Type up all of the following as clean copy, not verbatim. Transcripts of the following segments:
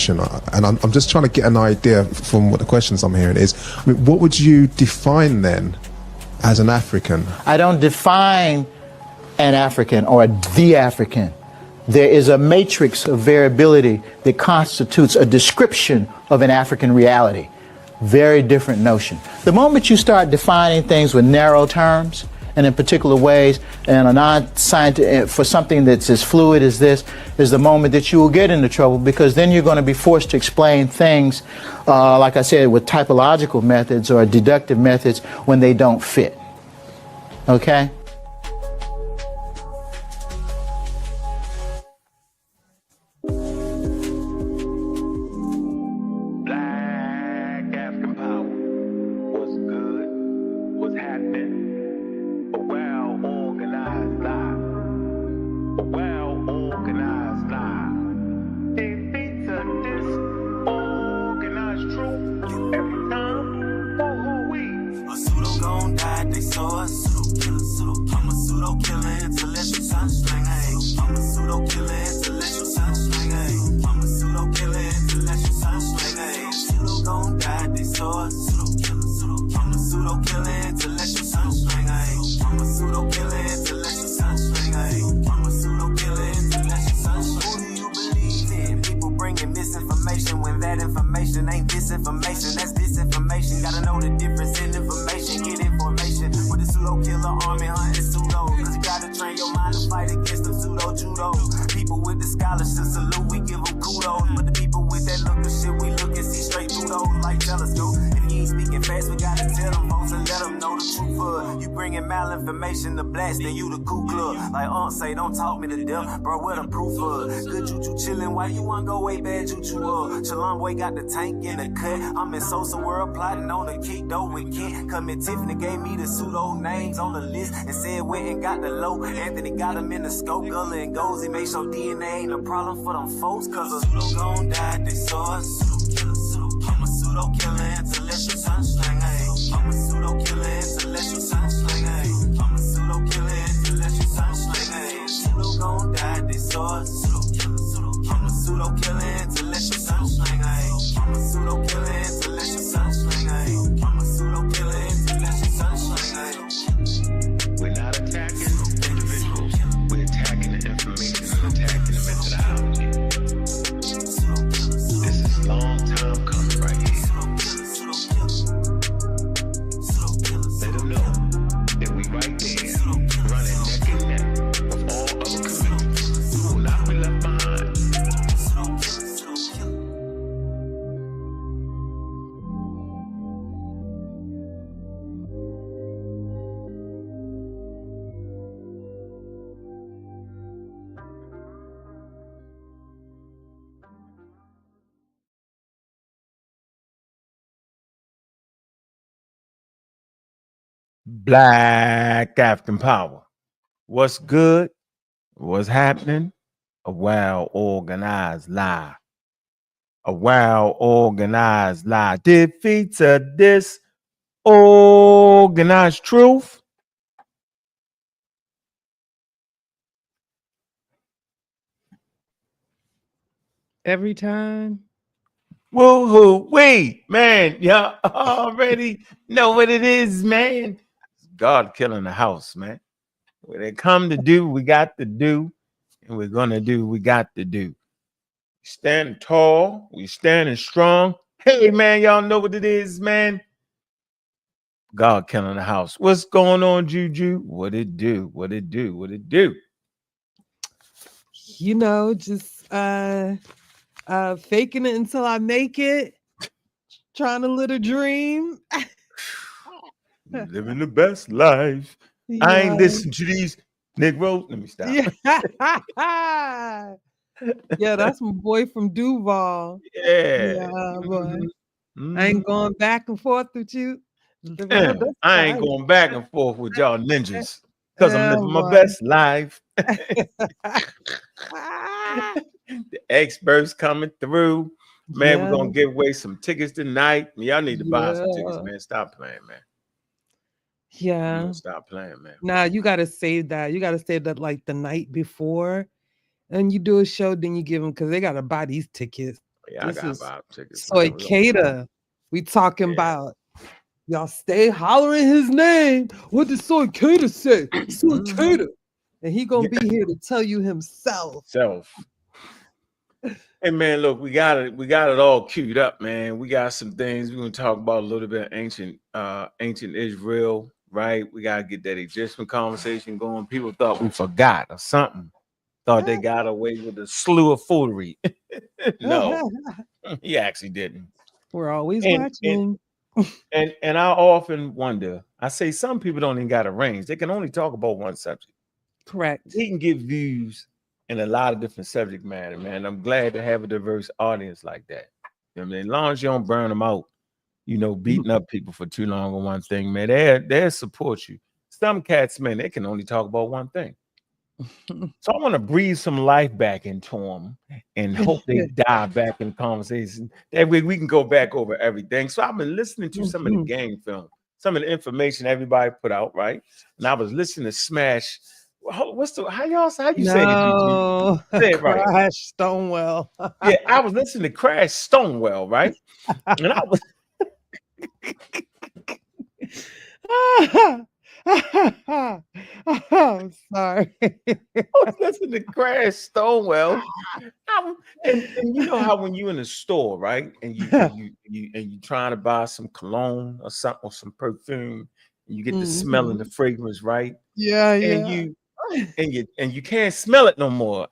information, and I'm just trying to get an idea from what the questions I'm hearing is, I mean, what would you define then as an African? I don't define an African or the African. There is a matrix of variability that constitutes a description of an African reality. Very different notion. The moment you start defining things with narrow terms and in particular ways, and a non-scientific, for something that's as fluid as this, is the moment that you will get into trouble, because then you're going to be forced to explain things, like I said, with typological methods or deductive methods when they don't fit. Okay? Malinformation to blast, then you the Ku Klux. Like say, don't talk me to death, bro. What the proof of? Good juju chillin', why you wanna go way bad juju? Shalom boy got the tank in the cut. I'm in Sosa world plotting on the kick though with Kent. Come in Tiffany gave me the pseudo names on the list and said went and got the low. Anthony got him in the scope, Gullah and Gozy. Make sure DNA ain't a problem for them folks, cause a pseudo gon' die, they saw us. I'm a pseudo killer, intellectual sunsling, ayy. I'm a pseudo killer, intellectual sunsling, ayy. I'm a pseudo killer, intellectual sunsling, ayy. Pseudo gon' die, they saw us. I'm a pseudo killer, intellectual sunsling, ayy. I'm a pseudo killer, intellectual sunsling, ayy. I'm a pseudo killer, intellectual sunsling, ayy. We're not attacking individuals, we're attacking the information and attacking the methodology. This is long time coming right here. Let them know that we right there, running neck and neck with all other communities. We will not be left behind. Black African power. What's good? What's happening? A well-organized lie. A well-organized lie defeats a disorganized truth. Every time. Woo-hoo, wait, man, y'all already know what it is, man. It's God killing the house, man. What they come to do, we got to do, and we're gonna do, we got to do. Standing tall, we standing strong. Hey, man, y'all know what it is, man. God killing the house. What's going on, Juju? What it do? What it do? What it do? You know, just faking it until I make it. Trying to live a dream. Living the best life. Yeah. I ain't listening to these Negroes. Let me stop. Yeah. Yeah, that's my boy from Duval. Yeah. Boy. I ain't going back and forth with you. I ain't going back and forth with y'all ninjas because I'm living my best life. The experts coming through. Man, we're going to give away some tickets tonight. Y'all need to buy some tickets, man. Stop playing, man. Yeah. Stop playing, man. Nah, you got to save that. You got to save that like the night before. And you do a show, then you give them, because they got to buy these tickets. Yeah, I This got is vibe tickets, Soy man. Keita. We talking Yeah. about y'all stay hollering his name. What did Soy Keita say? Soy Keita. And he gonna be here to tell you himself. Hey man, look, we got it all queued up, man. We got some things we're gonna talk about a little bit of ancient Israel, right? We gotta get that Egyptian conversation going. People thought we forgot or something. Thought they got away with a slew of foolery. No, he actually didn't. We're always And watching. I often wonder, I say some people don't even got a range. They can only talk about one subject. Correct. We can give views in a lot of different subject matter, man. I'm glad to have a diverse audience like that. You know what I mean? As long as you don't burn them out, beating up people for too long on one thing, man, they'll support you. Some cats, man, they can only talk about one thing. So I want to breathe some life back into them and hope they dive back in conversation. That way we can go back over everything. So I've been listening to some of the game film, some of the information everybody put out, right? And I was listening to Smash. How you say it, No, Say it right. Crash Stonewell. Yeah, I was listening to Crash Stonewell, right? And I was I'm sorry. listening to Crash Stonewell. And you know how when you're in a store, right? And you trying to buy some cologne or something or some perfume, and you get the smell and the fragrance, right? Yeah, And yeah. you can't smell it no more.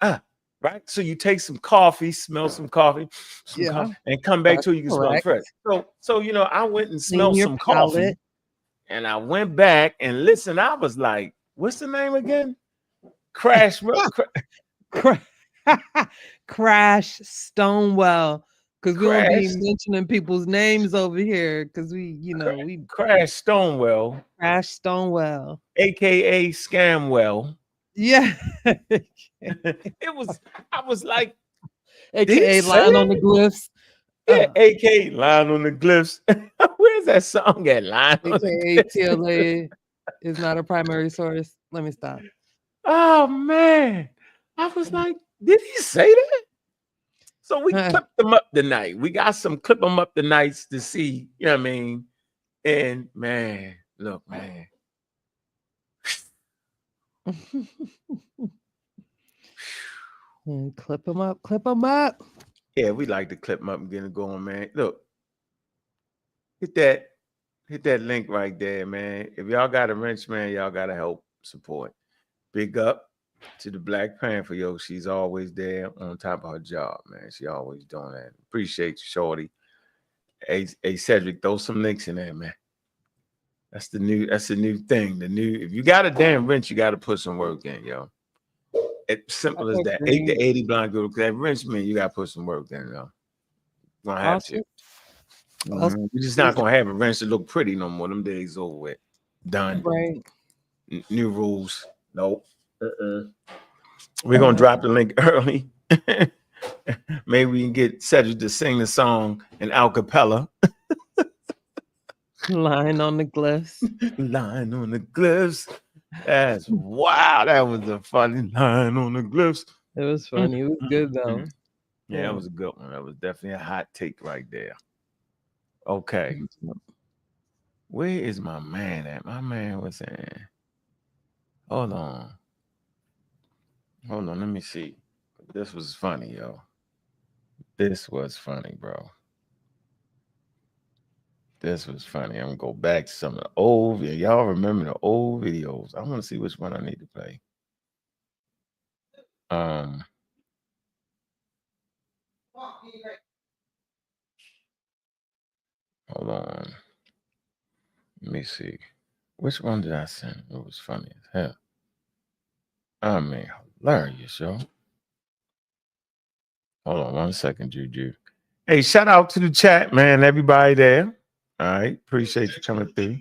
Right? So you take some coffee, smell some coffee, Yeah. and come back That's till you can smell it fresh. So I went and Clean smelled your some coffee, palate. and I went back and listened. I was like, what's the name again? Crash Crash Stonewell. Because we won't be Crash mentioning people's names over here. Because we Crash Stonewell, Crash Stonewell. aka Scamwell. Yeah. I was like, AKA say Line on that? the Glyphs. Yeah, aka Line on the Glyphs. Where's that song at? Line on the AKA Glyphs. TLA is not a primary source. Let me stop. Oh man. I was like, did he say that? So we clipped them up tonight. We got some clip them up tonights to see, you know what I mean? And man, look, man. Clip them up, clip them up. Yeah, we like to clip them up and get it going, man. Look, hit that link right there, man. If y'all got a wrench, man, y'all gotta help support. Big up to the Black Panther, yo. She's always there on top of her job, man. She always doing that. Appreciate you, shorty. Hey, Cedric, throw some links in there, man. That's the new thing. If you got a damn wrench, you gotta put some work in, yo. It's simple as that. 8 to 80 blind girl. That wrench, man, you gotta put some work in, yo. Gonna have to. We're just not gonna have a wrench to look pretty no more. Them days over with. Done. Right. New rules. Nope. We're gonna drop the link early. Maybe we can get Cedric to sing the song in a cappella. Line on the Glyphs. Line on the Glyphs. That's wow. That was a funny line on the Glyphs. It was funny. It was good though. Yeah, that was a good one. That was definitely a hot take right there. Okay. Where is my man at? My man was in. Hold on. Let me see. This was funny, yo. This was funny, bro. This was funny. I'm gonna go back to some of the old videos. Y'all remember the old videos? I want to see which one I need to play. Hold on. Let me see. Which one did I send? It was funny as hell. I mean, hilarious, yo. Hold on 1 second, Juju. Hey, shout out to the chat, man. Everybody there. All right. Appreciate you coming through.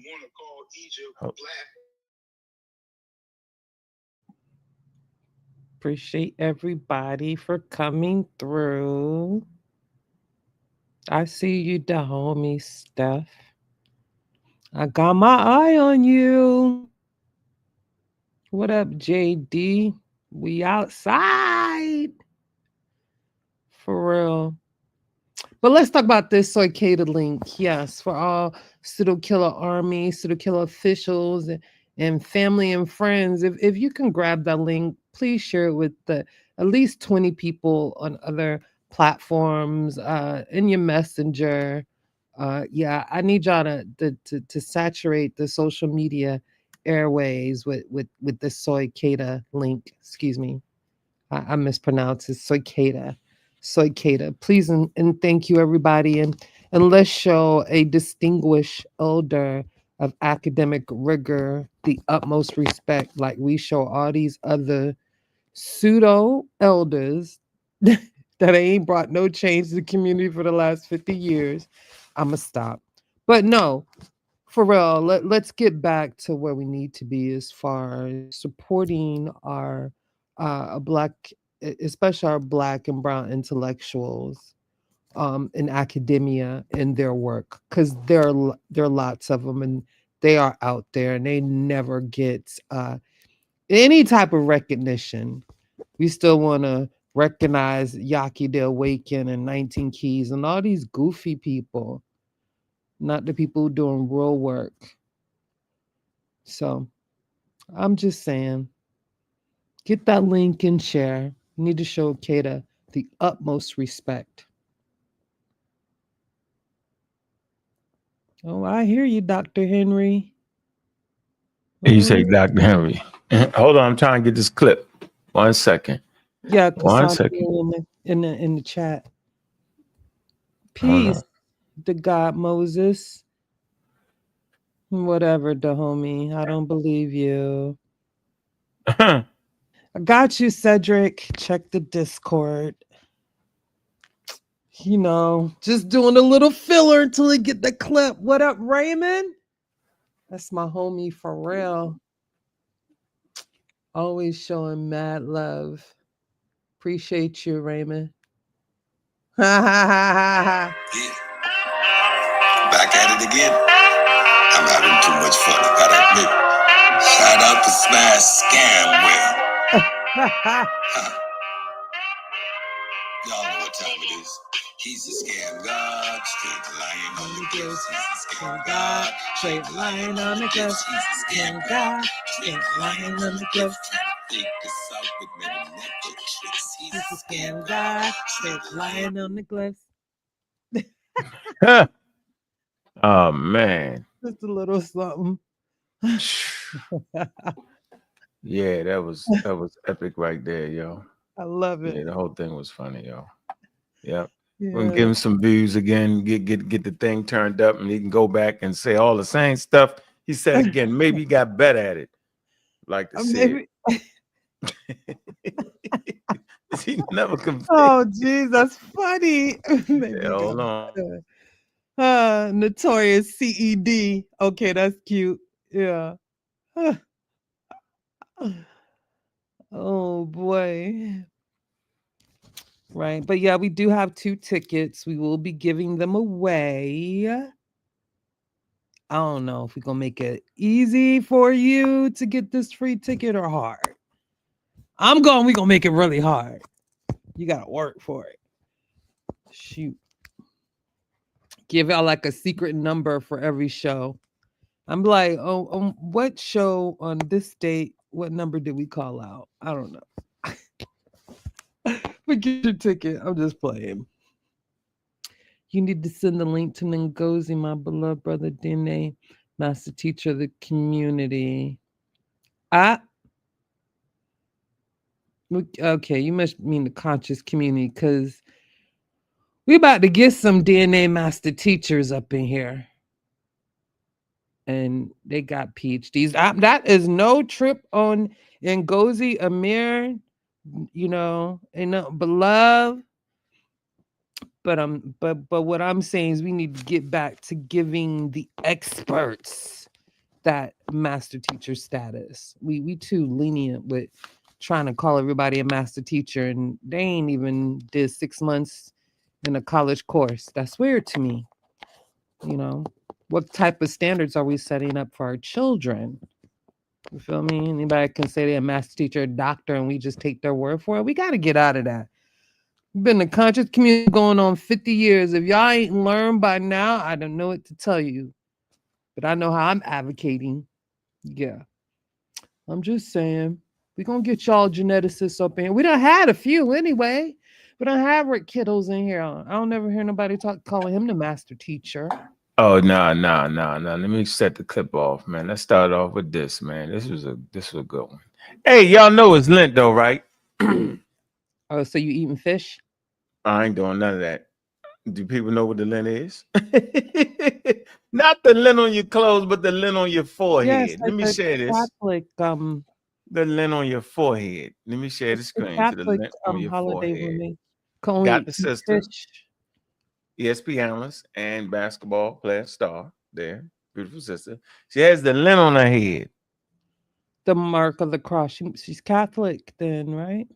Appreciate everybody for coming through. I see you, the homie Steph. I got my eye on you. What up, JD? We outside. For real. But let's talk about this Keita link. Yes, for all pseudo killer army, pseudo killer officials, and family and friends. If you can grab that link, please share it with at least 20 people on other platforms, in your messenger. Yeah, I need y'all to saturate the social media airways with the Keita link. Excuse me, I mispronounced it. Keita. Please and thank you, everybody. And let's show a distinguished elder of academic rigor the utmost respect, like we show all these other pseudo elders that ain't brought no change to the community for the last 50 years. I'ma stop. But no, for real, let's get back to where we need to be as far as supporting our black, especially our black and brown intellectuals in academia in their work, because there are lots of them and they are out there and they never get any type of recognition. We still want to recognize Yaki the Awaken and 19 Keys and all these goofy people, not the people doing real work. So I'm just saying, get that link and share. You need to show Keita the utmost respect. Oh, I hear you, Dr. Henry. You say Dr. Henry. Hold on, I'm trying to get this clip. 1 second. Yeah, 1 second. in the chat. Peace, the God Moses. Whatever, the homie. I don't believe you. I got you, Cedric. Check the Discord. You know, just doing a little filler until we get the clip. What up, Raymond? That's my homie for real. Always showing mad love. Appreciate you, Raymond. Back at it again. I'm having too much fun, I gotta admit. Shout out to Smash Scamwell. Y'all know what time it is. He's a scam god, straight lying on the gifts. He's a scam god, straight lying on the gifts. He's a scam god, straight lying on the gifts. Trying to think this out with many magic tricks. He's a scam god, straight lying on the glyphs. Oh man. Just a little something. Yeah, that was epic right there, yo. I love it. Yeah, the whole thing was funny, yo. Yep. Yeah. We're gonna give him some views again, get the thing turned up, and he can go back and say all the same stuff he said again. Maybe he got better at it. Like to see it. He never confused. Oh, geez, that's funny. Yeah, hold on. Notorious CED. Okay, that's cute. Yeah. Oh boy. Right. But yeah, we do have 2 tickets. We will be giving them away. I don't know if we're gonna make it easy for you to get this free ticket or hard. We're gonna make it really hard. You gotta work for it. Shoot. Give out like a secret number for every show. I'm like, oh, what show on this date? What number did we call out? I don't know. Forget your ticket. I'm just playing. You need to send the link to Ngozi, my beloved brother Dene, master teacher of the community. Okay, you must mean the conscious community, because we about to get some DNA master teachers up in here. And they got PhDs. That is no trip on Ngozi Amir, you know, and beloved. But what I'm saying is we need to get back to giving the experts that master teacher status. We too lenient with trying to call everybody a master teacher, and they ain't even did 6 months in a college course. That's weird to me. You know, what type of standards are we setting up for our children? You feel me? Anybody can say they're a master teacher, a doctor, and we just take their word for it. We got to get out of that. Been a conscious community going on 50 years. If y'all ain't learned by now, I don't know what to tell you. But I know how I'm advocating. Yeah. I'm just saying. We're going to get y'all geneticists up in here. We done had a few anyway. We done have Rick Kittles in here. I don't never hear nobody calling him the master teacher. Oh, no. Let me set the clip off, man. Let's start off with this, man. This was a good one. Hey, y'all know it's Lent though, right? Oh, so you eating fish? I ain't doing none of that. Do people know what the lint is? Not the lint on your clothes, but the lint on your forehead. Yes, Let me share this. Catholic, the lint on your forehead. Let me share the screen to the Catholic lint on your holiday forehead. when they call Got it the sister, fish. ESP analyst and basketball player star there. Beautiful sister. She has the lint on her head. The mark of the cross. She's Catholic then, right?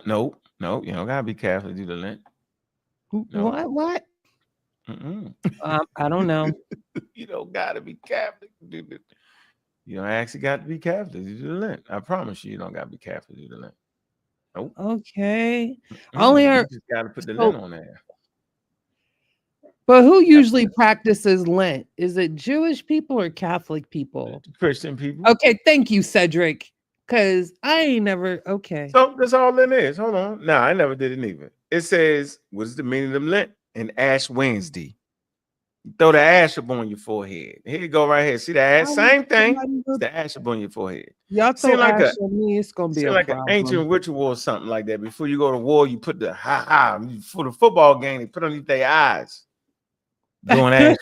No, you don't gotta be Catholic to do the lint. No. What? I don't know. You don't gotta be Catholic to do the. You don't actually got to be Catholic to do the lint. I promise you don't gotta be Catholic to do the lint. Nope. Okay. I only heard. You just gotta put the lint on there. But who usually practices Lent? Is it Jewish people or Catholic people? Christian people. Okay, thank you, Cedric. Because I ain't never. Okay. So that's all Lent is. Hold on. No, I never did it either. It says, what is the meaning of Lent? And Ash Wednesday. Throw the ash up on your forehead. Here you go, right here. See the ash? Same thing. It's the ash up on your forehead. Y'all throw like ash on me, it's gonna be a like problem. An ancient ritual or something like that. Before you go to war, you put the for the football game. They put underneath their eyes. Doing ash.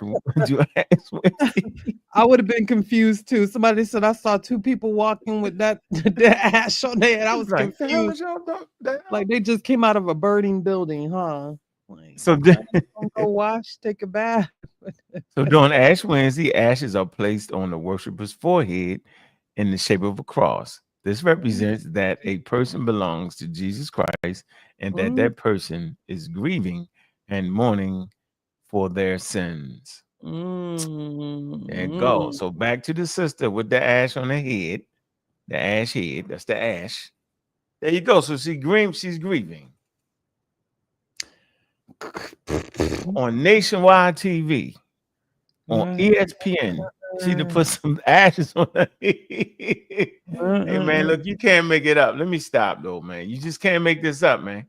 I would have been confused too. Somebody said I saw two people walking with that ash on their head. I was like, confused. Like they just came out of a burning building, huh? Like, so go wash, take a bath. So during Ash Wednesday, ashes are placed on the worshiper's forehead in the shape of a cross. This represents that a person belongs to Jesus Christ and that that person is grieving and mourning for their sins. There you go. So back to the sister with the ash on her head, the ash head. That's the ash. There you go. So she's grieving. On nationwide TV, on ESPN, she to put some ashes on her head. Hey man, look, you can't make it up. Let me stop though, man. You just can't make this up, man.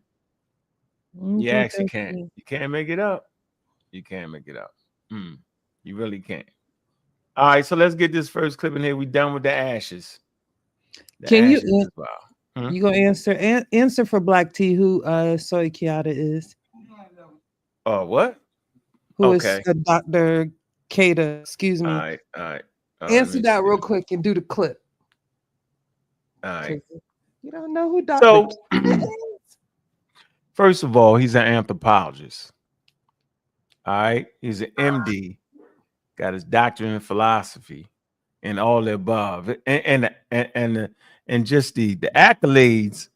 You actually can't. You can't make it up. You can't make it up. You really can't. All right, so let's get this first clip in here. We done with the ashes. Can you? You gonna answer for Black T who Soy Keita is? Oh, what? Who is Dr. Keita? Excuse me. All right. Answer that real quick and do the clip. All right. You don't know who Dr. Keita is? First of all, he's an anthropologist. All right. He's an MD, got his doctorate in philosophy and all the above. And just the accolades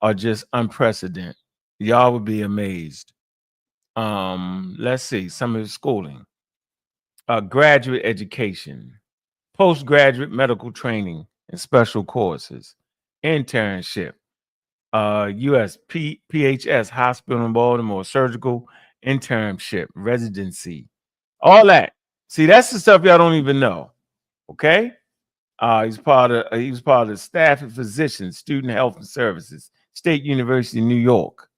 are just unprecedented. Y'all would be amazed. Let's see some of his schooling, graduate education, postgraduate medical training and special courses, internship, PHS hospital in Baltimore, surgical internship, residency, all that. See, that's the stuff y'all don't even know. Okay. He was part of the staff and physicians, student health and services, State University of New York.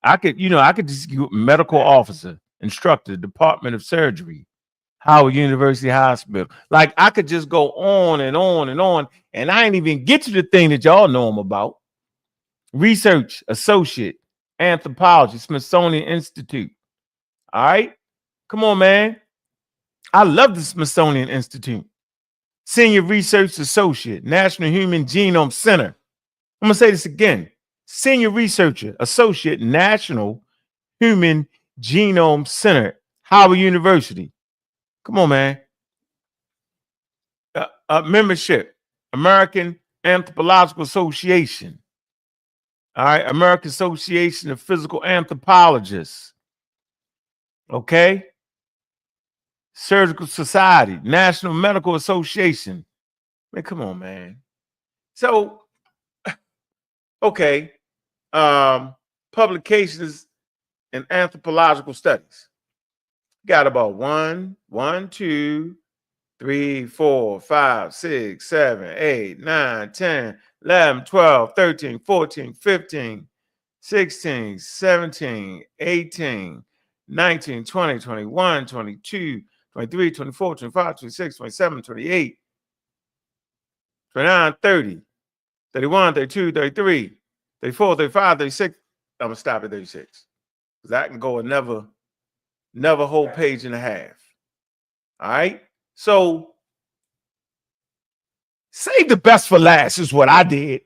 I could just medical officer, instructor, Department of Surgery, Howard University Hospital. Like I could just go on and on and on, and I ain't even get to the thing that y'all know him about. Research associate, anthropology, Smithsonian Institute. All right, come on, man. I love the Smithsonian Institute. Senior research associate, National Human Genome Center. I'm gonna say this again. Senior researcher, associate, National Human Genome Center, Howard University. Come on, man. Membership, American Anthropological Association. All right, American Association of Physical Anthropologists. Okay. Surgical Society, National Medical Association. Man, come on, man. So, okay. publications in anthropological studies. Got about 1, 2, 3, 4, 5, 6, 7, 8, 9, 10, 11, 12, 13, 14, 15, 16, 17, 18, 19, 20, 21, 22, 23, 24, 25, 26, 27, 28, 29, 30, 31, 32, 33, 34, 35, 36. I'm going to stop at 36. Because I can go another whole page and a half. All right? So, save the best for last is what I did.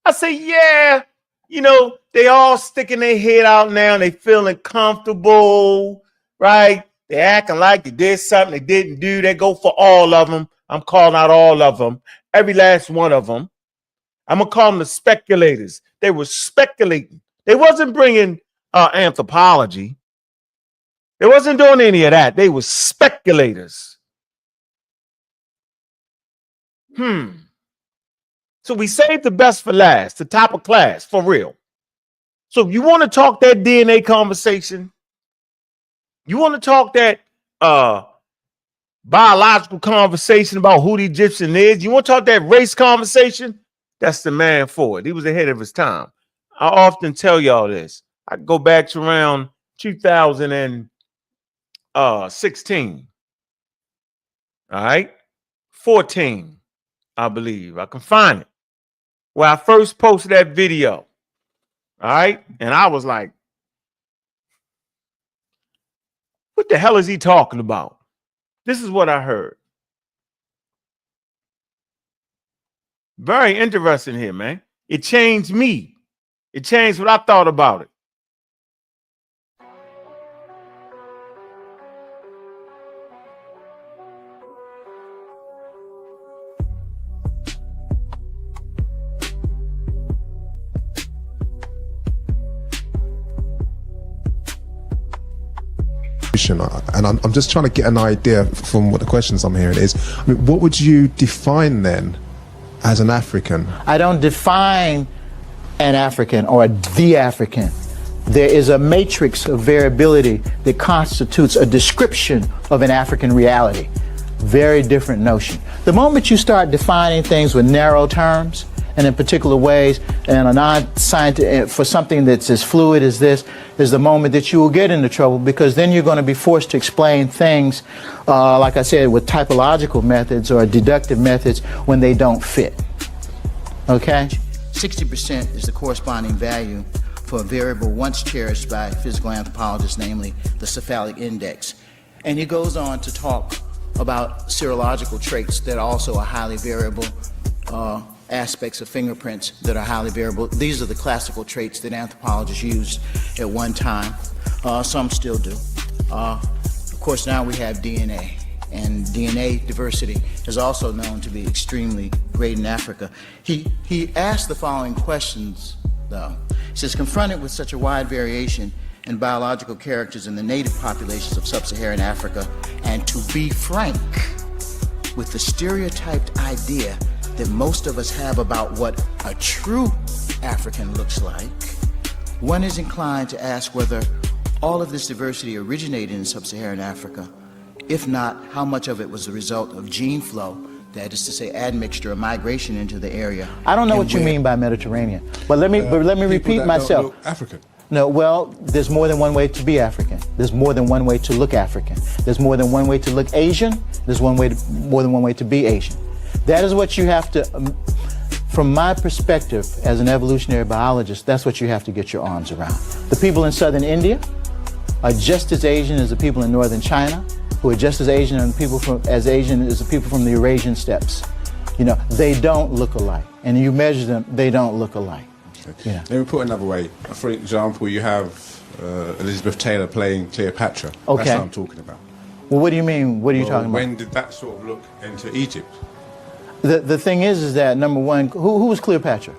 I say, yeah, you know, they all sticking their head out now. They feeling comfortable, right? They acting like they did something they didn't do. They go for all of them. I'm calling out all of them, every last one of them. I'm going to call them the speculators. They were speculating. They wasn't bringing anthropology. They wasn't doing any of that. They were speculators. So we saved the best for last, the top of class, for real. So if you want to talk that DNA conversation, you want to talk that biological conversation about who the Egyptian is, you want to talk that race conversation, that's the man for it. He was ahead of his time. I often tell y'all this. I go back to around 2016. All right? 14, I believe. I can find it. Where I first posted that video. All right? And I was like, what the hell is he talking about? This is what I heard. Very interesting here, man. It changed me. It changed what I thought about it. And I'm just trying to get an idea from what the questions I'm hearing is, I mean, what would you define then as an African? I don't define an African or the African. There is a matrix of variability that constitutes a description of an African reality. Very different notion. The moment you start defining things with narrow terms and in particular ways, and a non-scientific, for something that's as fluid as this, is the moment that you will get into trouble, because then you're going to be forced to explain things, like I said, with typological methods or deductive methods when they don't fit. Okay? 60% is the corresponding value for a variable once cherished by physical anthropologists, namely the cephalic index. And he goes on to talk about serological traits that also are highly variable, aspects of fingerprints that are highly variable. These are the classical traits that anthropologists used at one time. Some still do. Of course, now we have DNA, and DNA diversity is also known to be extremely great in Africa. He asked the following questions, though. He says, confronted with such a wide variation in biological characters in the native populations of sub-Saharan Africa, and to be frank, with the stereotyped idea that most of us have about what a true African looks like, one is inclined to ask whether all of this diversity originated in sub-Saharan Africa. If not, how much of it was the result of gene flow, that is to say admixture or migration into the area? I don't know what you mean by Mediterranean, but let me repeat myself. African. No, well, there's more than one way to be African. There's more than one way to look African. There's more than one way to look Asian. There's more than one way to be Asian. That is what you have to, from my perspective as an evolutionary biologist, that's what you have to get your arms around. The people in southern India are just as Asian as the people in northern China, who are just as Asian as the people from the Eurasian steppes. You know, they don't look alike. And you measure them, they don't look alike. Okay. Yeah. Let me put it another way. For example, you have Elizabeth Taylor playing Cleopatra. Okay. That's what I'm talking about. Well, what do you mean? What are you talking about? When did that sort of look into Egypt? The thing is that, number one, who was Cleopatra?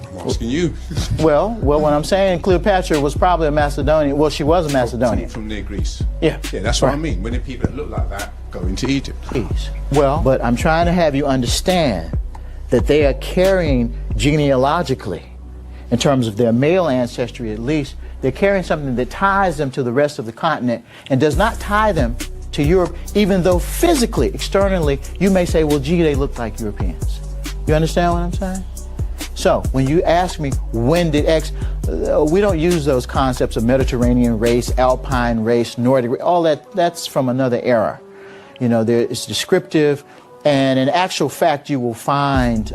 I'm asking you. Well, what I'm saying, Cleopatra was probably a Macedonian. Well, she was a Macedonian. From near Greece. Yeah. Yeah, that's what I mean. When did people that look like that go into Egypt? Please. Well, but I'm trying to have you understand that they are carrying genealogically in terms of their male ancestry at least, they're carrying something that ties them to the rest of the continent and does not tie them to Europe, even though physically, externally, you may say, well, gee, they look like Europeans. You understand what I'm saying? So when you ask me, when did X, we don't use those concepts of Mediterranean race, Alpine race, Nordic race, all that, that's from another era. You know, it's descriptive, and in actual fact, you will find,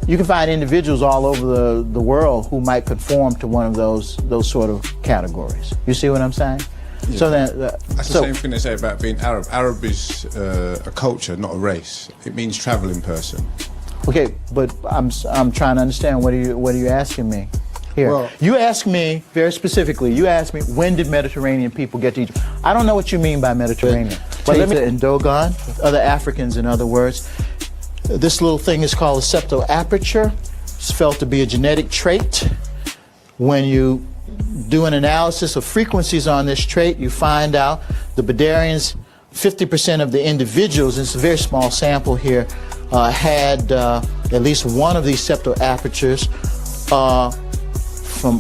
you can find individuals all over the world who might conform to one of those sort of categories. You see what I'm saying? Yeah. So then, that's the same thing they say about being Arab. Arab is a culture, not a race. It means traveling person. Okay, but I'm trying to understand, what are you asking me here? Well, you asked me very specifically. You asked me, when did Mediterranean people get to Egypt? I don't know what you mean by Mediterranean. But let me in Dogon, other Africans, in other words, this little thing is called a septoaperture. It's felt to be a genetic trait. When you do an analysis of frequencies on this trait, you find out the Badarians, 50% of the individuals, it's a very small sample here, had at least one of these septoapertures from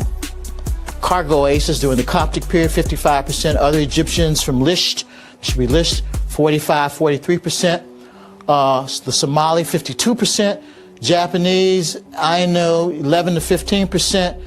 cargo oasis during the Coptic period, 55%. Other Egyptians from Lisht, should be Lisht, 45, 43%. The Somali, 52%. Japanese, Ainu, 11 to 15%.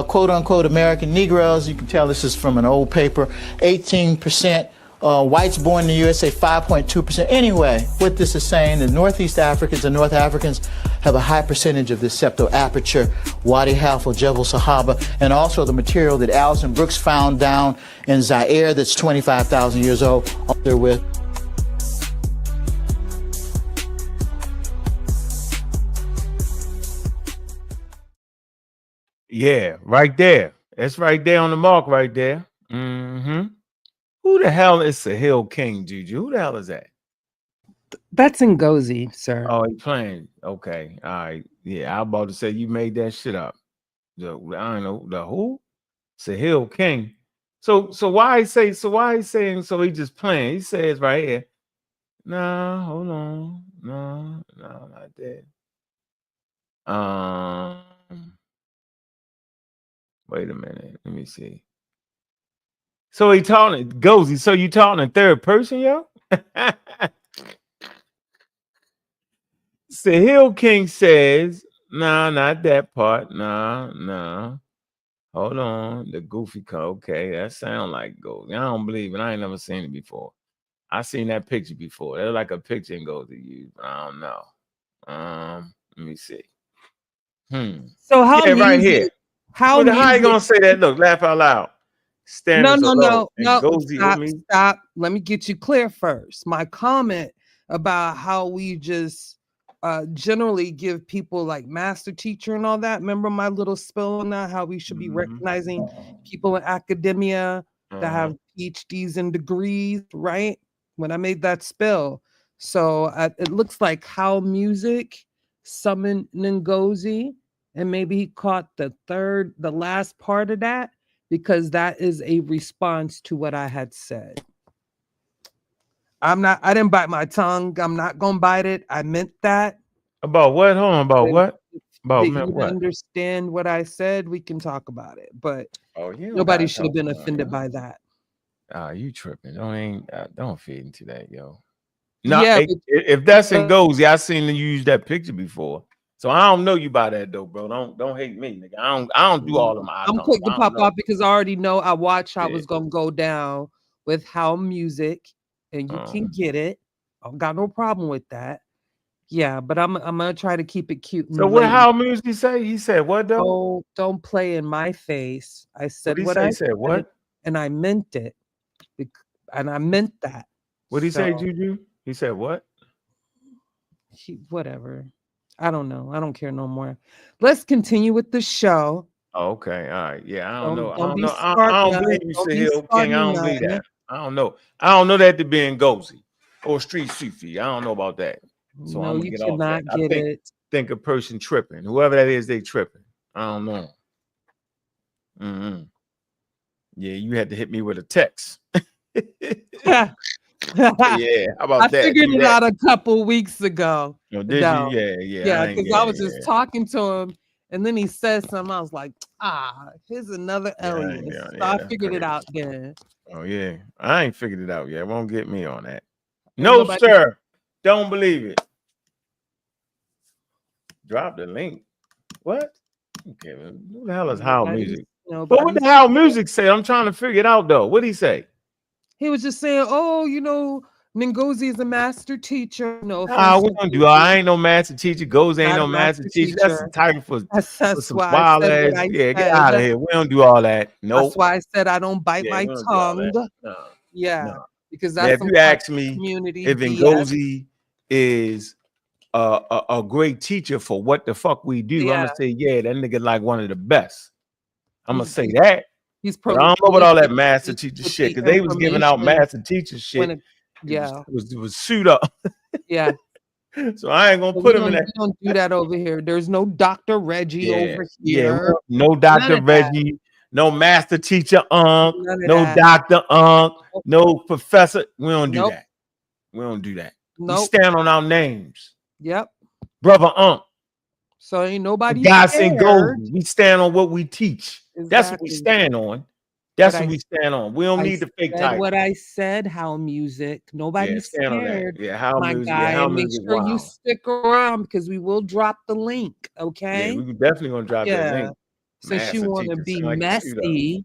Quote unquote American Negroes, you can tell this is from an old paper, 18%. Whites born in the USA, 5.2%. Anyway, what this is saying, the Northeast Africans and North Africans have a high percentage of this septoaperture, Wadi Halfa, Jebel Sahaba, and also the material that Alison Brooks found down in Zaire that's 25,000 years old. They're with. Yeah, right there. That's right there on the mark right there. Who the hell is Sahel King, Juju? Who the hell is that? That's Ngozi, sir. Oh, he playing. Okay. All right. Yeah, I was about to say you made that shit up. I don't know. The who? Sahel King. So why he saying so he just playing? He says right here. No, hold on. No, not that. Wait a minute. Let me see. So he talking Gozy. So you talking in third person, yo? Sahel King says, nah, not that part. Nah. Hold on. The goofy okay, that sound like Gozy. I don't believe it. I ain't never seen it before. I seen that picture before. They're like a picture in Gozy used, but I don't know. Let me see. So how right here. How you gonna say that? Look, laugh out loud. No. Gozy, stop. Let me get you clear first. My comment about how we just generally give people like master teacher and all that. Remember my little spill on that, how we should be recognizing people in academia that have PhDs and degrees, right? When I made that spill. So it looks like how music summoned Ngozi, and maybe he caught the last part of that, because that is a response to what I had said. I didn't bite my tongue. I'm not gonna bite it. I meant that. About what? Hold on, about what? About you what? Understand what I said, we can talk about it. But yeah, nobody should have been offended by that. You tripping. Don't feed into that, yo. No, yeah, if that's in Ngozi, I seen you use that picture before. So I don't know you by that though, bro. Don't hate me, nigga. I don't do all of my. I'm quick to pop off because I already know. I watched how it was gonna go down with how music, and you can get it. I've got no problem with that. Yeah, but I'm gonna try to keep it cute. So what? How music say? He said what though? Oh, don't play in my face. I said what I said. What? And I meant it, and I meant that. What did he say, Juju? He said what? Whatever. I don't know. I don't care no more. Let's continue with the show. Oh, okay. All right. Yeah, I don't know. Don't I don't believe you, Sahel King. I don't believe that. I don't know. I don't know that to be Ngozi or Street Sufi. I don't know about that. So no, I'm you get off cannot that. get it. Think a person tripping. Whoever that is, they tripping. I don't know. Yeah, you had to hit me with a text. Yeah, how about I that? I figured it out a couple weeks ago. Oh, did you? Yeah. Yeah, because I was just talking to him, And then he said something. I was like, here's another alias. yeah, So I that's figured it crazy. out then. Oh yeah, I ain't figured it out yet. Won't get me on that. Ain't No, nobody- sir. Don't believe it. Drop the link. What? Okay, man. Who the hell is How Music? But what the How Music say? I'm trying to figure it out though. What'd he say? He was just saying, oh, you know, Ngozi is a master teacher. No We offense. don't do. I ain't no master teacher. Goes ain't Not no a master master teacher. That's the teacher. title for That's some why I wild said ass. what I Yeah, get said. out of here. We don't do all that. Nope. That's why I said I don't bite Yeah, my we don't do all that. tongue. No, Yeah, no. because Now, that's if some you ask me community if BS. Ngozi is a great teacher for what the fuck we do, I'm gonna say, yeah, that nigga like one of the best. I'm gonna say that. He's but I don't know about all that master prolific teacher with shit, the because they was giving out information master teacher shit. when It was suit up. Yeah. So I ain't gonna But put him in that. We don't do that over here. There's no Dr. Reggie over here. No Dr. Reggie, no master teacher Unc, no Dr. Unc, no professor. We don't do that. We don't do that. We stand on our names. Yep. Brother Unc. So ain't nobody God said go. scared. We stand on what we teach. That's what we Exactly. stand on. That's But what we stand on. We don't need the fake said title. what I said, How Music. Nobody's stand on that. scared. Yeah, How my Music. guy. Yeah, How and make Music. sure you Wow. stick around because we will drop the link. Okay. Yeah, we definitely gonna drop that link. Since you want to be like messy,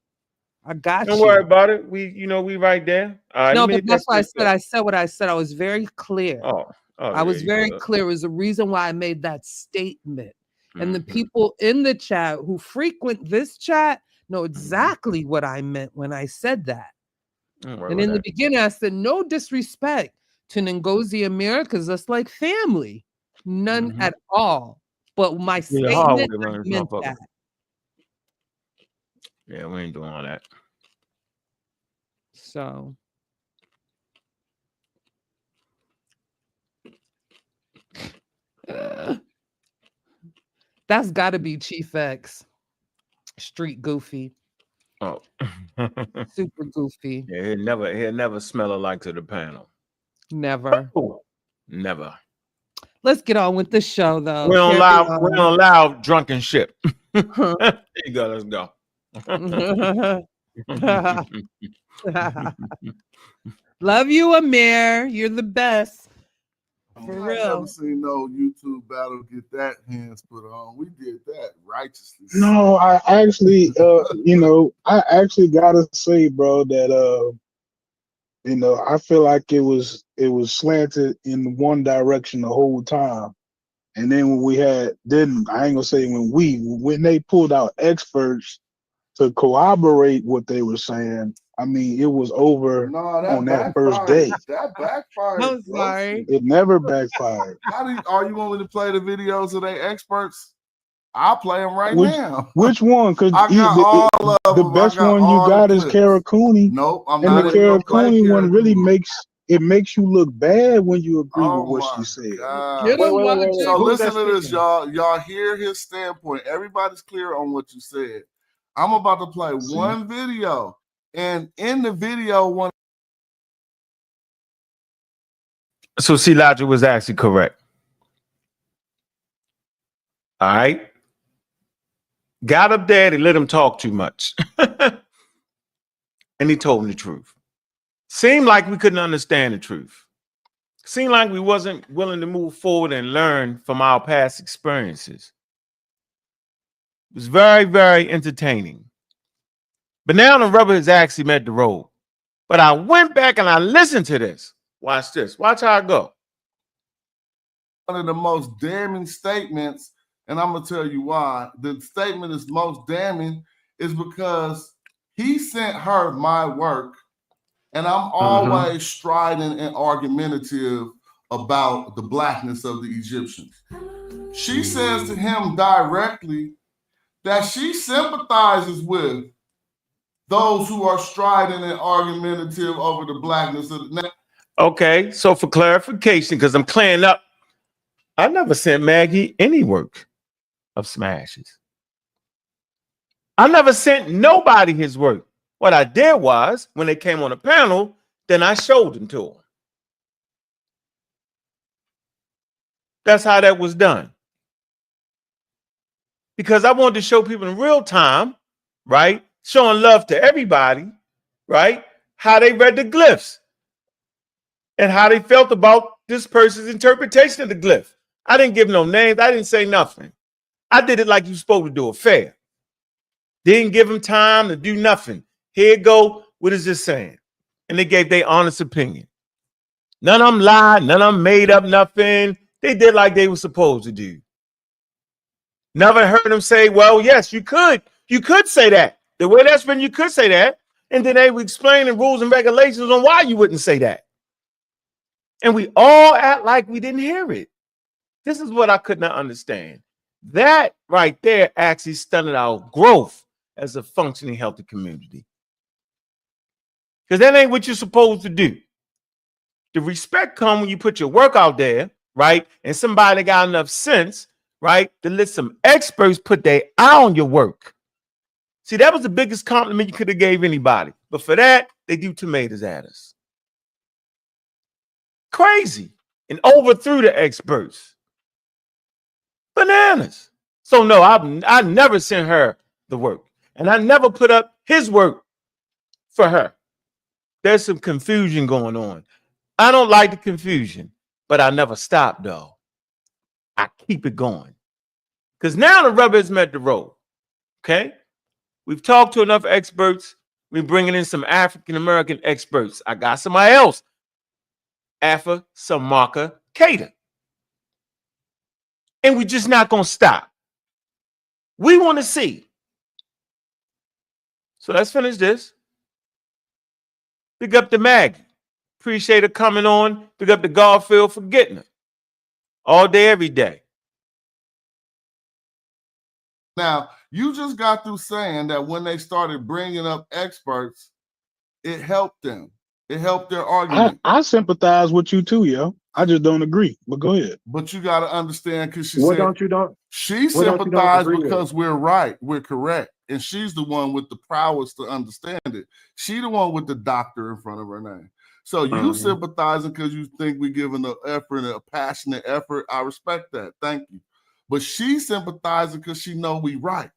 I got Don't you. worry about it. We right there. All right, No, but that's why I said I said what I said. I was very clear. I was very clear. It was the reason why I made that statement. And the people in the chat who frequent this chat know exactly what I meant when I said that. And in the beginning, I said, no disrespect to Ngozi Amir, because that's like family. None at all. But my statement, I meant that. Yeah, we ain't doing all that. So. That's got to be Chief X. Street goofy. Oh. Super goofy. Yeah, he'll never smell alike to the panel. Never. Never. Let's get on with the show, though. We don't allow drunken shit. There you go. Let's go. Love you, Amir. You're the best. For real. I never seen no YouTube battle get that hands put on. We did that righteously. No, I actually, I actually gotta say, bro, that I feel like it was slanted in one direction the whole time. And then when I ain't gonna say when they pulled out experts to corroborate what they were saying, I mean, it was over on that first day. That backfired. I'm sorry. It never backfired. Are you want me to play the videos of they experts? I'll play them now. Which one? Because I got all of the them. best one you got is Karakuni. Nope, I'm and not. The Karakuni one really makes you look bad when you agree with what she said. Wait. So listen to this, y'all. Y'all hear his standpoint. Everybody's clear on what you said. I'm about to play one video, and in the video, one. So see, Logic was actually correct. All right. Got up there, they let him talk too much. And he told him the truth. Seemed like we couldn't understand the truth. Seemed like we wasn't willing to move forward and learn from our past experiences. It was very, very entertaining. But now the rubber has actually met the road. But I went back and I listened to this. Watch this. Watch how it go. One of the most damning statements, and I'm going to tell you why. The statement is most damning is because he sent her my work, and I'm always striding and argumentative about the blackness of the Egyptians. She says to him directly that she sympathizes with those who are striding and argumentative over the blackness of the. Okay, so for clarification, because I'm clearing up, I never sent Maggie any work of Smashes. I never sent nobody his work. What I did was, when they came on the panel, then I showed them to them. That's how that was done. because I wanted to show people in real time, right? Showing love to everybody, right? How they read the glyphs and how they felt about this person's interpretation of the glyph. I didn't give no names. I didn't say nothing. I did it like you're supposed to do it, fair. Didn't give them time to do nothing. Here it go. What is this saying? And they gave their honest opinion. None of them lied. None of them made up nothing. They did like they were supposed to do. Never heard them say, well, yes, you could. You could say that. The way that's been, you could say that. And then they would explain the rules and regulations on why you wouldn't say that. And we all act like we didn't hear it. This is what I could not understand. That right there actually stunted our growth as a functioning, healthy community. Because that ain't what you're supposed to do. The respect comes when you put your work out there, right? And somebody got enough sense, right, to let some experts put their eye on your work. See, that was the biggest compliment you could have gave anybody. But for that, they do tomatoes at us. Crazy. And overthrew the experts. Bananas. So no, I never sent her the work. And I never put up his work for her. There's some confusion going on. I don't like the confusion, but I never stop though. I keep it going. Because now the rubber has met the road. Okay? We've talked to enough experts. We're bringing in some African-American experts. I got somebody else. Shomarka, Keita. And we're just not going to stop. We want to see. So let's finish this. Big up to Maggie. Appreciate her coming on. Big up to Garfield for getting her. All day, every day. Now, you just got through saying that when they started bringing up experts, it helped them. It helped their argument. I sympathize with you too, yo. I just don't agree. But go ahead. But you got to understand, because she What said don't you don't? she What don't you don't sympathized agree with? because we're right, we're correct, and she's the one with the prowess to understand it. She the one with the doctor in front of her name. So you sympathizing because you think we're giving an effort and a passionate effort. I respect that. Thank you. But she's sympathizing because she know we right.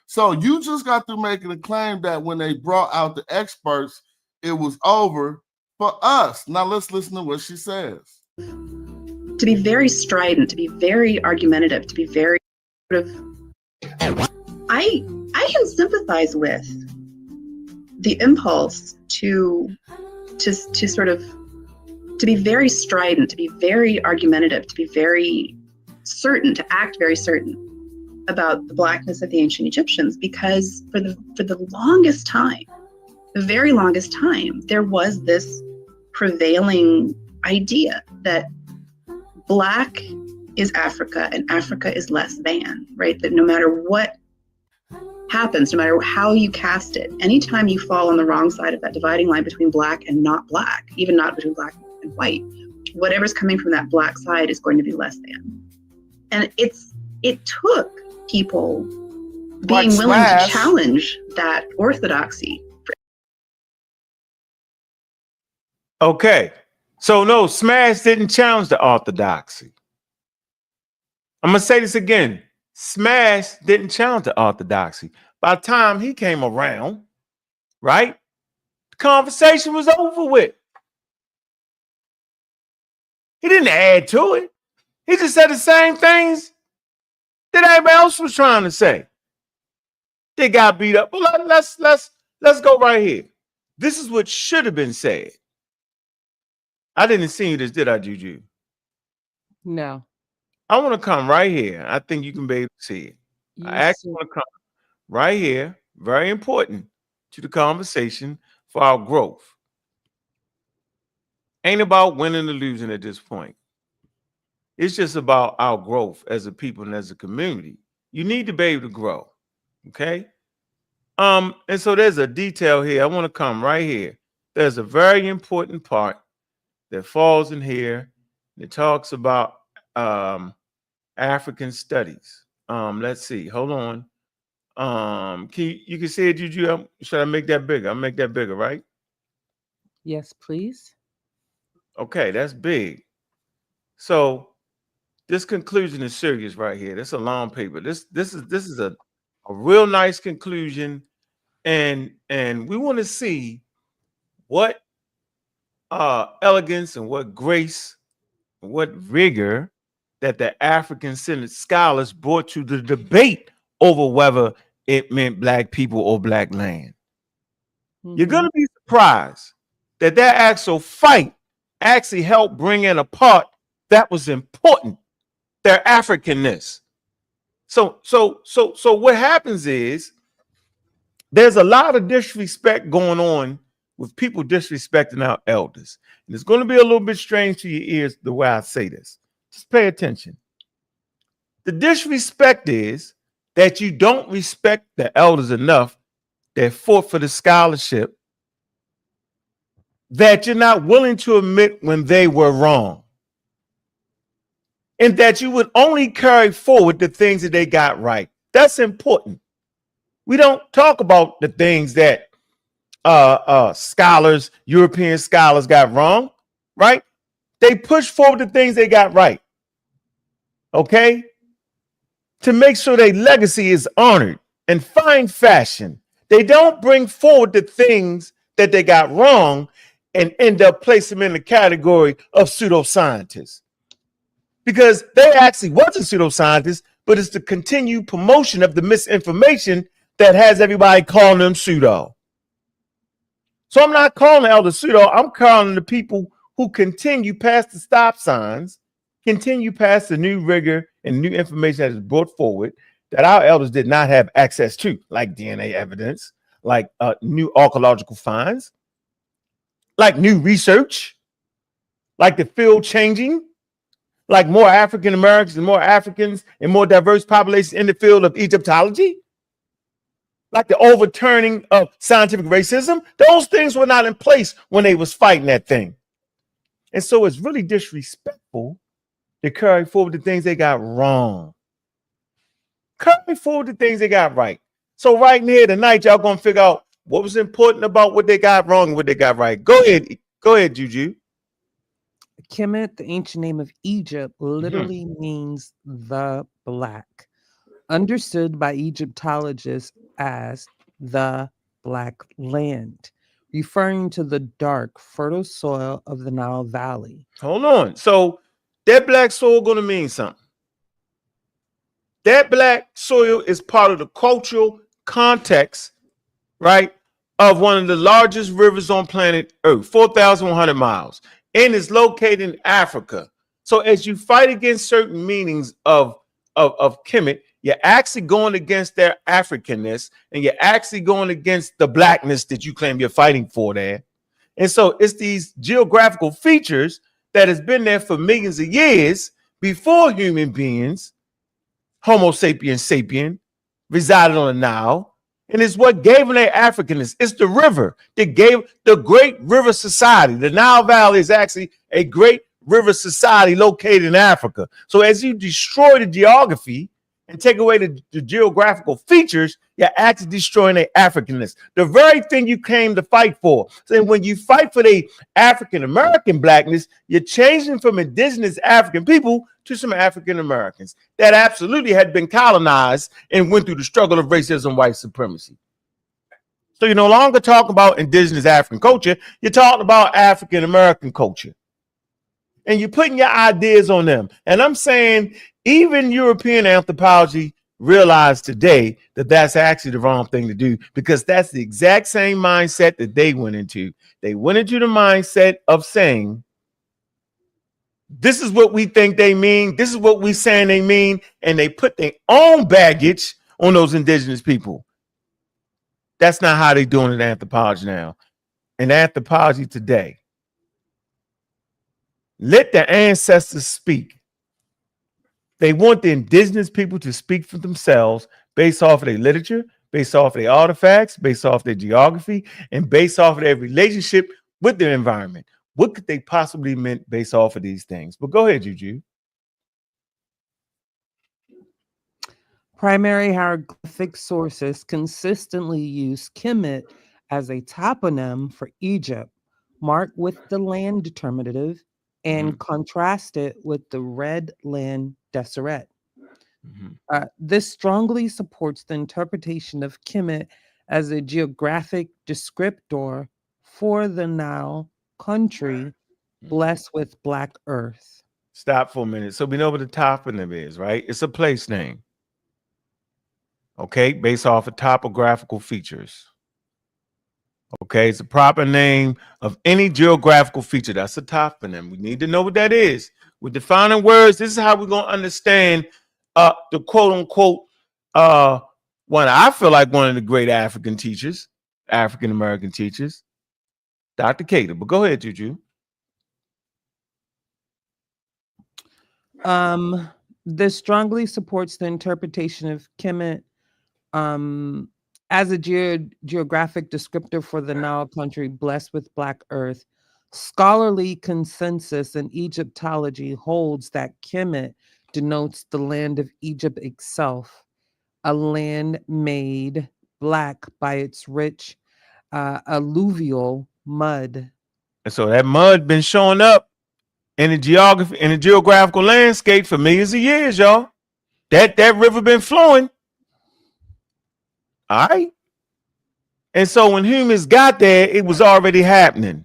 So you just got through making a claim that when they brought out the experts, it was over for us. Now let's listen to what she says. To be very strident, to be very argumentative, to be very sort of, I can sympathize with the impulse to sort of, to be very strident, to be very argumentative, to be very certain, to act very certain about the Blackness of the ancient Egyptians, because for the longest time, the very longest time, there was this prevailing idea that Black is Africa and Africa is less than, right? That no matter what happens, no matter how you cast it, anytime you fall on the wrong side of that dividing line between Black and not Black, even not between Black and white, whatever's coming from that Black side is going to be less than. And it took people being Like willing Smash. to challenge that orthodoxy. Okay. So no, Smash didn't challenge the orthodoxy. I'm going to say this again. Smash didn't challenge the orthodoxy. By the time he came around, right, the conversation was over with. He didn't add to it. He just said the same things that everybody else was trying to say. They got beat up. Well, let's go right here. This is what should have been said. I didn't see this, did I, Juju? No. I want to come right here. I think you can be able to see it. I actually want to come right here. Very important to the conversation for our growth. Ain't about winning or losing at this point. It's just about our growth as a people and as a community. You need to be able to grow. Okay? And so there's a detail here. I want to come right here. There's a very important part that falls in here. It talks about African studies. Let's see. Hold on. You can see it, Juju. Should I make that bigger? I'll make that bigger, right? Yes, please. Okay, that's big. So this conclusion is serious right here. This is a long paper. This is a real nice conclusion, and we want to see what elegance and what grace and what rigor that the African-centered scholars brought to the debate over whether it meant black people or black land. You're going to be surprised that that actual fight actually helped bring in a part that was important, their Africanness. So what happens is there's a lot of disrespect going on with people disrespecting our elders. And it's going to be a little bit strange to your ears the way I say this. Just pay attention. The disrespect is that you don't respect the elders enough that fought for the scholarship, that you're not willing to admit when they were wrong, and that you would only carry forward the things that they got right. That's important. We don't talk about the things that scholars, European scholars got wrong, right? They push forward the things they got right, okay? To make sure their legacy is honored in fine fashion. They don't bring forward the things that they got wrong and end up placing them in the category of pseudoscientists. Because they actually wasn't pseudoscientists, but it's the continued promotion of the misinformation that has everybody calling them pseudo. So I'm not calling the elders pseudo. I'm calling the people who continue past the stop signs, continue past the new rigor and new information that is brought forward that our elders did not have access to, like DNA evidence, like new archaeological finds, like new research, like the field changing, like more African Americans and more Africans and more diverse populations in the field of Egyptology, like the overturning of scientific racism. Those things were not in place when they was fighting that thing. And so it's really disrespectful to carry forward the things they got wrong. Carry forward the things they got right. So right here tonight, y'all gonna figure out what was important about what they got wrong and what they got right. Go ahead, Juju. Kemet, the ancient name of Egypt, literally means the black, understood by Egyptologists as the black land, referring to the dark, fertile soil of the Nile Valley. Hold on. So that black soil going to mean something. That black soil is part of the cultural context, right, of one of the largest rivers on planet Earth, 4,100 miles, and is located in Africa. So as you fight against certain meanings of Kemet, you're actually going against their Africanness, and you're actually going against the blackness that you claim you're fighting for there. And so it's these geographical features that has been there for millions of years before human beings, Homo sapiens sapien, resided on the Nile. And it's what gave them their Africanness. It's the river that gave the great river society. The Nile Valley is actually a great river society located in Africa. So as you destroy the geography and take away the geographical features, you're actually destroying their Africanness. The very thing you came to fight for. So when you fight for the African American blackness, you're changing from indigenous African people to some African Americans that absolutely had been colonized and went through the struggle of racism, white supremacy. So you're no longer talking about indigenous African culture, you're talking about African American culture. And you're putting your ideas on them. And I'm saying even European anthropology realized today that that's actually the wrong thing to do, because that's the exact same mindset that they went into. They went into the mindset of saying, this is what we think they mean. This is what we saying they mean. And they put their own baggage on those indigenous people. That's not how they're doing it in anthropology now. In anthropology today, let the ancestors speak. They want the indigenous people to speak for themselves based off of their literature, based off of their artifacts, based off their geography, and based off of their relationship with their environment. What could they possibly mean based off of these things? But go ahead, Juju. Primary hieroglyphic sources consistently use Kemet as a toponym for Egypt, marked with the land determinative and contrast it with the red land deseret. This strongly supports the interpretation of Kimet as a geographic descriptor for the Nile country blessed with black earth. Stop for a minute. So we know what the toponym is, right? It's a place name. Okay, based off of topographical features. Okay, it's a proper name of any geographical feature. That's a toponym. We need to know what that is. We're defining words. This is how we're gonna understand the quote unquote one. I feel like one of the great African teachers, African American teachers, Dr. Keita. But go ahead, Juju. This strongly supports the interpretation of Kemet as a geographic descriptor for the Nile country blessed with black earth. Scholarly consensus in Egyptology holds that Kemet denotes the land of Egypt itself, a land made black by its rich alluvial mud. And so that mud been showing up in the geography, in the geographical landscape for millions of years, y'all. That river been flowing. All right. And so when humans got there, it was already happening.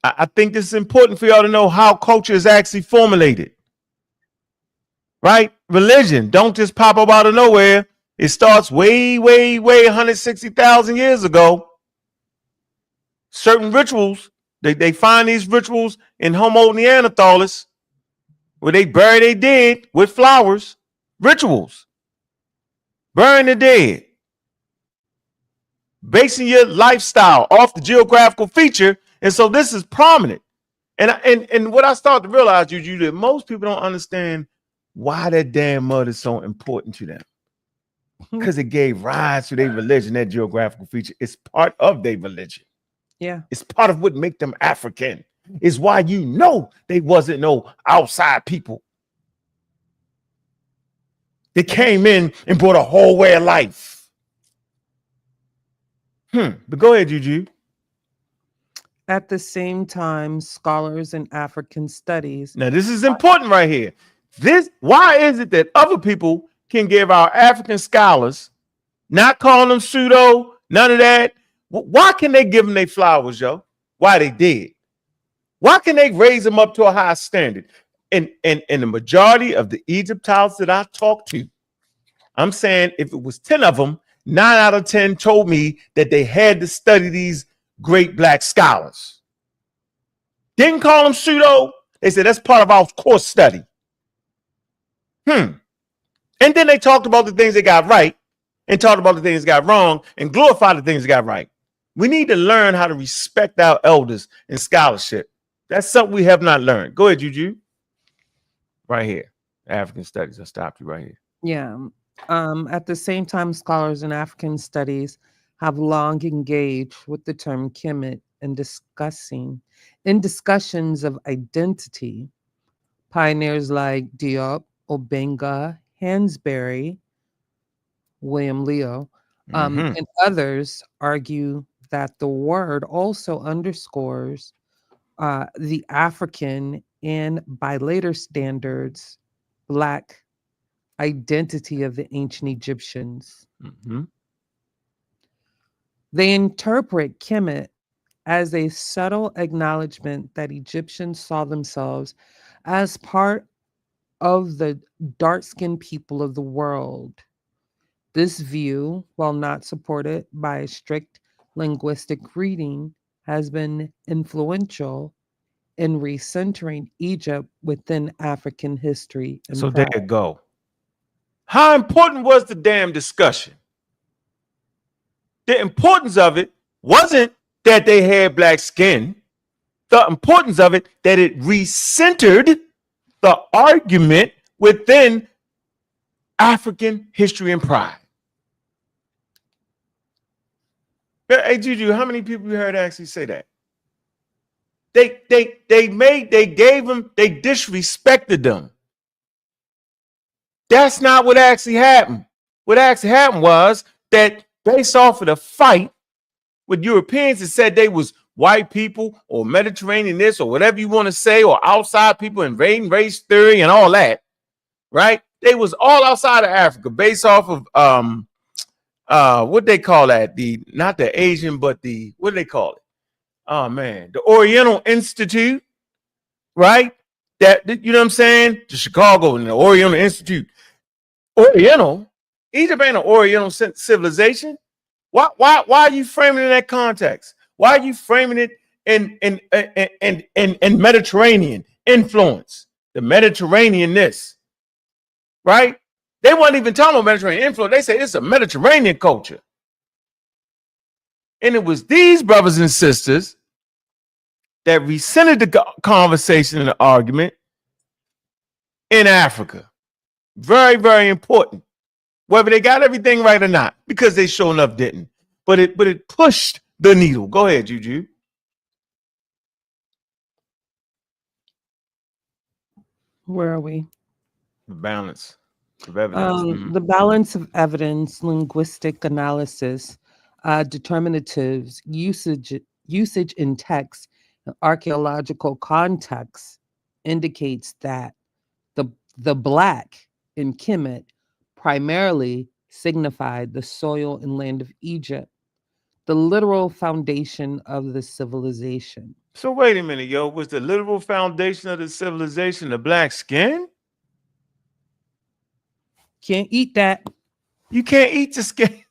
I think this is important for y'all to know how culture is actually formulated. Right? Religion don't just pop up out of nowhere. It starts way, way, way 160,000 years ago. Certain rituals, they find these rituals in Homo Neanderthalis where they bury their dead with flowers. Rituals. Burying the dead. Basing your lifestyle off the geographical feature. And so this is prominent. And what I start to realize, Juju, that most people don't understand why that damn mud is so important to them. Because it gave rise to their religion, that geographical feature. It's part of their religion. Yeah. It's part of what make them African. It's why you know they wasn't no outside people. They came in and brought a whole way of life. But go ahead, Juju. At the same time, scholars in African studies. Now, this is important right here. Why is it that other people can give our African scholars, not calling them pseudo, none of that? Why can they give them their flowers, yo? Why they did? Why can they raise them up to a high standard? And the majority of the Egyptologists that I talked to, I'm saying if it was 10 of them, 9 out of 10 told me that they had to study these great black scholars. Didn't call them pseudo. They said that's part of our course study. And then they talked about the things they got right and talked about the things they got wrong and glorified the things they got right. We need to learn how to respect our elders in scholarship. That's something we have not learned. Go ahead, Juju. Right here. African studies. I stopped you right here. Yeah. At the same time, scholars in African studies have long engaged with the term Kemet in discussions of identity. Pioneers like Diop, Obenga, Hansberry, William Leo, and others argue that the word also underscores the African and, by later standards, Black identity of the ancient Egyptians. They interpret Kemet as a subtle acknowledgement that Egyptians saw themselves as part of the dark-skinned people of the world. This view, while not supported by a strict linguistic reading, has been influential in recentering Egypt within African history. And so there you go. How important was the damn discussion? The importance of it wasn't that they had black skin. The importance of it that it recentered the argument within African history and pride. Hey, Juju, how many people you heard actually say that? They disrespected them. That's not what actually happened. What actually happened was that based off of the fight with Europeans that said they was white people or Mediterranean this or whatever you want to say, or outside people invading race theory and all that, right? They was all outside of Africa based off of what they call that? Not the Asian, but what do they call it? Oh man, the Oriental Institute, right? That, you know what I'm saying? The Chicago and the Oriental Institute. Oriental? Egypt ain't an Oriental civilization. Why are you framing it in that context? Why are you framing it in Mediterranean influence? The Mediterraneanness, right? They weren't even talking about Mediterranean influence. They say it's a Mediterranean culture. And it was these brothers and sisters that resented the conversation and the argument in Africa. Very, very important. Whether they got everything right or not, because they sure enough didn't. But it pushed the needle. Go ahead, Juju. Where are we? The balance of evidence. The balance of evidence, linguistic analysis, determinatives, usage in text, and archaeological context indicates that the Black in Kemet primarily signified the soil and land of Egypt, the literal foundation of the civilization. So wait a minute, yo. Was the literal foundation of the civilization the black skin? Can't eat that. You can't eat the skin.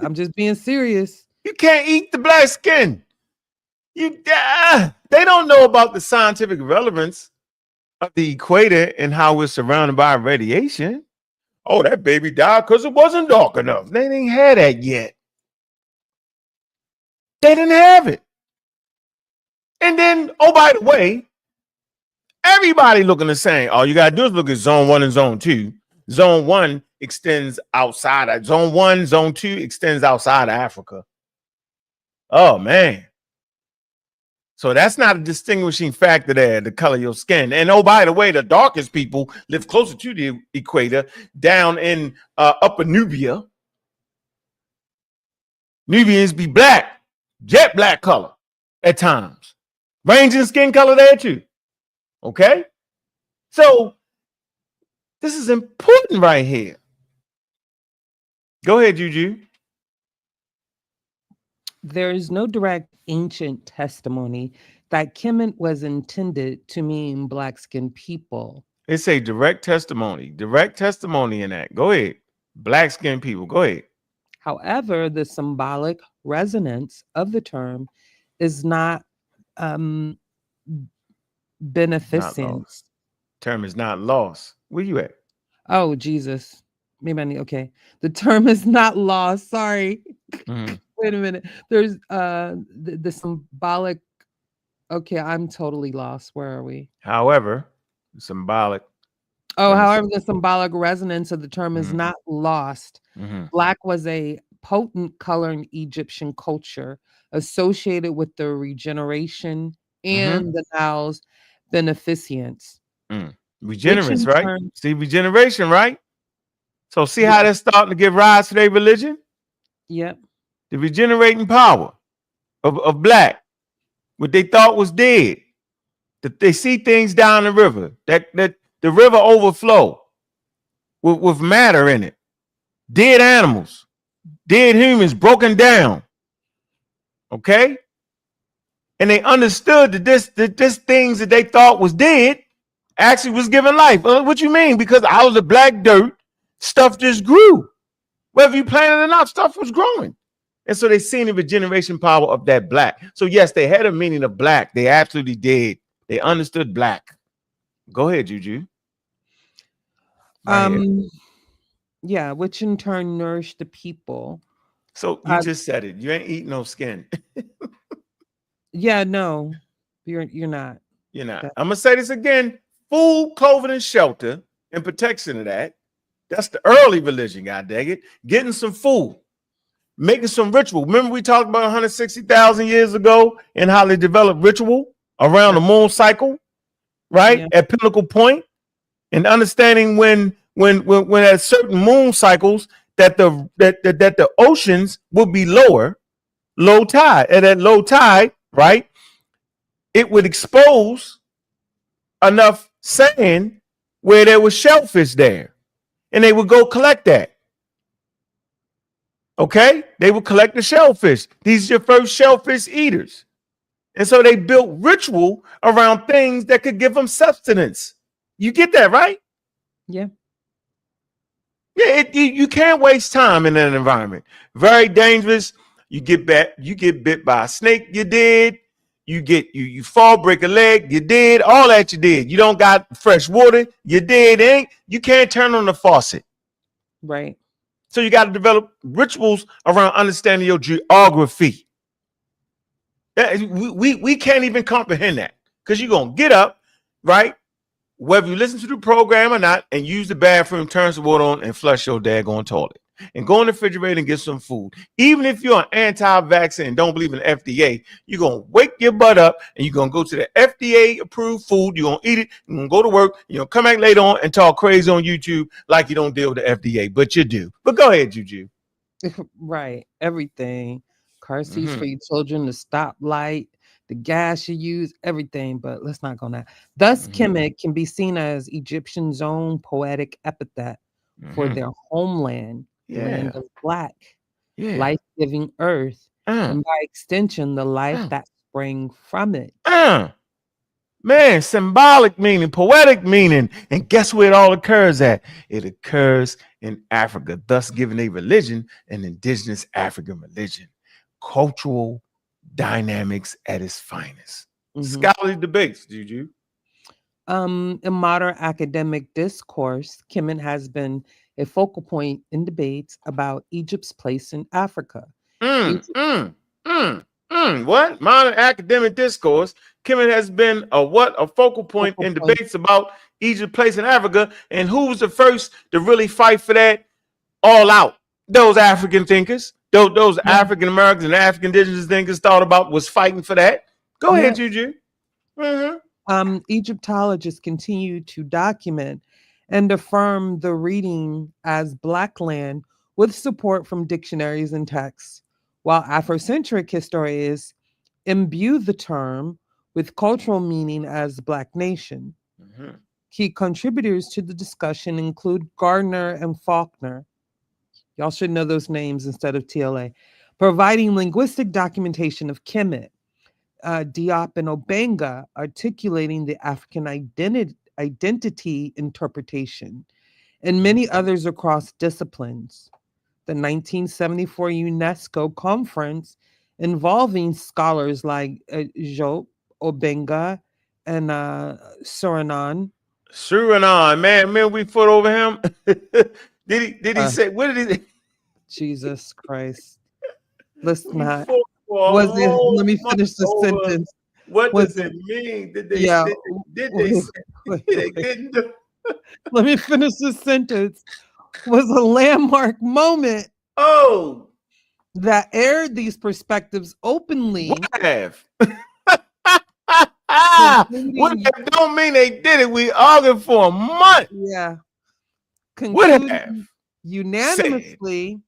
I'm just being serious. You can't eat the black skin. They don't know about the scientific relevance of the equator and how we're surrounded by radiation. Oh, that baby died because it wasn't dark enough. They didn't have that yet. They didn't have it. And then, oh, by the way, everybody looking the same. All you got to do is look at zone 1 and zone 2. Zone 1 extends outside of zone 1, zone 2 extends outside of Africa. Oh, man. So that's not a distinguishing factor there, the color of your skin. And oh, by the way, the darkest people live closer to the equator down in Upper Nubia. Nubians be black, jet black color at times. Ranging skin color there too. Okay? So this is important right here. Go ahead, Juju. There is no direct ancient testimony that Kemet was intended to mean black-skinned people. It's a direct testimony in that. Go ahead. Black-skinned people. Go ahead. However, the symbolic resonance of the term is not beneficent. Term is not lost. Where you at? Oh, Jesus. Maybe I need, okay. The term is not lost. Sorry. Wait a minute. There's the symbolic. Okay, I'm totally lost. Where are we? However, symbolic. Oh, however, the symbolic resonance of the term is not lost. Black was a potent color in Egyptian culture associated with the regeneration and the Nile's beneficence. Regenerance, right? See, regeneration, right? So see how that's starting to give rise to their religion? Yep. The regenerating power of black, what they thought was dead. That they see things down the river, that the river overflow with matter in it. Dead animals, dead humans broken down. Okay? And they understood that this things that they thought was dead actually was given life. What you mean? Because out of the black dirt, stuff just grew. Whether you planted it or not, stuff was growing. And so they seen the regeneration power of that black. So yes, they had a meaning of black. They absolutely did. They understood black. Go ahead, Juju. Yeah, which in turn nourished the people. So you just said it. You ain't eating no skin. Yeah, no, you're not. You're not. I'm gonna say this again: food, clothing, and shelter, and protection of that. That's the early religion, God dang it. Getting some food, making some ritual. Remember we talked about 160,000 years ago and how they developed ritual around the moon cycle, right? Yeah. At pinnacle point, and understanding when at certain moon cycles that the oceans would be low tide. And at low tide, right, it would expose enough sand where there was shellfish there. And they would go collect that. Okay? They would collect the shellfish. These are your first shellfish eaters. And so they built ritual around things that could give them sustenance. You get that, right? Yeah. Yeah, you can't waste time in that environment. Very dangerous. You get bit by a snake, you did. You fall, break a leg, you did. All that you did. You don't got fresh water, you did. You can't turn on the faucet. Right. So you got to develop rituals around understanding your geography. We can't even comprehend that because you're going to get up, right? Whether you listen to the program or not, and use the bathroom, turn some water on, and flush your daggone toilet. And go in the refrigerator and get some food. Even if you're an anti-vaccine and don't believe in the FDA, you're going to wake your butt up and you're going to go to the FDA-approved food. You're going to eat it. You're going to go to work. You're going to come back later on and talk crazy on YouTube like you don't deal with the FDA, but you do. But go ahead, Juju. Right. Everything. Car seats for your children, the stoplight, the gas you use, everything. But let's not go on that. Thus, Kemet can be seen as Egyptians' own poetic epithet for their homeland, the land of black, life-giving earth, and by extension, the life that sprang from it. Man, symbolic meaning, poetic meaning. And guess where it all occurs at? It occurs in Africa, thus giving a religion an indigenous African religion. Cultural dynamics at its finest. Scholarly debates, Juju. In modern academic discourse, Kemet has been a focal point in debates about Egypt's place in Africa. What? Modern academic discourse. Kemet has been a focal point in debates about Egypt's place in Africa. And who was the first to really fight for that all out? Those African thinkers. Those African Americans and African indigenous thinkers thought about was fighting for that. Go ahead, Juju. Egyptologists continue to document and affirm the reading as Black land with support from dictionaries and texts, while Afrocentric historians imbue the term with cultural meaning as Black nation. Key contributors to the discussion include Gardner and Faulkner. Y'all should know those names instead of TLA. Providing linguistic documentation of Kemet. Diop and Obenga articulating the African identity interpretation, and many others across disciplines. The 1974 UNESCO conference involving scholars like Diop, Obenga, and Suriname. Man, we fought over him. Did he say, what did he say? Jesus Christ. Let's not. Let me finish the sentence. What does it mean? Did they didn't? Let me finish this sentence. Was a landmark moment that aired these perspectives openly. What have? What have don't mean they did it. We argued for a month. Yeah. What have? Unanimously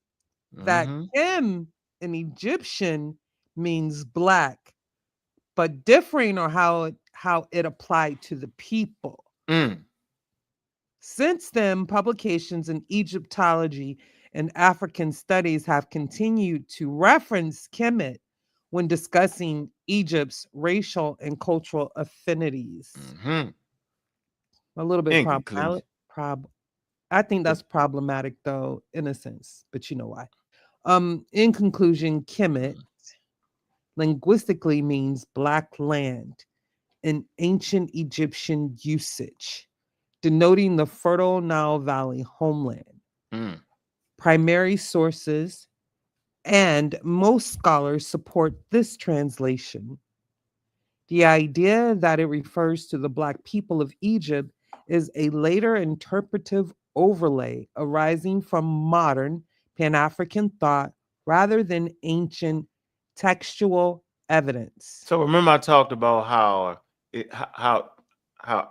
that Kim, an Egyptian, means black, but differing on how it applied to the people. Since then, publications in Egyptology and African studies have continued to reference Kemet when discussing Egypt's racial and cultural affinities. A little bit problematic. I think that's problematic, though, in a sense, but you know why. In conclusion, Kemet linguistically means black land in ancient Egyptian usage, denoting the fertile Nile Valley homeland. Primary sources and most scholars support this translation. The idea that it refers to the black people of Egypt is a later interpretive overlay arising from modern Pan-African thought rather than ancient textual evidence. So remember I talked about how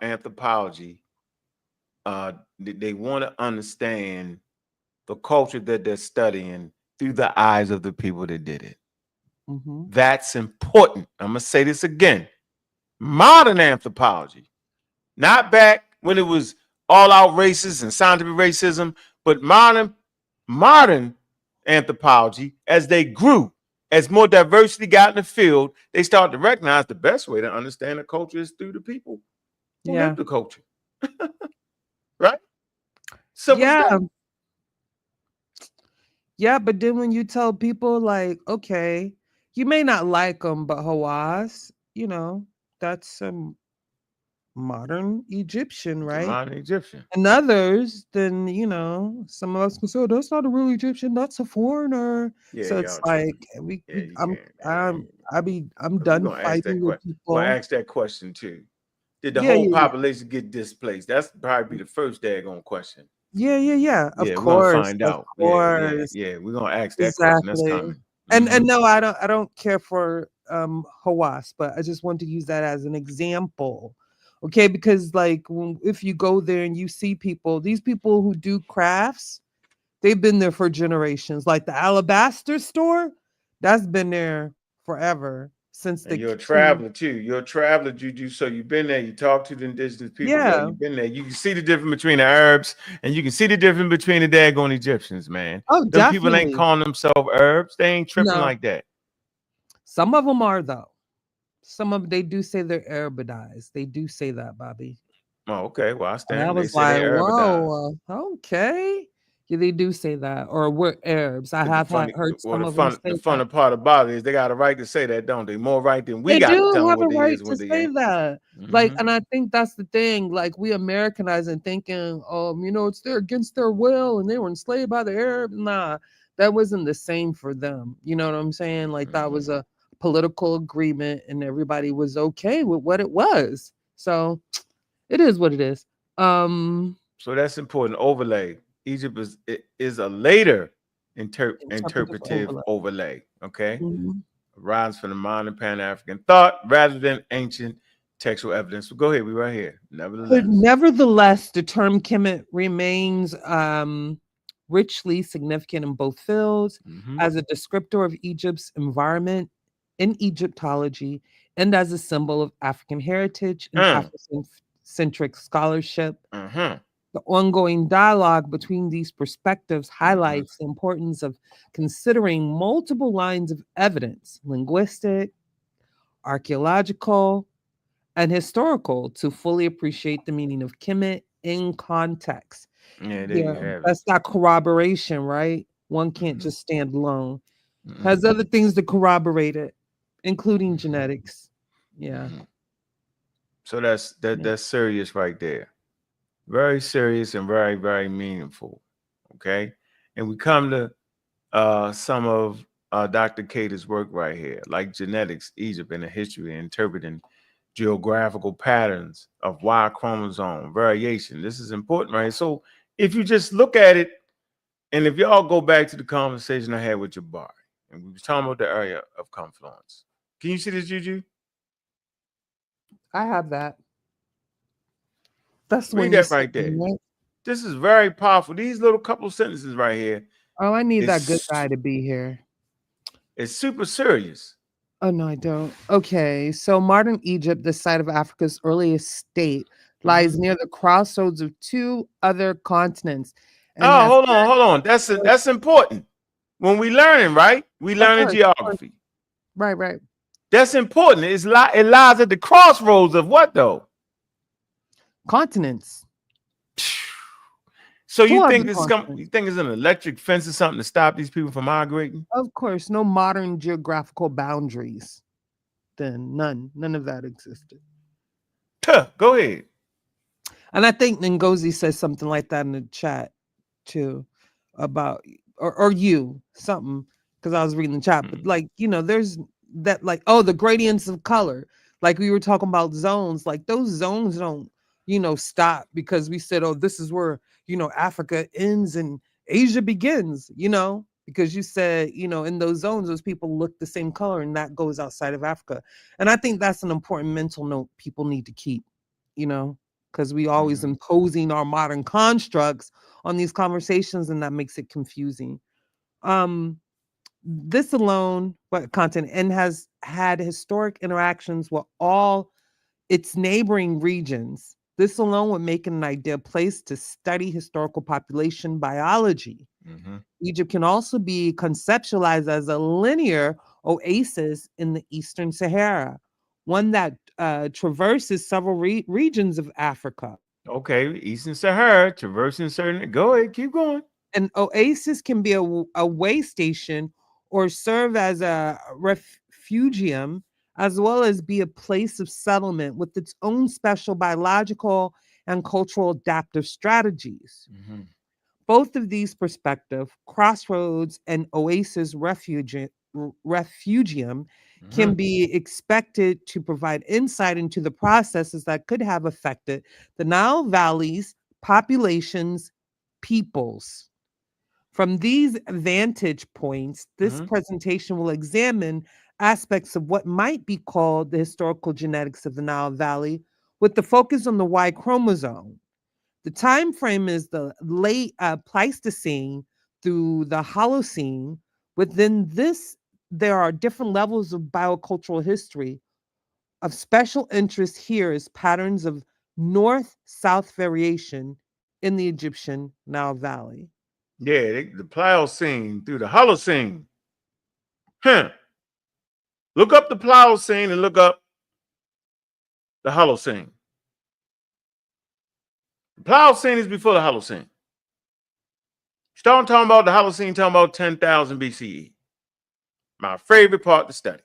anthropology they want to understand the culture that they're studying through the eyes of the people that did it. Mm-hmm. That's important. I'm going to say this again. Modern anthropology, not back when it was all out racist and scientific racism, but modern anthropology, as they grew, as more diversity got in the field, they started to recognize the best way to understand the culture is through the people who live the culture. Right? Simple as that. Yeah, but then when you tell people like, okay, you may not like them, but Hawass, that's some modern Egyptian, right? Modern Egyptian. And others, then some of us can say, oh, that's not a real Egyptian, that's a foreigner. Yeah, so it's like I'm done fighting with people. We'll ask that question too. Did the Yeah, whole yeah, population get displaced? That's probably the first daggone question. Yeah. Of Yeah, course. we're gonna find Of out. course. Yeah. We're gonna ask that question. That's coming. And no, I don't care for Hawass, but I just want to use that as an example. Okay, because like if you go there and you see people, these people who do crafts, they've been there for generations. Like the alabaster store, that's been there forever since and you're a traveler too. You're a traveler, Juju. So you've been there. You talk to the indigenous people. Yeah, you've been there. You can see the difference between the Arabs, and you can see the difference between the daggone Egyptians, man. Oh, Them definitely. people ain't calling themselves Arabs. They ain't tripping like that. Some of them are though. Some of they do say they're Arabidized. They do say that, Bobby. Oh, okay. Well, I stand. And I was like, whoa, okay. Yeah, they do say that, or we're Arabs. I have heard some of them say the funny part about it is they got a right to say that, don't they? More right than we got to tell them what they is, what they ain't. That. Like, and I think that's the thing. Like, we Americanize and thinking, it's there against their will, and they were enslaved by the Arabs. Nah, that wasn't the same for them. You know what I'm saying? Like, that was a political agreement, and everybody was okay with what it was. So, it is what it is. So that's important. Overlay. Egypt is a later interpretive overlay. Okay, arises from the modern Pan-African thought rather than ancient textual evidence. So go ahead, we right here. Nevertheless, the term Kimet remains richly significant in both fields as a descriptor of Egypt's environment in Egyptology and as a symbol of African heritage and Afrocentric scholarship. The ongoing dialogue between these perspectives highlights the importance of considering multiple lines of evidence, linguistic, archaeological, and historical, to fully appreciate the meaning of Kemet in context. Yeah, there you have that's that corroboration, right? One can't just stand alone. Has other things to corroborate it, including genetics. Yeah. So that's serious right there. Very serious and very, very meaningful. Okay. And we come to some of Dr. Keita's work right here, like genetics, Egypt, and the history, and interpreting geographical patterns of Y chromosome variation. This is important, right? So if you just look at it, and if y'all go back to the conversation I had with Jabari, and we were talking about the area of confluence. Can you see this, Juju? I have that. That's read that right there. Right? This is very powerful. These little couple sentences right here. Oh, I need that good guy to be here. It's super serious. Oh, no, I don't. Okay. So modern Egypt, the site of Africa's earliest state, lies near the crossroads of two other continents. And hold on. That's important. When we learning, right? We learning geography. Right. That's important. It lies at the crossroads of what, though? Continents. So you think it's an electric fence or something to stop these people from migrating? Of course, no modern geographical boundaries. Then none of that existed. Go ahead. And I think Ngozi says something like that in the chat too, about or you something, because I was reading the chat, but like there's that the gradients of color, like we were talking about zones, like those zones don't stop because we said, oh, this is where, Africa ends and Asia begins, because you said, in those zones, those people look the same color and that goes outside of Africa. And I think that's an important mental note people need to keep, because because we always imposing our modern constructs on these conversations, and that makes it confusing. This alone, what content, and has had historic interactions with all its neighboring regions. This alone would make it an ideal place to study historical population biology. Egypt can also be conceptualized as a linear oasis in the Eastern Sahara, one that traverses several regions of Africa. Okay, Eastern Sahara, traversing certain. Go ahead, keep going. An oasis can be a way station or serve as a refugium, as well as be a place of settlement with its own special biological and cultural adaptive strategies. Both of these perspectives, crossroads and oasis refugium, can be expected to provide insight into the processes that could have affected the Nile Valley's populations, peoples. From these vantage points, this presentation will examine aspects of what might be called the historical genetics of the Nile Valley, with the focus on the Y chromosome. The time frame is the late Pleistocene through the Holocene. Within this, there are different levels of biocultural history. Of special interest here is patterns of north-south variation in the Egyptian Nile Valley. Yeah, the Pliocene through the Holocene. Look up the Pliocene and look up the Holocene. The Pliocene is before the Holocene. Start talking about the Holocene, talking about 10,000 BCE. My favorite part to study.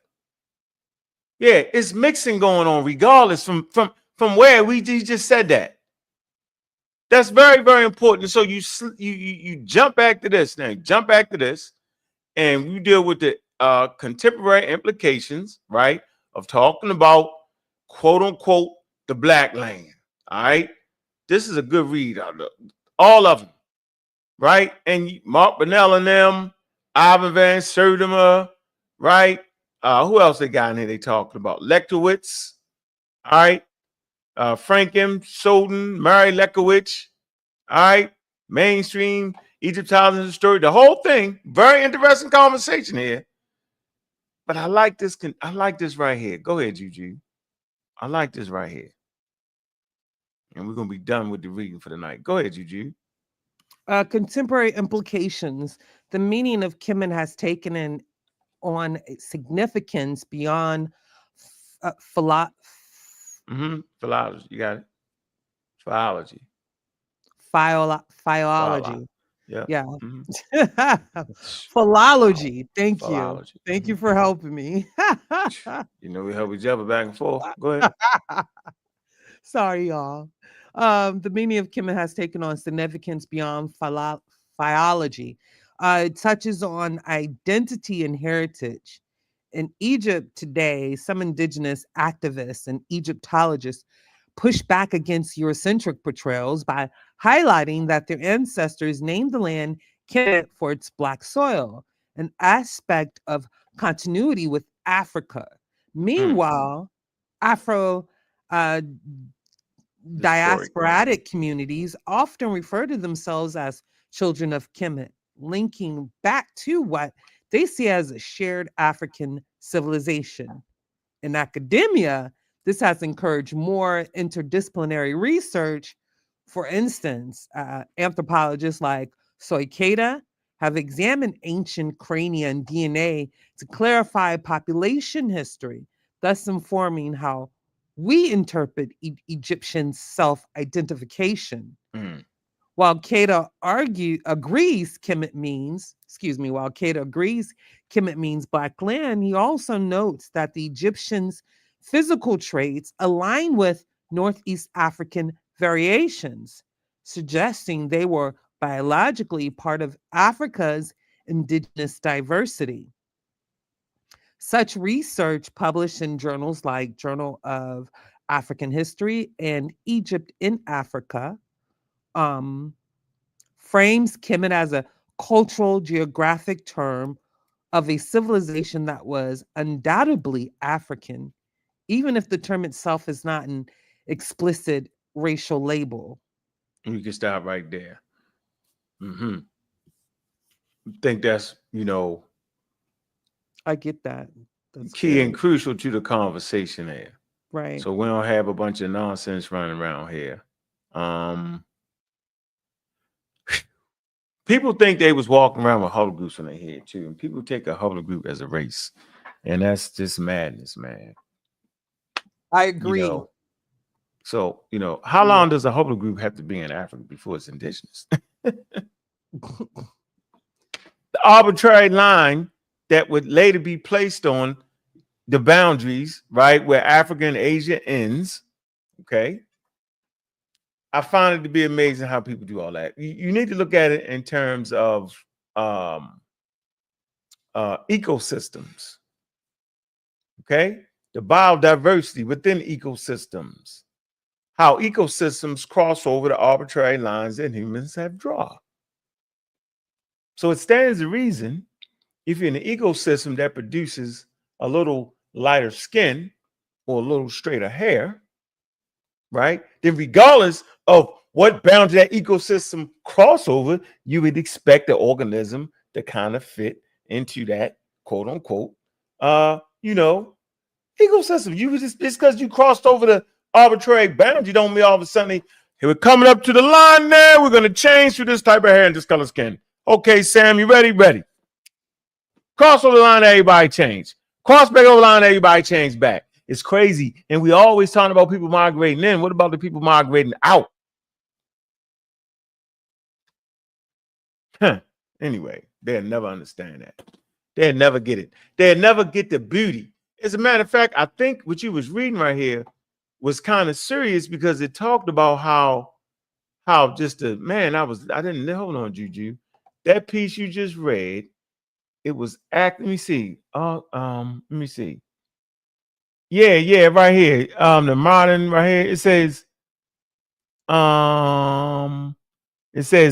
Yeah, it's mixing going on regardless from where we just said that. That's very, very important. So you jump back to this now. Jump back to this, and you deal with the contemporary implications, right, of talking about quote unquote the Black land. All right, this is a good read. All of them, right? And Mark Burnell and them, Ivan Van Sertima, right? Who else they got in here? They talking about Lektowitz, all right? Frank M. Soden, Mary Lekowicz, all right, mainstream Egyptology story, the whole thing. Very interesting conversation here. But I like this. I like this right here. Go ahead, Juju. I like this right here. And we're gonna be done with the reading for the night. Go ahead, Juju. Contemporary implications. The meaning of Kimet has taken on significance beyond philology. You got it. Philology. Philology. Yeah. Philology. Thank you. Philology. Thank you for helping me. You know, we help each other back and forth. Go ahead. Sorry, y'all. The meaning of Kimet has taken on significance beyond philology. It touches on identity and heritage. In Egypt today, some indigenous activists and Egyptologists push back against Eurocentric portrayals by highlighting that their ancestors named the land Kemet for its black soil, an aspect of continuity with Africa. Meanwhile, Afro diasporatic communities often refer to themselves as children of Kemet, linking back to what they see as a shared African civilization. In academia, this has encouraged more interdisciplinary research. For instance, anthropologists like Keita have examined ancient crania and DNA to clarify population history, thus informing how we interpret Egyptian self-identification. While Keita agrees Kemet means black land, he also notes that the Egyptians' physical traits align with Northeast African variations, suggesting they were biologically part of Africa's indigenous diversity. Such research published in journals like Journal of African History and Egypt in Africa frames Kemet as a cultural geographic term of a civilization that was undoubtedly African, even if the term itself is not an explicit racial label. We can stop right there. Think that's, I get that. That's key good. and crucial to the conversation there. Right. So we don't have a bunch of nonsense running around here. People think they was walking around with huddle groups on their head too, and people take a huddle group as a race, and that's just madness, man. I agree. So how long does a huddle group have to be in Africa before it's indigenous? The arbitrary line that would later be placed on the boundaries, right, where Africa and Asia ends. Okay. I find it to be amazing how people do all that. You need to look at it in terms of ecosystems. Okay. The biodiversity within ecosystems. How ecosystems cross over the arbitrary lines that humans have drawn. So it stands to reason if you're in an ecosystem that produces a little lighter skin or a little straighter hair, right? Then regardless of what boundary that ecosystem crossover, you would expect the organism to kind of fit into that quote unquote, ecosystem. You just because you crossed over the arbitrary boundary don't mean all of a sudden hey, we're coming up to the line there. We're going to change to this type of hair and this color skin. Okay, Sam, you ready? Ready. Cross over the line, everybody change. Cross back over the line, everybody change back. It's crazy. And we always talking about people migrating in. What about the people migrating out? Anyway, they'll never understand that. They'll never get it. They'll never get the beauty. As a matter of fact, I think what you was reading right here was kind of serious because it talked about how just the man, I didn't hold on, Juju. That piece you just read, it was let me see. Let me see. Yeah, right here. The modern right here, it says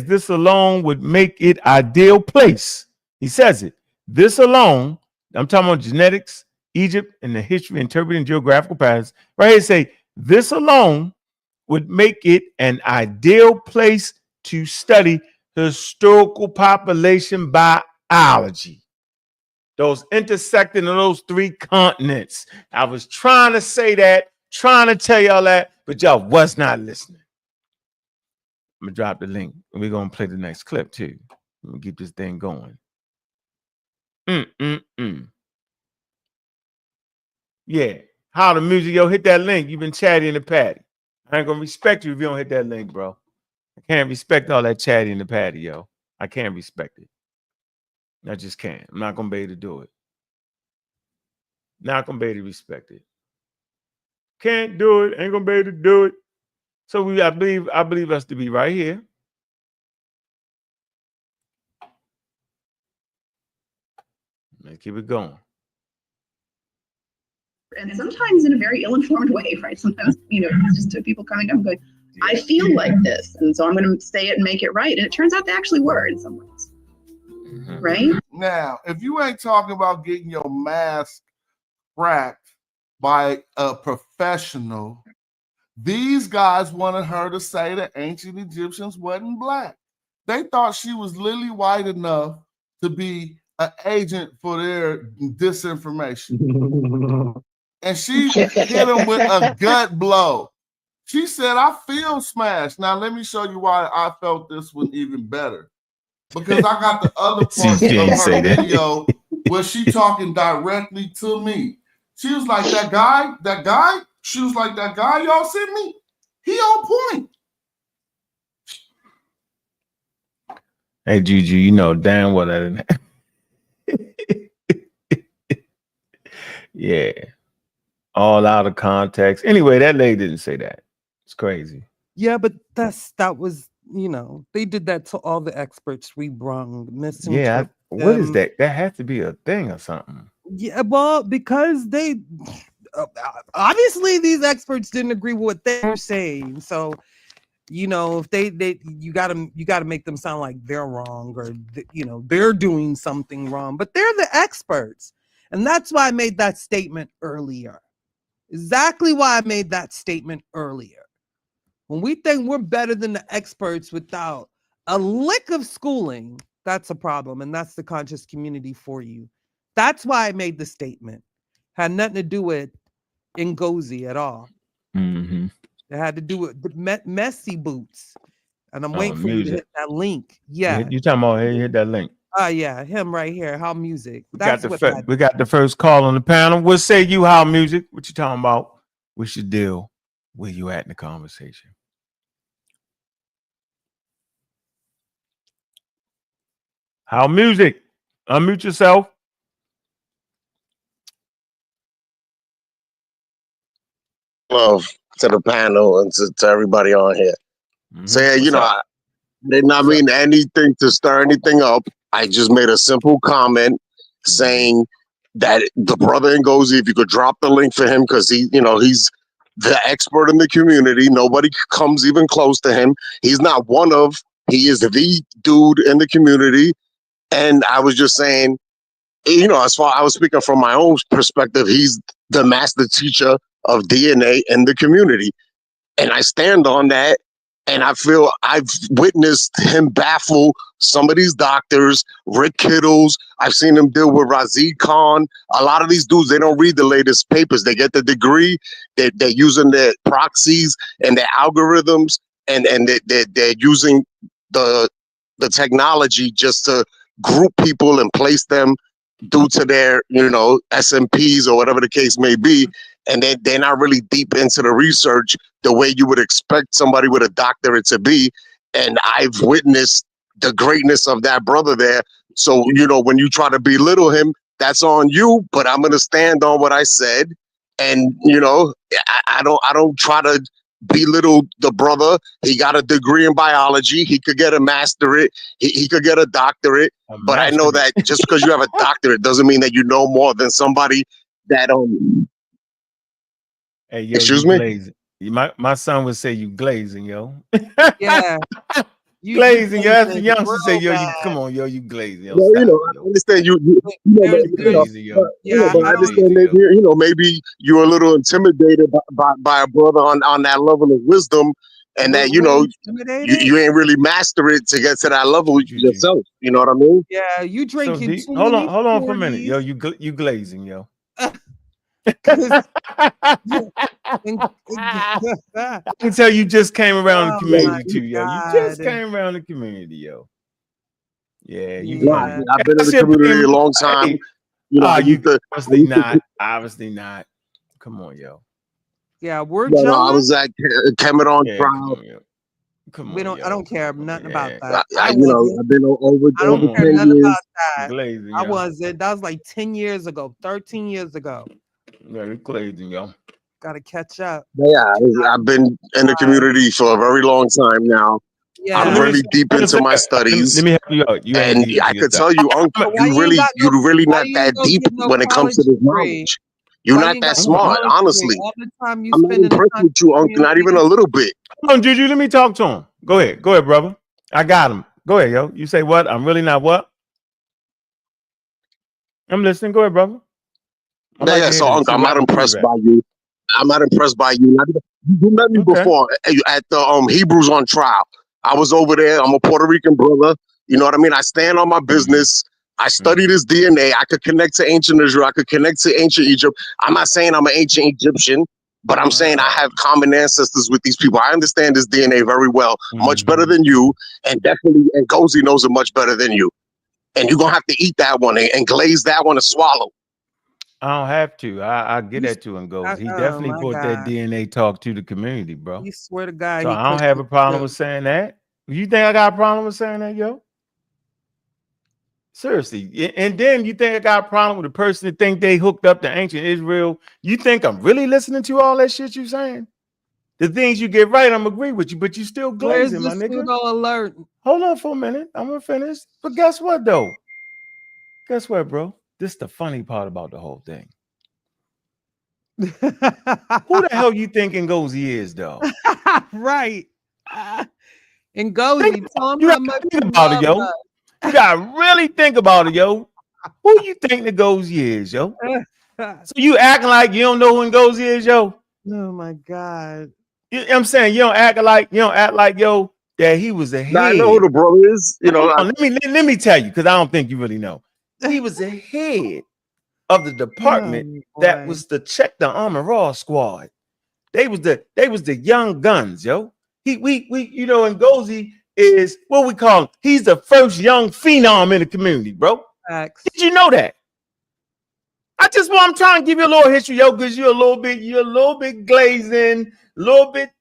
this alone would make it ideal place. He says it. This alone, I'm talking about genetics, Egypt, and the history, interpreting geographical patterns. Right here, say this alone would make it an ideal place to study historical population biology. Those intersecting of those three continents. I was trying to say that, trying to tell y'all that, but y'all was not listening. I'm gonna drop the link and we're gonna play the next clip too. Let me keep this thing going. Yeah. How the music, yo, hit that link. You've been chatty in the patty. I ain't gonna respect you if you don't hit that link, bro. I can't respect all that chatty in the patty, yo. I can't respect it. I just can't. I'm not gonna be able to do it. Not gonna be able to respect it. Can't do it. Ain't gonna be able to do it. So I believe us to be right here. Let's keep it going. And sometimes in a very ill-informed way, right? Sometimes, it's just two people coming up and going, I feel like this, and so I'm going to say it and make it right. And it turns out they actually were in some ways, right? Now, if you ain't talking about getting your mask cracked by a professional, these guys wanted her to say that ancient Egyptians wasn't black. They thought she was lily white enough to be an agent for their disinformation. And she hit him with a gut blow. She said, I feel smashed. Now, let me show you why I felt this one even better. Because I got the other part of her video where she talking directly to me. She was like, that guy, she was like, that guy y'all sent me, he on point. Hey, Juju, you know damn well I didn't. Yeah. All out of context. Anyway, that lady didn't say that. It's crazy. Yeah, but that was, they did that to all the experts we brung. Yeah, what is that? That has to be a thing or something. Yeah, well, because they obviously these experts didn't agree with what they were saying. So, if you gotta make them sound like they're wrong or they're doing something wrong, but they're the experts, and that's why I made that statement earlier. Exactly why I made that statement earlier. When we think we're better than the experts without a lick of schooling, that's a problem. And that's the conscious community for you. That's why I made the statement. Had nothing to do with Ngozi at all. Mm-hmm. It had to do with the messy boots. And I'm Oh, waiting for you to music. hit that link. Yeah. You talking about, hey, hit that link. Yeah, him right here. How music. We That's got, what we got the first call on the panel. What say you, how music? What you talking about? What's your deal? Where you at in the conversation? How music? Unmute yourself. Love to the panel and to everybody on here. Saying, you know, I did not mean anything to stir anything up. I just made a simple comment saying that the brother Ngozi, if you could drop the link for him, because he, you know, he's the expert in the community. Nobody comes even close to him. He's not one of, he is the dude in the community. And I was just saying, you know, as far I was speaking from my own perspective, he's the master teacher of DNA in the community. And I stand on that. And I feel I've witnessed him baffle some of these doctors, Rick Kittles. I've seen him deal with Razid Khan. A lot of these dudes, they don't read the latest papers. They get the degree. They're using their proxies and their algorithms, and they're using the technology just to group people and place them due to their, you know, SMPs or whatever the case may be. And they're not really deep into the research the way you would expect somebody with a doctorate to be. And I've witnessed the greatness of that brother there. So, you know, when you try to belittle him, that's on you, but I'm going to stand on what I said. And, you know, I don't try to belittle the brother. He got a degree in biology. He could get a masterate. He could get a doctorate. But I know that just because you have a doctorate doesn't mean that you know more than somebody that Hey, yo, excuse me? me? My son would say you glazing, yo. Yeah. You glazing, yo. That's the youngster say, yo, you come on, yo, you glazing. Yo, well, stop, you know, I understand you know, but I understand maybe, you know, maybe you're a little intimidated by a brother on that level of wisdom, and that, you know, you ain't really master it to get to that level yourself. You know what I mean? Yeah, you drinking too hold many on for a minute, 40s. yo. You glazing, yo. I can tell you just came around the community too, yo. You just came around the community, yo. Yeah, you. Yeah. I've been in the community a long time. Hey, you know, obviously not. Come on, yo. Yeah, we're no, jealous. I was at Kemet on trial. Come on, I don't care nothing about that. You know, I've been over I don't 10 care nothing years. about that. Glazing, I wasn't. That was like 10 years ago, 13 years ago. Yeah, you're glazing, yo. Got to catch up. Yeah, I've been in the community for a very long time now. Yeah. I'm really deep into my studies. Let me help you out. And I could tell you, Uncle, you're really not that deep when it comes to this knowledge. You're not that smart, honestly. I'm not impressed with you, Uncle, not even a little bit. Come on, Juju, let me talk to him. Go ahead, brother. I got him. Go ahead, yo. You say what? I'm really not what? I'm listening. Go ahead, brother. Yeah, so Uncle, I'm not impressed by you. I'm not impressed by you. You met me before at the Hebrews on trial. I was over there. I'm a Puerto Rican brother. You know what I mean? I stand on my business. I study this DNA. I could connect to ancient Israel. I could connect to ancient Egypt. I'm not saying I'm an ancient Egyptian, but I'm saying I have common ancestors with these people. I understand this DNA very well, much better than you, and definitely Ngozi knows it much better than you. And you're gonna have to eat that one and glaze that one and swallow. I don't have to. I get that to Ngozi. He definitely brought that DNA talk to the community, bro. You swear to God. So I don't have a problem with saying that. You think I got a problem with saying that, yo? Seriously. And then you think I got a problem with a person that think they hooked up to ancient Israel? You think I'm really listening to all that shit you saying? The things you get right, I'm agree with you, but you still glazing, my nigga. Alert? Hold on for a minute. I'm gonna finish. But guess what, though? Guess what, bro? This is the funny part about the whole thing. Who the hell you think Ngozi is, though? Right. Ngozi, tell him you how much think about it, yo. You gotta really think about it, yo. Who you think Ngozi is, yo? So you acting like you don't know who Ngozi is, yo? Oh my God. You know what I'm saying? You don't act like yo that he was a head. Now, I know who the brother is. You know, let me tell you, because I don't think you really know. He was a head of the department that was to check the Armor Raw squad. They was the young guns, yo. We you know, and Ngozi is what we call him. He's the first young phenom in the community, bro. Facts. Did you know that? I'm trying to give you a little history, yo, because you're a little bit glazing, a little bit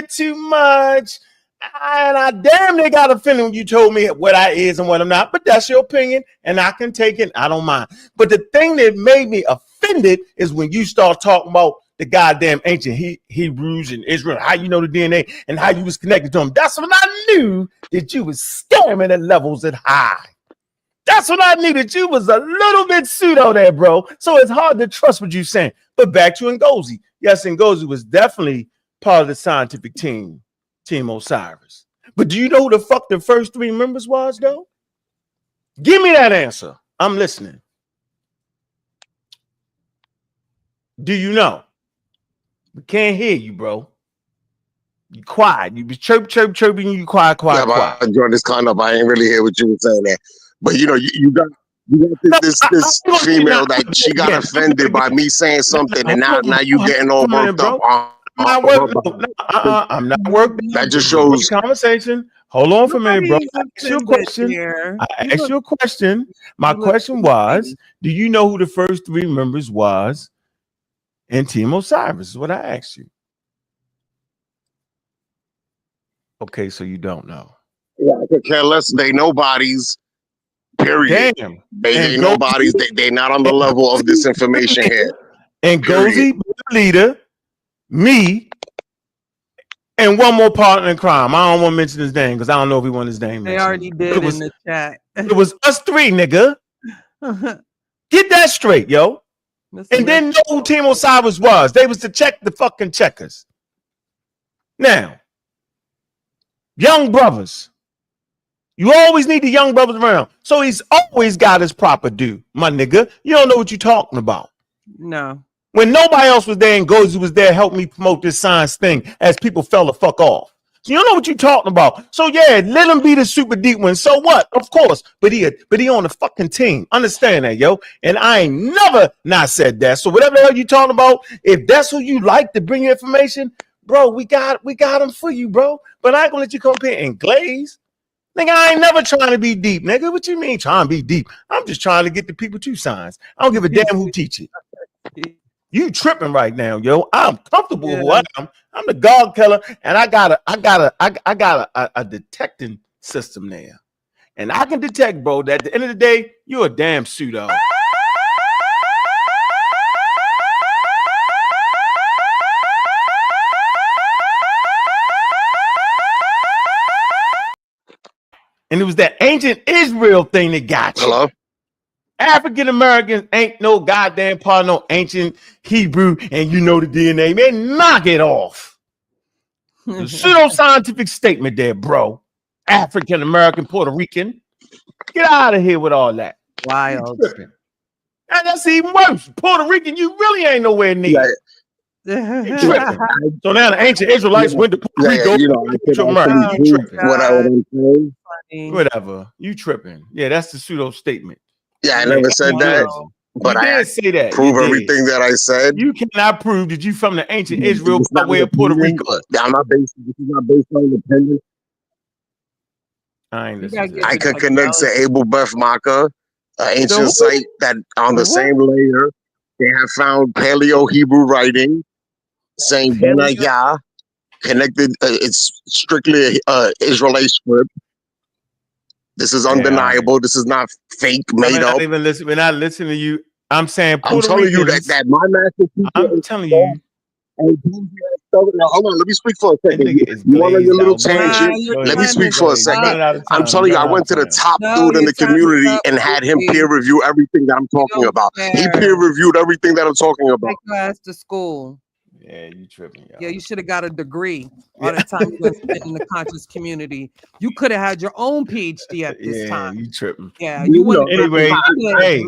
too much. And I damn near got a feeling when you told me what I is and what I'm not, but that's your opinion, and I can take it. I don't mind. But the thing that made me offended is when you start talking about the goddamn ancient Hebrews and Israel, how you know the DNA and how you was connected to them. That's when I knew that you was scamming at levels that high. That's when I knew that you was a little bit pseudo there, bro. So it's hard to trust what you're saying. But back to Ngozi. Yes, Ngozi was definitely part of the scientific team, Team Osiris. But do you know who the fuck the first 3 members was, though? Give me that answer. I'm listening. Do you know? We can't hear you, bro. You quiet. You be chirping. You quiet. Yeah, but I joined this kind of. I ain't really hear what you were saying there. But you know, you got this female that she got offended by me saying something, and now you getting all worked up. I'm not working. That just shows conversation. Hold on for a minute, bro. I asked you a question. My question was, do you know who the first 3 members was in Team Osiris? Is what I asked you. Okay, so you don't know. Yeah, I could care less. They nobodies. Period. Damn. They nobodies. They're not on the level of this information here. And Ngozi, leader, me, and one more partner in crime. I don't want to mention his name because I don't know if he wanted his name. They already did in the chat. It was us 3, nigga. Get that straight, yo. And then know who Team Osiris was. They was to check the fucking checkers. Now, young brothers. You always need the young brothers around. So he's always got his proper due, my nigga. You don't know what you're talking about. No. When nobody else was there and Ngozi was there, help me promote this science thing as people fell the fuck off. So you don't know what you're talking about. So yeah, let him be the super deep one. So what? Of course. But he on the fucking team. Understand that, yo. And I ain't never not said that. So whatever the hell you talking about, if that's who you like to bring information, bro, we got him for you, bro. But I ain't gonna let you come here and glaze. Nigga, I ain't never trying to be deep, nigga. What you mean trying to be deep? I'm just trying to get the people to science. I don't give a damn who teach it. You tripping right now, yo. I'm comfortable with who I am. I'm the God killer, and I got a detecting system there. And I can detect, bro, that at the end of the day, you're a damn pseudo. And it was that ancient Israel thing that got you. Hello? African Americans ain't no goddamn part of no ancient Hebrew, and you know the DNA. Man, knock it off. The pseudo-scientific statement there, bro. African American, Puerto Rican. Get out of here with all that. Wild. And that's even worse. Puerto Rican, you really ain't nowhere near. So now the ancient Israelites went to Puerto Rico. You know, you tripping. Whatever. You tripping. Yeah, that's the pseudo statement. Yeah, I never said that. But I did say that. Prove everything that I said. You cannot prove that you from the ancient Israel by way of Puerto Rico. I'm not based. This is not based on opinion. I could connect to Abel Beth Makkah, an ancient site that on the same layer they have found Paleo Hebrew writing saying Benayah connected. It's strictly Israelite script. This is undeniable. This is not fake, made up. We're not listening to you. I'm saying I'm telling you that my master teacher. I'm telling you. Hold on, let me speak for a second. You want your little tangent? Let me speak for a second. I'm telling you, I went to the top dude in the community and had him peer review everything that I'm talking about. He peer reviewed everything that I'm talking about. Take your ass to school. Yeah, you tripping, y'all. Yeah, you should have got a degree all the time you were in the conscious community. You could have had your own PhD at this time. You tripping. Yeah, you wouldn't. Anyway, hey,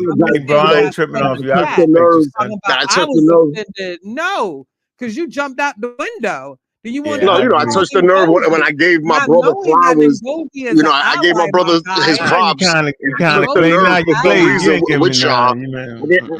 bro, I ain't tripping off you. I took the nerve. No, because you jumped out the window. Do you want No, to you know, I touched the nerve when I gave my brother flowers. You know, I gave my brother his props. You kind of the nerve now you for play. no You reason ain't giving with me y'all.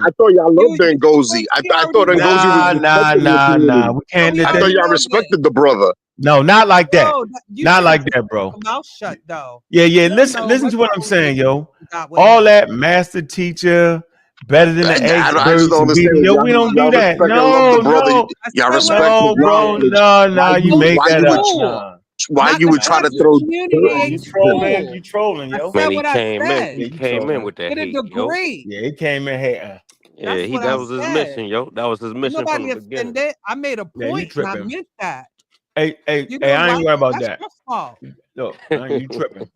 I thought y'all loved Ngozi. I thought Ngozi was respected in the community. We can't. I thought y'all respected the brother. No, not like that. No, you Not should like have that, bro. your mouth shut though. Yeah. You don't Listen know to what I'm saying, yo. got with All him. that master teacher, better than the I just experts. don't understand. We don't do Y'all that. respect and love the brother. No. Y'all respect No, his bro. knowledge. No. You made Why that you up. would, Nah. why Not you the would try to pastor throw community ain't You trolling. cool. You trolling, yo. I said what I came said. in. He came in with that Get a hate, yo. degree. Yeah, it came in here. Yeah, That's what I that was his said. mission, yo. That was his Ain't mission from nobody the beginning. offended. I made a Yeah, you point and I tripping. meant that. Hey, You know I ain't what? worried about That's that. your fault. Look, you tripping.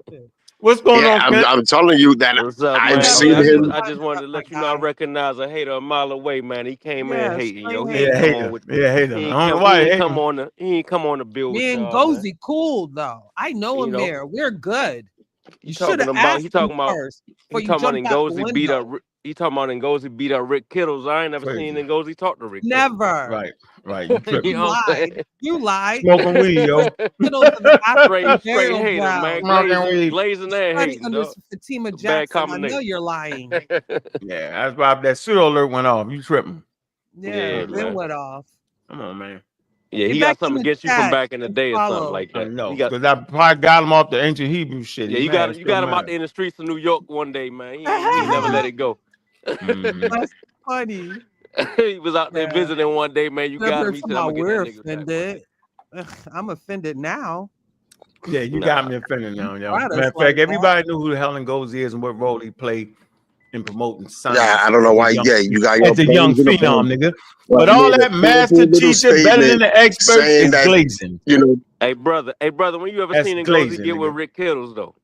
What's going on, Ken? I'm telling you that What's up, I've man? seen him. I just wanted to let you know I recognize a hater a mile away, man. He came in hating, yo. He straight ain't come hater. on with hater. he I ain't don't know come, why he he ain't come on the he ain't come on the bill with Me and y'all, man. Gozy cool though. I know him You know, there. We're good. You He should have talking about asked him first before he you talking about jumped out the Ngozi beat up window. he talking about Ngozi beat up Rick Kittles. I ain't never seen Ngozi talk to Rick Kittles. Never. Right. You tripping. You know what I'm saying? You lied. Smoking weed, yo. Kittles of the African straight burial hater, ground. man. Glazing and Study hating, under dog. Fatima Bad Jackson. I know combination. you're lying. Yeah, that's why that pseudo alert went off. You tripping. Yeah, then man. went off. Come on, man. Yeah, Get he back got in something the against you from chat back in the and day or something follow. like I that. know, He got, because I probably got him off the ancient Hebrew shit. yeah, He you mad, got him out mad. there in the streets of New York one day, man. He ain't never let it go. That's funny. He was out there Yeah. visiting one day, man. You got him. He said, "I'm gonna get We're that nigga back." offended. I'm offended now. Yeah, you got me offended now, yo. Right, Matter of like fact, everybody knew who the hell Ngozi is and what role he played in promoting science. Yeah, I don't know why. Yeah, you got your as a young phones in the phenom, phone. nigga. Well, But I all made a that master powerful little teacher, better than statement the expert, saying is that, glazing. you know, Hey, brother, when you ever That's seen Ngozi glazing, get with nigga. Rick Kittles though?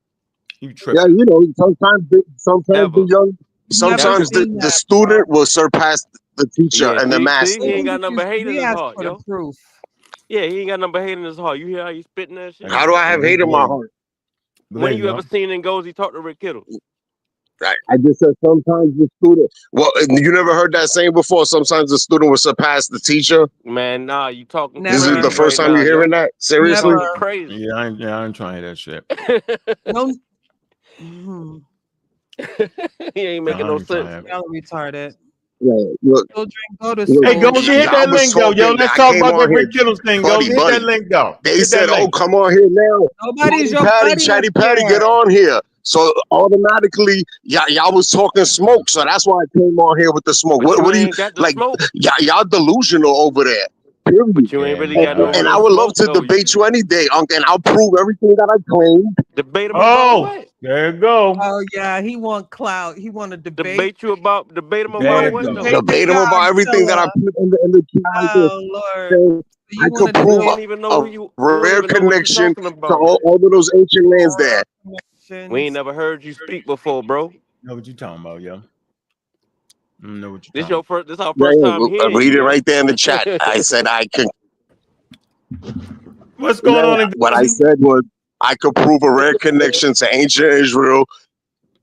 You tripping. yeah, you know, sometimes the young, sometimes seen the that, student will surpass the teacher Yeah, and the see, master. he ain't got nothing but hate in We his asked heart, for the yo. proof. Yeah, he ain't got nothing but hate in his heart. You hear how you spitting that shit? How do I have hate in my heart? When you ever seen Ngozi talk to Rick Kittles? I just said sometimes the student. Well, you never heard that saying before. Sometimes the student will surpass the teacher. Man, nah, you talking This is the crazy first right time now, you're hearing that. Seriously? Talking crazy. Yeah, I ain't trying to hear that shit. No. He ain't making no sense. Y'all retarded. Yeah, look. Go to Hey, school. Gozy, hit that link, yo. Let's talk about that Rick Kittles thing, Gozy. Hit that link, though. They said, "Oh, come on here now." Nobody's your buddy Chatty up Patty, there. get on here. So automatically, y'all was talking smoke. So that's why I came on here with the smoke. But What do you ain't got the like? smoke. Y'all delusional over there. Period. But you ain't really got no And real I would love smoke, to though. debate you any day, Uncle, and I'll prove everything that I claimed. Debate him about what? There you go. Oh yeah, he want clout. He want to debate. Debate him about what? Debate him about everything that I put in the chat. Oh Lord. So I could prove You don't even know a rare connection to all of those ancient lands there. We ain't never heard you speak before, bro. Know what you talking about, yo? Know what you This talking your first. This our first time hearing read you. it right there in the chat. I said I could. What's going on in What I said was I could prove a rare connection to ancient Israel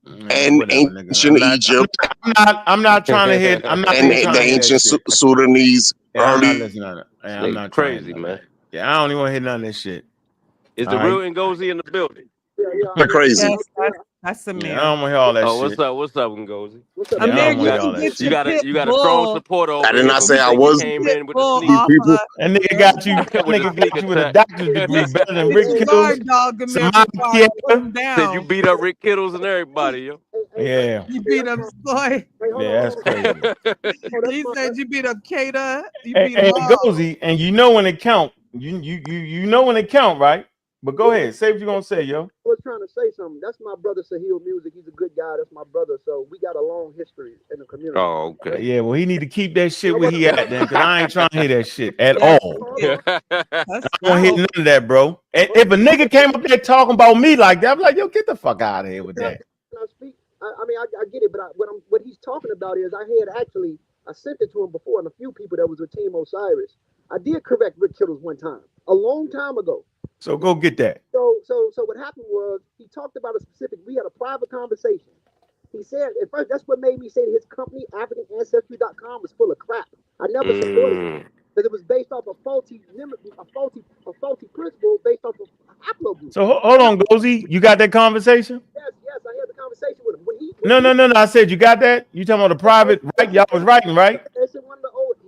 and ancient Egypt. I'm not trying to hit. I'm not and even trying the to hear ancient that shit. Sudanese. I'm not early. listening to that. I'm not crazy, trying man. Yeah, I don't even want to hear none of this shit. Is the real Ngozi in the building? Crazy. Yes, that's Amir. Yeah, I don't want to hear all that Oh, shit. what's up, Ngozi? Yeah, I don't want to hear all that shit. You got a strong supporter over I did here, not but say we I think was. you came in with the These sneak. people. That nigga got you. That With a nigga sneak got you with a attack. doctor's degree better than Rick Kittles. Amir, Said you beat up Rick Kittles and everybody, yo. Yeah. You beat up Sloy. Yeah, that's crazy. He said you beat up Keita. You Hey, beat him all. Gozy, and you know when it count. You know when it count, right? But go ahead, say what you're gonna say, yo. I was trying to say something. That's my brother Sahil Music. He's a good guy. That's my brother. So we got a long history in the community. Oh, okay. Yeah, well, he need to keep that shit where he at then, because I ain't trying to hear that shit at all. I don't want to hear none of that, bro. And if a nigga came up there talking about me like that, I'm like, yo, get the fuck out of here with that. When I speak, I get it, but what he's talking about is I sent it to him before, and a few people that was with Team Osiris. I did correct Rick Kittles one time, a long time ago. So go get that. So what happened was he talked about a specific. We had a private conversation. He said at first that's what made me say that his company AfricanAncestry.com was full of crap. I never supported him. because it was based off a faulty principle based off of haplogroup. So hold on, Gozy. You got that conversation? Yes, I had the conversation with him. No. I said you got that. You talking about the private? Right? Y'all was writing, right?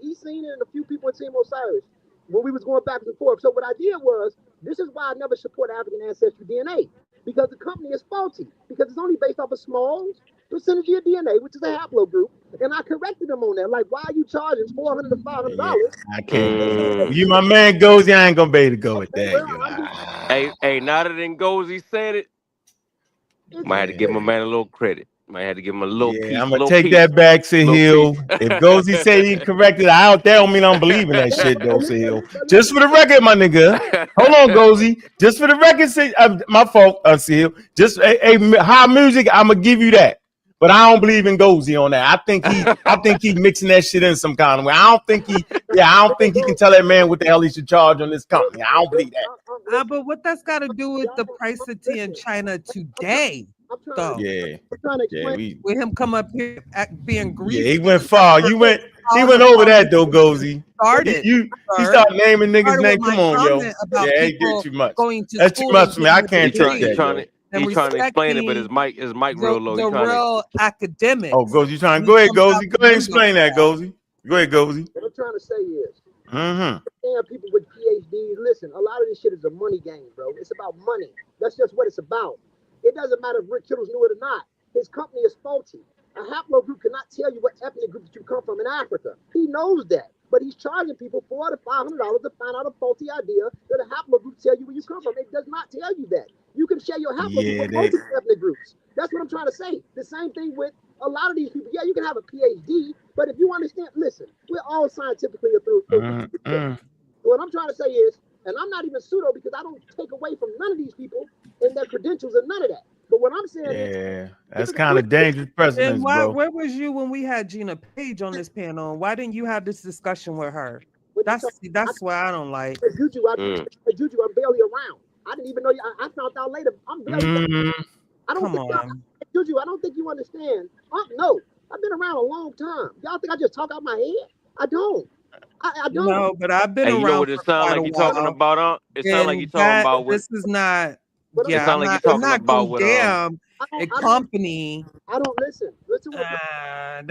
He's seen it and a few people in Team Osiris when we was going back and forth. So what I did was, this is why I never support African ancestry DNA, because the company is faulty, because it's only based off a small percentage of your DNA, which is a haplogroup. And I corrected them on that. Like, why are you charging $400 to $500? I can't. You my man Gozy. I ain't gonna be able to go with that. Hey, now that Ngozi said it, might have to give my man a little credit. Might have to give him a little piece. I'm gonna take that back, Sahil. If Gozy say he corrected, that don't mean I'm believing that shit, though, Sahil. Just for the record, my nigga. Hold on, Gozy. Just for the record, my fault, Sahil. Just high music, I'm gonna give you that. But I don't believe in Gozy on that. I think he mixing that shit in some kind of way. I don't think he can tell that man what the hell he should charge on this company. I don't believe that. But what that's got to do with the price of tea in China today? Though. With him come up here being greedy. Yeah, he went far. He went over that though, Gozy. He started naming niggas' name. Come on, yo. Yeah, he did too much. That's too much for me. I can't take that. He's trying to explain it, but his mic real low. The real academic. Oh, Gozy, you trying? Go ahead, Gozy. Go ahead and explain that, Gozy. Go ahead, Gozy. What I'm trying to say is, people with PhDs, listen, a lot of this shit is a money game, bro. It's about money. That's just what it's about. It doesn't matter if Rick Kittles knew it or not. His company is faulty. A haplogroup cannot tell you what ethnic group that you come from in Africa. He knows that. But he's charging people $400 to $500 to find out a faulty idea that a haplogroup tell you where you come from. It does not tell you that. You can share your haplogroup with multiple ethnic groups. That's what I'm trying to say. The same thing with a lot of these people. Yeah, you can have a PhD, but if you understand, listen, we're all scientifically through. What I'm trying to say is, and I'm not even pseudo because I don't take away from none of these people and their credentials and none of that. But what I'm saying is, that's kind of dangerous precedence, bro. Where was you when we had Gina Page on this panel? Why didn't you have this discussion with her? That's what I don't like. Juju, I'm barely around. I didn't even know you. I found out later. I'm barely. I don't Juju, I don't think you understand. No, I've been around a long time. Y'all think I just talk out my head? I don't. I don't. No, but I've been around. You know what it sounds like you're talking about? It sounds like you're talking about. This is not. Yeah, it sounds like you're talking about what a company. I don't listen. Listen what I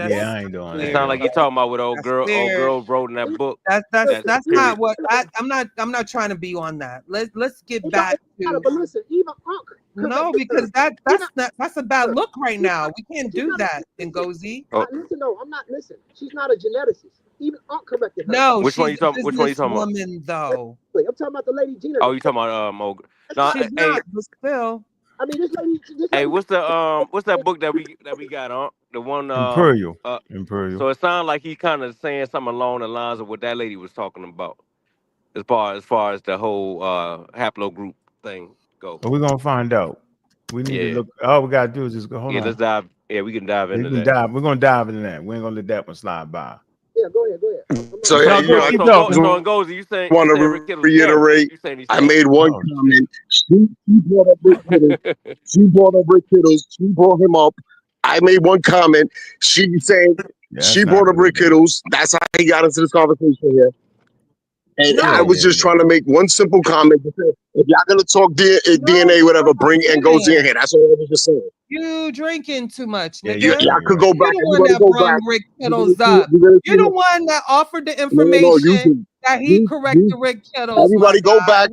ain't doing it. It sounds like you're talking about what old girl wrote in that book. That's not what I'm not trying to be on that. Let's get back to. But listen, even no, because that's a bad look right now. We can't do that, Ngozi. Listen, no, I'm not. Listen, she's not a geneticist. Even corrected her. No, which one you talking? Which one you talking about? Woman, though. I'm talking about the lady Gina. Oh, you talking about Mo? No, she's not. But still. I mean, this lady. Hey, what's that book that we got on? The one Imperial. So it sounds like he's kind of saying something along the lines of what that lady was talking about, as far as the whole haplogroup thing goes. But we're gonna find out. We need to look. All we gotta do is just go. Hold on. Let's dive. Yeah, we can dive into that. We're gonna dive into that. We ain't gonna let that one slide by. Yeah, go ahead. So Ngozi, you saying? Want to reiterate? I made one comment. She brought up Rick Kittles. She brought up Rick Kittles. She brought him up. I made one comment. She saying she brought up Rick Kittles. That's how he got into this conversation here. And I was just trying to make one simple comment. If y'all gonna talk DNA, whatever, bring Ngozi in here. That's all I was just saying. You drinking too much, nigga. Y'all could go back. You're the one that brought Rick Kittles up. You're the one that offered the information that he corrected Rick Kittles. Everybody go back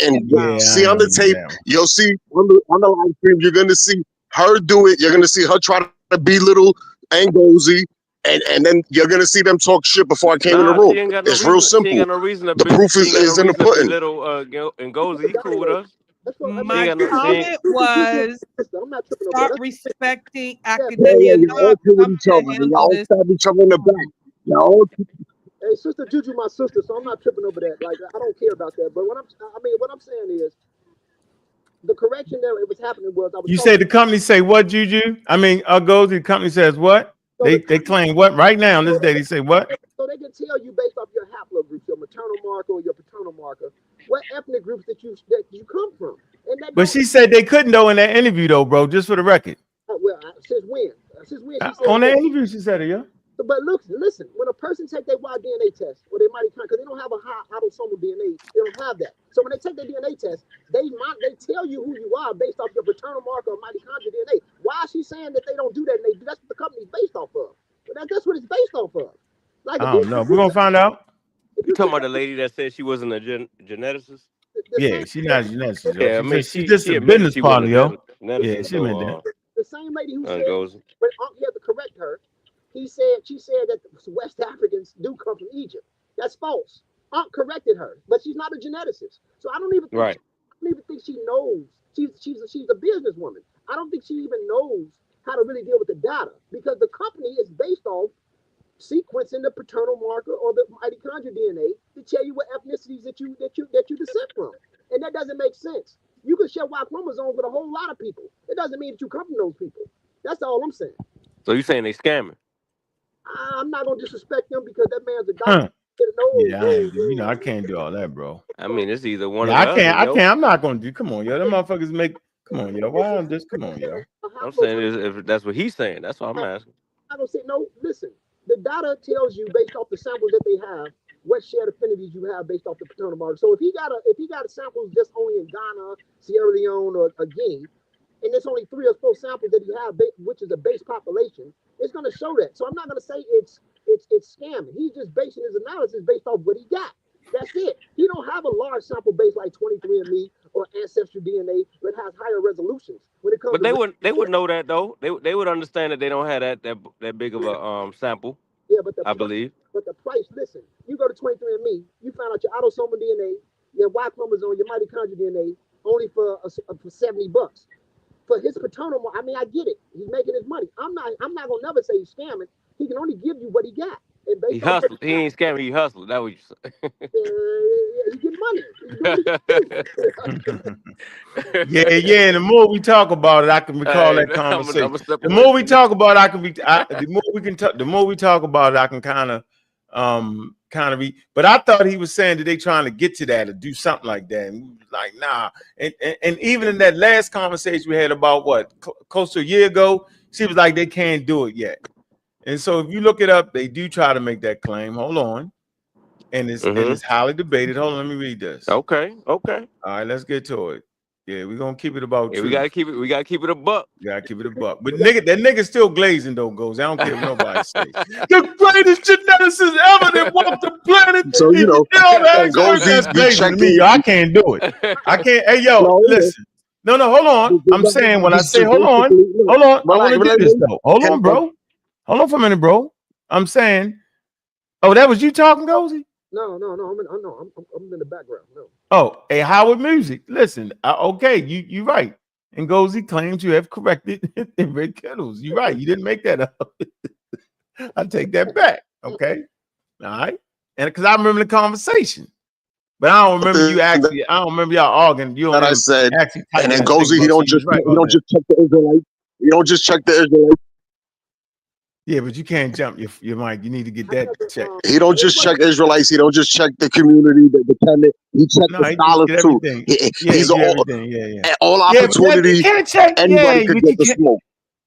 and see on the tape. You'll see on the live stream, you're gonna see her do it. You're gonna see her try to belittle Ngozi. And then you're gonna see them talk shit before I came in the room. It's real simple. The proof is in the pudding. Ngozi, he cool with us. My comment was start respecting academia. Y'all kill each other. Y'all stab each other in the back. Hey, Sister Juju, my sister, so I'm not tripping over that. Like, I don't care about that. But what I'm saying is, the correction that it was happening was you say the company say what, Juju? I mean, Ngozi, the company says what? So they claim what right now on this day? They say what? So they can tell you based off your haplogroups, your maternal marker or your paternal marker, what ethnic groups that you come from. And that but she said they couldn't though in that interview though, bro. Just for the record. Well, since when? Since when? On that interview, she said it, yeah. But look, listen, when a person take their wild DNA test or they mitochondria, because they don't have a high autosomal DNA, they don't have that. So when they take their DNA test, they tell you who you are based off your paternal marker or mitochondrial DNA. Why is she saying that they don't do that? And they do? That's what the company's based off of. That's what it's based off of. Like, I don't know. We're gonna find out. You talking about the lady that said she wasn't a geneticist? Yeah, she's not a geneticist. Yo. Yeah, I mean, She's just she a admitted business she partner, wasn't yo. a geneticist. Yeah, she admitted that. The same lady who said, goes. but you have to correct her. She said that West Africans do come from Egypt. That's false. Aunt corrected her, but she's not a geneticist. So I don't even think she knows. She's a businesswoman. I don't think she even knows how to really deal with the data because the company is based off sequencing the paternal marker or the mitochondrial DNA to tell you what ethnicities that you descend from, and that doesn't make sense. You can share Y chromosomes with a whole lot of people. It doesn't mean that you come from those people. That's all I'm saying. So you saying they scamming? I'm not gonna disrespect them because that man's a doctor. I can't do all that, bro. I mean, it's either one or I the can't. other. I can't. I'm not gonna do. Come on, yo. Them motherfuckers make. Come on, yo. Why I'm just? Come on, yo. I'm saying if that's what he's saying, that's what I'm asking. I don't say no. Listen, the data tells you based off the samples that they have what shared affinities you have based off the paternal marker. So if he got a samples just only in Ghana, Sierra Leone, or Guinea, and there's only 3 or 4 samples that he have, which is a base population, it's going to show that. So I'm not going to say it's scamming. He's just basing his analysis based off what he got. That's it. He don't have a large sample base like 23andMe or Ancestry DNA that has higher resolutions when it comes. But they would know that though. They would understand that they don't have that big of a sample. Yeah, but I believe. But the price. Listen, you go to 23andMe, you find out your autosomal DNA, your Y chromosome, your mitochondrial DNA, only for $70. For his paternal, I mean, I get it. He's making his money. I'm not gonna never say he's scamming. He can only give you what he got. And He hustled. He ain't scamming. He hustled. That's what you say. Yeah. And the more we talk about it, I can recall that conversation. The more we talk about it, the more we talk about it, I can kind of read. But I thought he was saying that they trying to get to that or do something like that. And we was like, nah. And even in that last conversation we had about close to a year ago, she was like, they can't do it yet. And so if you look it up, they do try to make that claim. Hold on. And it's highly debated. Hold on, let me read this. Okay. All right, let's get to it. Yeah, we're gonna keep it about truth. We gotta keep it a buck. But that nigga still glazing though, goes. I don't care what nobody says. The greatest geneticist ever that walked the planet. So I can't do it. I can't. Hey yo, listen. No, hold on. I'm saying when I say hold on. I want to do this though. Hold on, bro. Hold on for a minute, bro. I'm saying, that was you talking, Gozy? No. I'm in the background. No. Oh, hey, Howard Music. Listen, okay, you right. And Gozy claims you have corrected in Red Kettles. You're right. You didn't make that up. I take that back. Okay. All right. And because I remember the conversation. But I don't remember you actually. I don't remember y'all arguing. You that I said. And then Gozy, he don't just check the Israelites. You don't just check the Israelites. Yeah, but you can't jump your mic. You need to get that checked. He don't just check Israelites. He don't just check the community, the tenant. He checks the scholars too. He's all opportunity. You can't check. Anybody could get the smoke.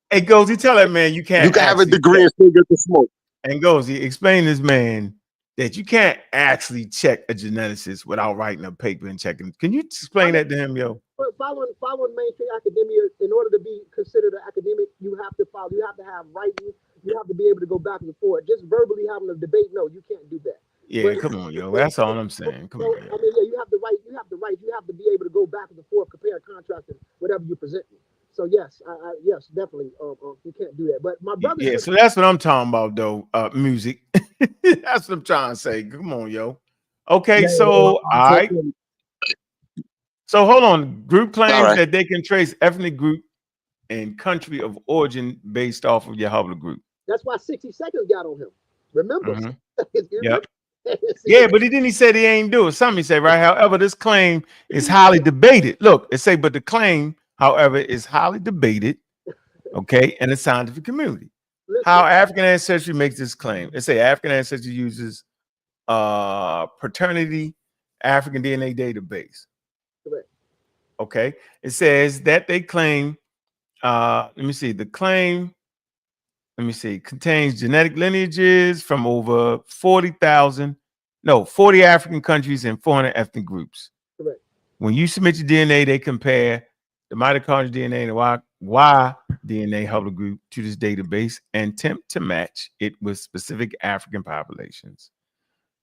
Hey, Gozy, tell that man you can't. You can have a degree and still get the smoke. And Gozy, explain this man that you can't actually check a geneticist without writing a paper and checking. Can you explain that to him, yo? Following mainstream academia, in order to be considered an academic, you have to have writing. You have to be able to go back and forth. Just verbally having a debate, no, you can't do that. Yeah, come on, yo. That's all I'm saying. Come on, yo. I mean, you have to write. You have to be able to go back and forth, compare, contrast, and whatever you present. So yes, yes, definitely. You can't do that. But my brother. Yeah, so that's what I'm talking about, though. Music. That's what I'm trying to say. Come on, yo. Okay, so all right. So hold on. Group claims that they can trace ethnic group and country of origin based off of your Hubble group. That's why 60 Seconds got on him. Remember? Yep. Yeah, but he said he ain't do it. Something said, right? However, this claim is highly debated. Look, it say, but the claim, however, is highly debated, okay, in the scientific community. How African ancestry makes this claim. It say African ancestry uses paternity African DNA database. Correct. Okay. It says that they claim, let me see, the claim let me see, contains genetic lineages from over 40 African countries and 400 ethnic groups. Correct. When you submit your DNA, they compare the mitochondrial DNA and the Y DNA haplogroup to this database and attempt to match it with specific African populations.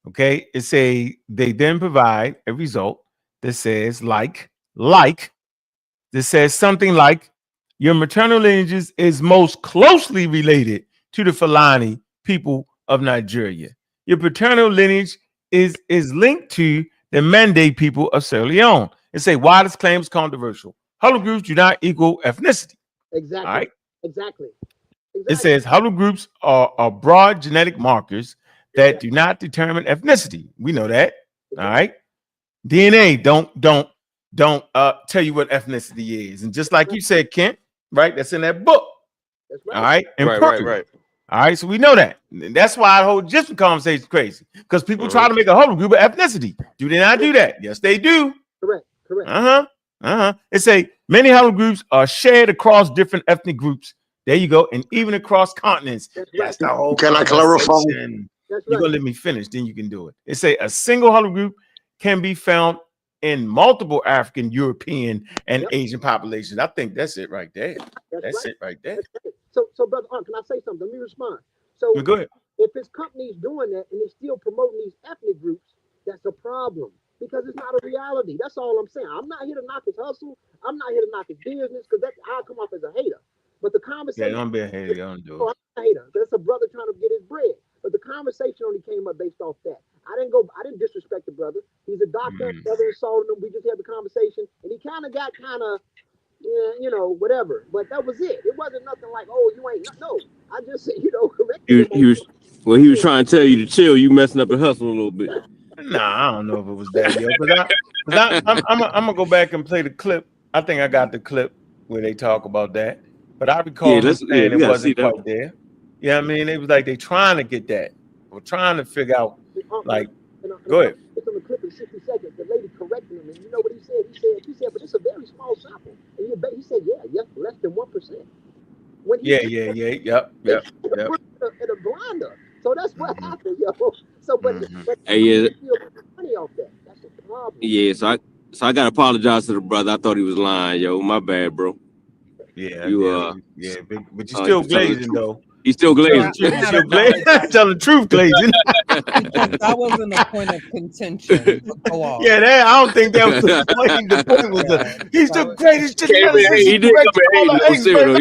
Okay, they then provide a result that says that says something like your maternal lineage is most closely related to the Fulani people of Nigeria. Your paternal lineage is linked to the Mande people of Sierra Leone. And say why this claim is controversial. Haplogroups do not equal ethnicity. Exactly. All right. Exactly. It says haplogroups are broad genetic markers that do not determine ethnicity. We know that. All right. DNA don't tell you what ethnicity is. And just like you said, Kent, right? That's in that book. That's right. All right. And Right. All right. So we know that. And that's why the whole just conversation is crazy. Because people try to make a haplogroup of ethnicity. Do they not do that? Yes, they do. Correct. It say many haplogroups are shared across different ethnic groups. There you go. And even across continents. That's the whole Can I clarify? conversation. You're gonna let me finish, then you can do it. It say a single haplogroup can be found in multiple African, European, and Asian populations. I think that's it right there. That's it right there. So brother, can I say something? Let me respond. So Go ahead. If his company's doing that and they're still promoting these ethnic groups, that's a problem because it's not a reality. That's all I'm saying. I'm not here to knock his hustle. I'm not here to knock his business because I'll come off as a hater. But the conversation, don't be a hater. Don't do it. I'm not a hater. That's a brother trying to get his bread. But the conversation only came up based off that. I didn't disrespect the brother. He's a doctor. Brother insulted him. We just had the conversation, and he kind of got whatever. But that was it. It wasn't nothing like, oh, you ain't no. I just said, corrected him. He was trying to tell you to chill. You messing up the hustle a little bit. Nah, I don't know if it was that, yo. Because I'm gonna go back and play the clip. I think I got the clip where they talk about that. But I recall saying it wasn't quite there. Yeah, I mean, it was like they trying to get that. We're trying to figure out, like, go ahead. It's on the clip in 60 seconds. The lady corrected him, and you know what he said? He said, but it's a very small sample. And he said, less than 1%. When he yep. In a blinder. So that's what happened, yo. So, but money off that. That's the problem. Yeah, so I gotta apologize to the brother. I thought he was lying, yo. My bad, bro. Yeah, but you still glazing though. He's still glazing. Tell the truth, glazing. That wasn't a point of contention. Yeah, I don't think that was the point. The point was he's the greatest. He did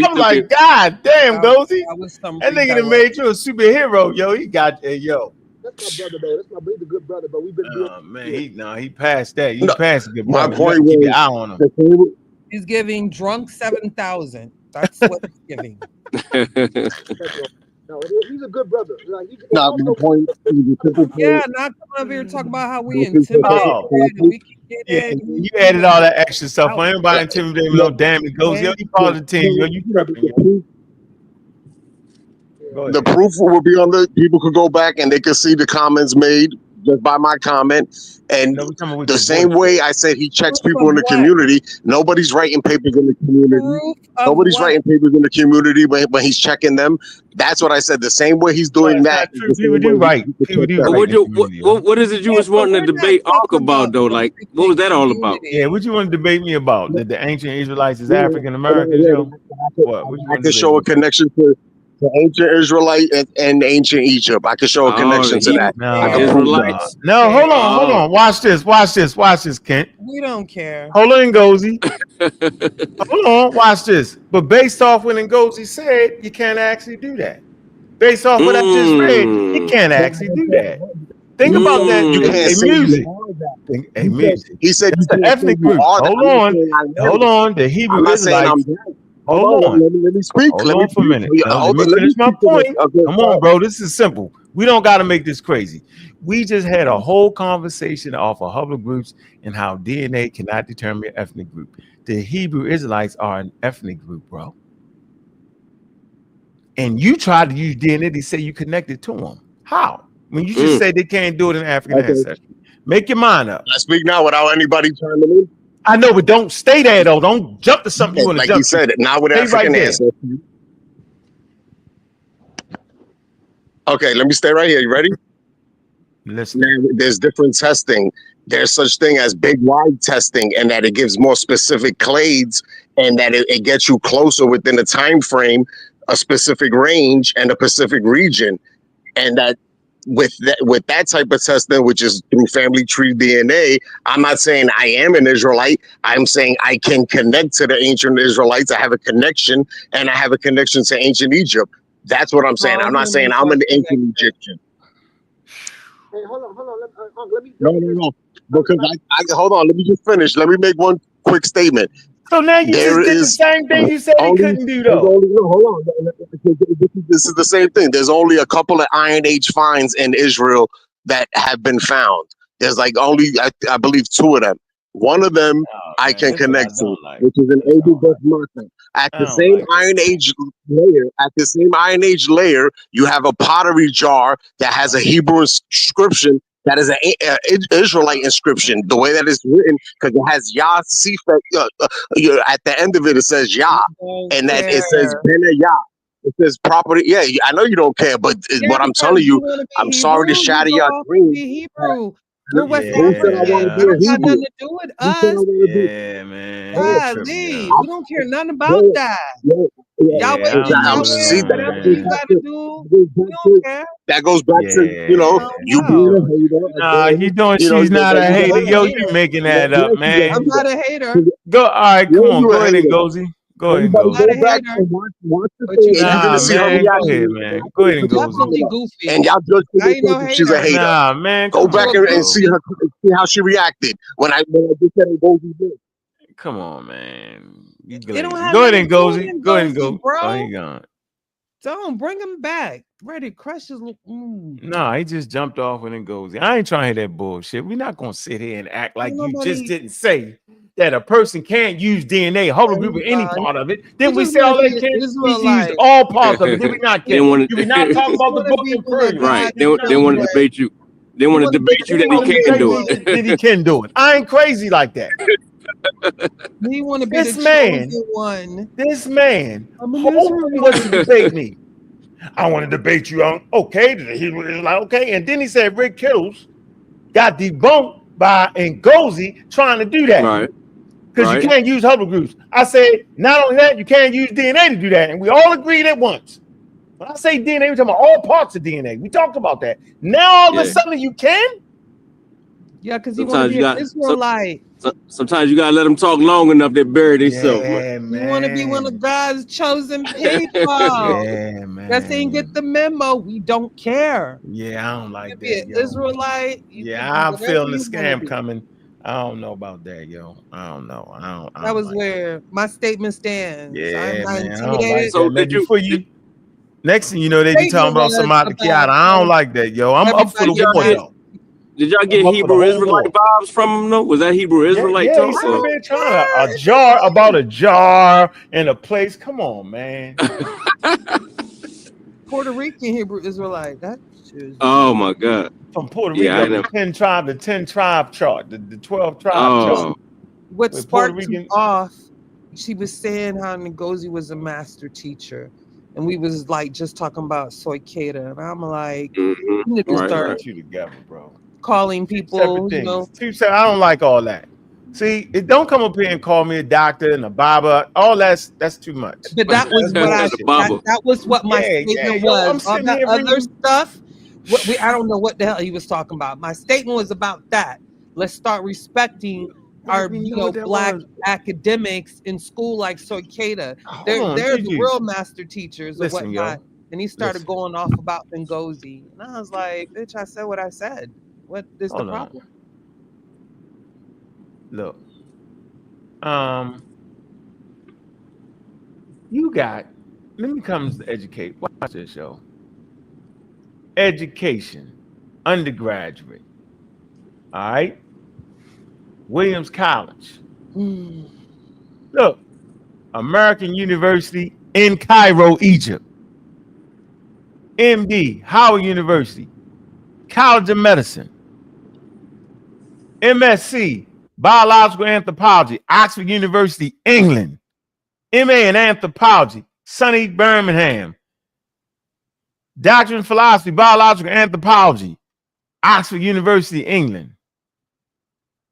I'm like, God damn, Gozy. That nigga that made you a superhero, yo. He got yo. That's my brother, though. That's my brother, good brother. But we've been. He passed that. He passed a good brother. My point was, keep your eye on him. He's giving drunk 7,000. That's what he's giving. No, he's a good brother. Like, my point. Yeah, not come over here talking about how we intimidate. You added all that extra stuff. For anybody intimidating no damn it goes. Yo, you part of the team. Yo, you tripping. The proof will be on the people could go back and they could see the comments made just by my comment. And the same way I said he checks people in the community, nobody's writing papers in the community. Nobody's writing papers in the community when he's checking them. That's what I said. The same way he's doing that. People do right. What is it you was wanting to debate Ark about though? Like, what was that all about? Yeah, what you want to debate me about? That the ancient Israelites is African Americans? What? I could show a connection to ancient Israelite and ancient Egypt. I could show a connection to that. No, hold on. Watch this, Kent. We don't care. Hold on, Ngozi. Hold on, watch this. But based off what Ngozi said, you can't actually do that. Based off what I just read, you can't actually do that. Think about that. You can't music. He said it's an ethnic group. Hold on. The Hebrew Israelites. Hold on. Let me speak. Hold on for a minute. Let me finish my point. Come on, bro. This is simple. We don't got to make this crazy. We just had a whole conversation off of haplogroups and how DNA cannot determine your ethnic group. The Hebrew Israelites are an ethnic group, bro. And you tried to use DNA to say you connected to them. How? When you just say they can't do it in African ancestry. Make your mind up. I speak now without anybody chiming in. I know, but don't stay there though. Don't jump to something you want to like jump you said, to. not with Stay African right ancestry. Okay, let me stay right here. You ready? Listen. Now, there's different testing. There's such thing as big wide testing, and that it gives more specific clades, and that it gets you closer within a time frame, a specific range, and a specific region. And that with that type of testing, which is through family tree DNA, I'm not saying I am an Israelite. I'm saying I can connect to the ancient Israelites. I have a connection, and I have a connection to ancient Egypt. That's what I'm saying. I'm not saying I'm an ancient Egyptian. Hey, hold on. Let me. No. Because I hold on. Let me just finish. Let me make one quick statement. So now you just did the same thing you said he couldn't do, though. Hold on. This is the same thing. There's only a couple of Iron Age finds in Israel that have been found. There's like only, I believe, 2 of them. One of them I can connect to, which is an Abel marker. At the same Iron Age layer, you have a pottery jar that has a Hebrew inscription. That is an Israelite inscription, the way that it's written, because it has Yah Sifet. At the end of it, it says Yah, and that it says Bena Yah. It says property. Yeah, I know you don't care, but what I'm telling you, I'm sorry to shatter your dreams. Hebrew. We're West Who said I want to be a African. Hebrew? Nothing to do with us. Yeah, man. Golly, we don't care nothing about that. Y'all wait till y'all See, whatever you gotta do. We don't care. that goes back to you being a hater. Nah, you doing? She's not a hater. Yo, you making that up, man. I'm not a hater. Go. All right, come on. Go ahead and Gozy. Go ahead and Go Gozy. back and watch the thing, and you're gonna see her man. Go reaction. ahead, man. Go ahead and Definitely Gozy. goofy. And y'all judge I ain't no her if she's a hater. Nah, man. Go back on, and see her, see how she reacted when I just said it goes with this. Come on, man. You It don't glazed. have Go ahead nothing and to do with Gozy. Go ahead and Ngozi, go. bro. Oh, he gone. Don't bring him back. Ready, crush his. Nah, he just jumped off and then goes. I ain't trying to hear that bullshit. We're not gonna sit here and act like you just didn't say that a person can't use DNA, haplogroup, or any part of it. Then we say all they can. He's used all parts of it. Did we not get? Did we not talk about the book in Persia? Right. They want to debate you. They want to debate you that he can't do it. That he can do it. I ain't crazy like that. We want to be This the man, chosen one. This man Israelite. wants to debate me. I want to debate you on okay. The Hebrew is like okay, and then he said Rick Kittles got debunked by Ngozi trying to do that. Right. Because you can't use haplogroups. I said not only that, you can't use DNA to do that, and we all agreed at once. When I say DNA, we're talking about all parts of DNA. We talked about that. Now all of a sudden you can. Yeah, because you want to be an Israelite. Sometimes you gotta let them talk long enough they bury themselves. Yeah, man. You want to be one of God's chosen people. Yeah, man. That ain't get the memo. We don't care. Yeah, I don't like You that. be an Israelite. Yeah, I'm feeling the scam coming. I don't know about that, yo. I don't know. I that was where my statement stands. Yeah, I'm not man. intimidated. I don't like So that. Man, before you, next thing you know, they be talking about some out the Kiata. I don't like that, yo. I'm up for the war, though. Did y'all get Hebrew Israelite vibes from him? No, was that Hebrew Israelite talk? He's sitting there trying a jar and a place. Come on, man. Puerto Rican Hebrew Israelite. That is oh my God. From Puerto Rico, the 10 tribe chart, the 12 tribe chart. What sparked him off, she was saying how Ngozi was a master teacher. And we was like just talking about Soy Keita. And I'm like, you need to start you together, bro. Calling people, you know. I don't like all that. See, it don't come up here and call me a doctor and a barber. All that's too much. But that was what that was what my statement was. All that other stuff, I don't know what the hell he was talking about. My statement was about that. Let's start respecting our black academics in school like Soy Keita. They're the real master teachers or whatnot. And he started going off about Ngozi. And I was like, bitch, I said what I said. What is the problem? Look, you got, let me come to educate. Watch this, yo. Education, undergraduate. All right. Williams College. Look, American University in Cairo, Egypt. MD, Howard University, College of Medicine. MSc, Biological Anthropology, Oxford University, England. MA in Anthropology, sunny Birmingham. Doctrine, philosophy, biological anthropology, Oxford University, England.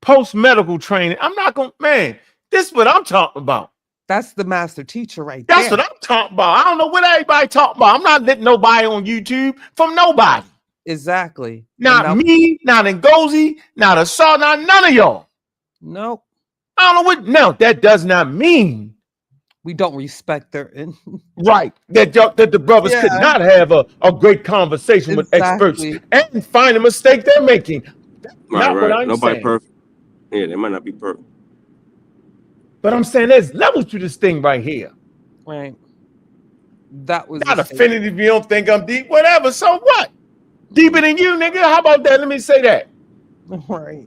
Post-medical training. I'm not going to, man, this is what I'm talking about. That's the master teacher right That's there. what I'm talking about. I don't know what everybody talking about. I'm not letting nobody on YouTube from nobody. Exactly. Not me, not Ngozi, not Assault, not none of y'all. Nope. I don't know what. No, that does not mean we don't respect their right. That the brothers could not have a great conversation with experts and find a mistake they're making. Not what I'm Nobody saying. perfect. Yeah, they might not be perfect. But I'm saying there's levels to this thing right here. Right. That was not offended if you don't think I'm deep. Whatever. So what? Deeper than you, nigga. How about that? Let me say that. Right.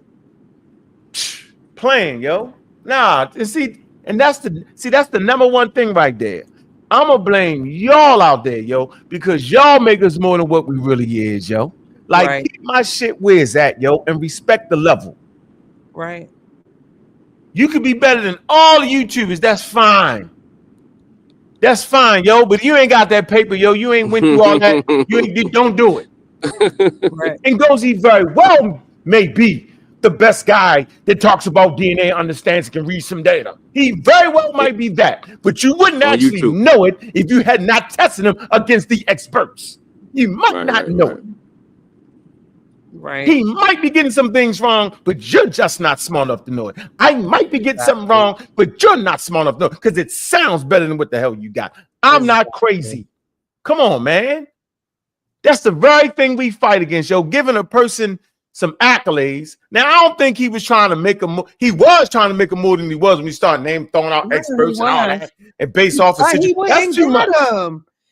Playing, yo. Nah, see, and that's the number one thing right there. I'ma blame y'all out there, yo, because y'all make us more than what we really is, yo. Like, keep my shit where it's at, yo, and respect the level. Right. You could be better than all the YouTubers. That's fine. That's fine, yo. But you ain't got that paper, yo. You ain't went through all that. You don't do it. Right. And Ngozi very well may be the best guy that talks about DNA, understands, can read some data. He very well might be that, but you wouldn't actually know it if you had not tested him against the experts. You might not know it. Right. He might be getting some things wrong, but you're just not smart enough to know it. I might be getting something wrong, but you're not smart enough to know it because it sounds better than what the hell you got. I'm not crazy. Come on, man. That's the very thing we fight against, yo. Giving a person some accolades. Now, I don't think he was trying to make him. He was trying to make him more than he was when we started throwing out experts and all that, and based off of situation. That's too much.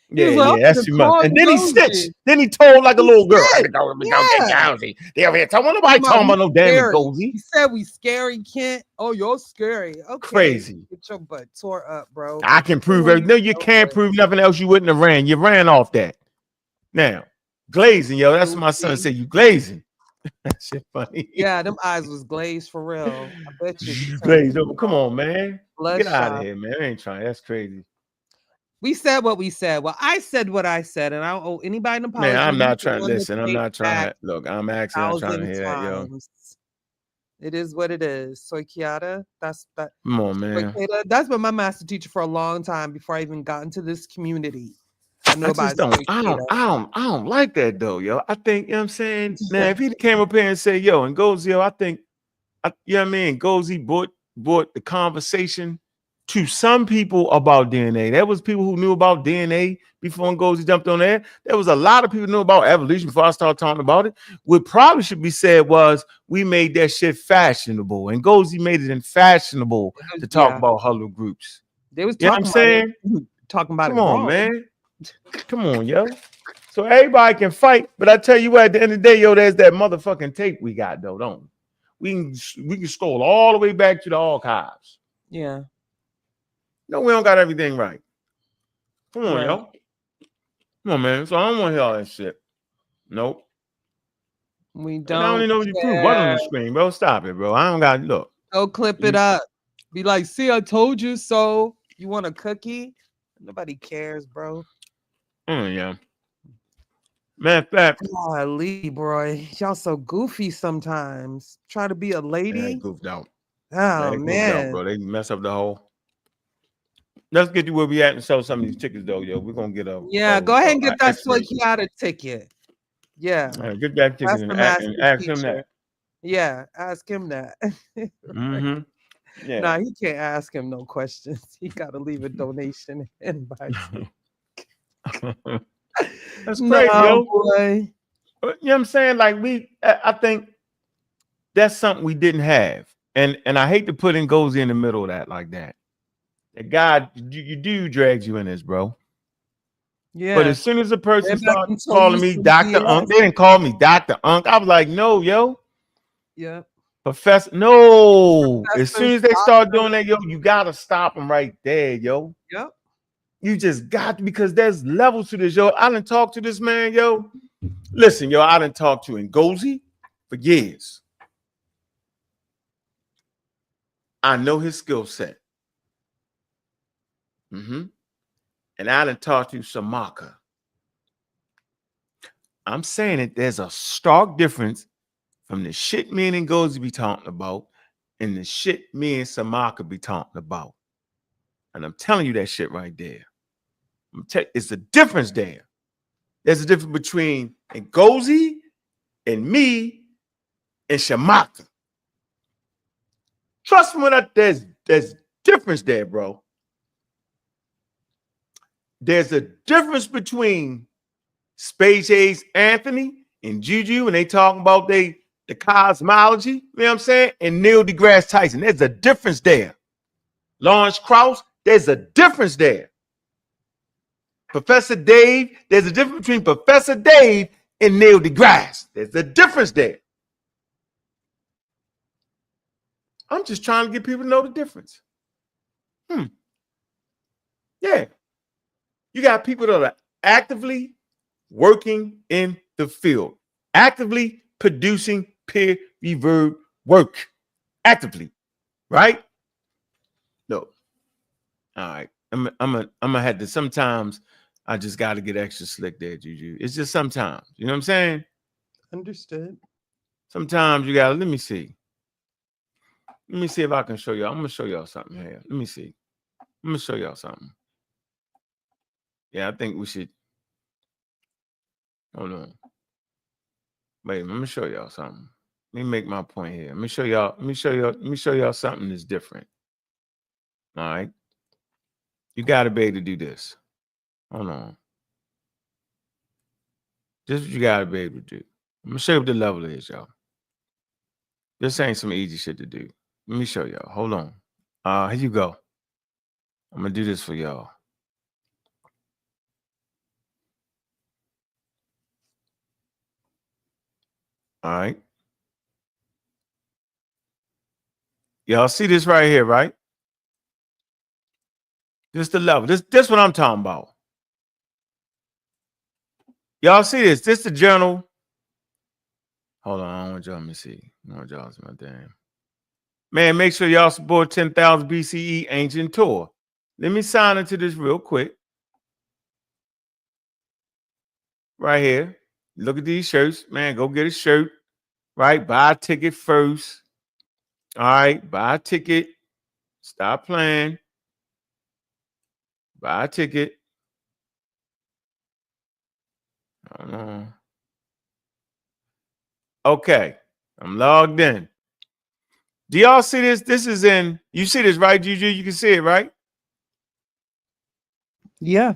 Yeah, that's too much. And then he snitched. Then he told like a little girl. They over here talking. Nobody talking about no damn Ngozi. He said we scary, Kent. Oh, you're scary. Okay. Crazy. Get your butt tore up, bro. I can prove everything. No, you can't prove nothing else. You wouldn't have ran. You ran off that. Now, glazing, yo. That's what my son said. You glazing. That shit funny. Yeah, them eyes was glazed for real. I bet you. Glazed over. Come on, man. Blood Get out shot. of here, man. I ain't trying. That's crazy. We said what we said. Well, I said what I said, and I don't owe anybody an apology. Man, I'm not trying to listen. I'm not trying to look. I'm actually not trying to hear that, yo. It is what it is. So Keita, that's that. Come on, man. Keita, that's been my master teacher for a long time before I even got into this community. I don't like that though, yo. I think, you know what I'm saying? Now, if he came up here and say, yo, and Ngozi, yo, you know what I mean? Ngozi brought the conversation to some people about DNA. There was people who knew about DNA before Ngozi jumped on there. There was a lot of people who knew about evolution before I started talking about it. What probably should be said was we made that shit fashionable, and Ngozi made it fashionable to talk about huddle groups. They was talking, you know what I'm saying? Talking about Come on, man. Come on, yo. So everybody can fight, but I tell you what, at the end of the day, yo, there's that motherfucking tape we got, though, don't we? We can scroll all the way back to the archives. Yeah. No, we don't got everything right. Come on, Right. yo. Come on, man. So I don't want to hear all that shit. Nope. We And don't. I don't even know what you prove. What on the screen, bro? Stop it, bro. I don't got look. Go clip it up. Be like, see, I told you so. You want a cookie? Nobody cares, bro. Yeah. Man, fact. Golly, bro. Y'all so goofy sometimes. Try to be a lady. They goofed out. Oh, They goofed man. out, bro. They mess up the whole. Let's get to where we at and sell some of these tickets, though, yo. We're gonna get a Go ahead and get that Soy Keita ticket. Yeah. All right, get that ticket and ask him that. Yeah, ask him that. Mm-hmm. Yeah. Nah, he can't ask him no questions. He gotta leave a donation invite. That's crazy, yo. Boy. You know what I'm saying? Like I think that's something we didn't have, and I hate to put Ngozi in the middle of that like that. That God, you do drags you in this, bro. Yeah. But as soon as a person starts calling me Dr. Unk, they didn't call me Dr. Unk. I was like, no, yo. Yeah. Professor, no. As soon as they start doing that, yo, you gotta stop them right there, yo. Yep. You just got to, because there's levels to this, yo. I done talked to this man, yo. Listen, yo, I done talked to Ngozi for years. I know his skill set. And I done talked to Shomarka. I'm saying that there's a stark difference from the shit me and Ngozi be talking about and the shit me and Shomarka be talking about. And I'm telling you that shit right there. It's a difference there. There's a difference between Ngozi and me and Shomarka. Trust me, there's difference there, bro. There's a difference between Space Age Anthony and Juju when they talking about the cosmology, you know what I'm saying? And Neil deGrasse Tyson. There's a difference there. Lawrence Krauss, there's a difference there. Professor Dave, there's a difference between Professor Dave and Neil deGrasse. There's a difference there. I'm just trying to get people to know the difference. Yeah. You got people that are actively working in the field, actively producing peer-reviewed work. Actively, right? No. All right. I'm gonna have to, sometimes I just gotta get extra slick there, Juju. It's just sometimes, you know what I'm saying? Understood. Sometimes you gotta, let me see. Let me see if I can show y'all. I'm gonna show y'all something here. Let me see. I'm gonna show y'all something. Yeah, I think we should. Hold on. Wait, let me show y'all something. Let me make my point here. Let me show y'all something that's different. All right. You gotta be able to do this. Hold on. This is what you gotta be able to do. I'm gonna show you what the level is, y'all. This ain't some easy shit to do. Let me show y'all. Hold on. Here you go. I'm gonna do this for y'all. All right. Y'all see this right here, right? This the level. This what I'm talking about. Y'all see this? This the journal. Hold on, I don't want y'all to see. I don't want y'all to see my damn. Man, make sure y'all support 10,000 BCE Ancient Tour. Let me sign into this real quick. Right here. Look at these shirts. Man, go get a shirt. Right? Buy a ticket first. All right. Buy a ticket. Stop playing. Buy a ticket. Hold on. Okay. I'm logged in. Do y'all see this? This is in, you see this, right, Juju? You can see it, right? Yeah.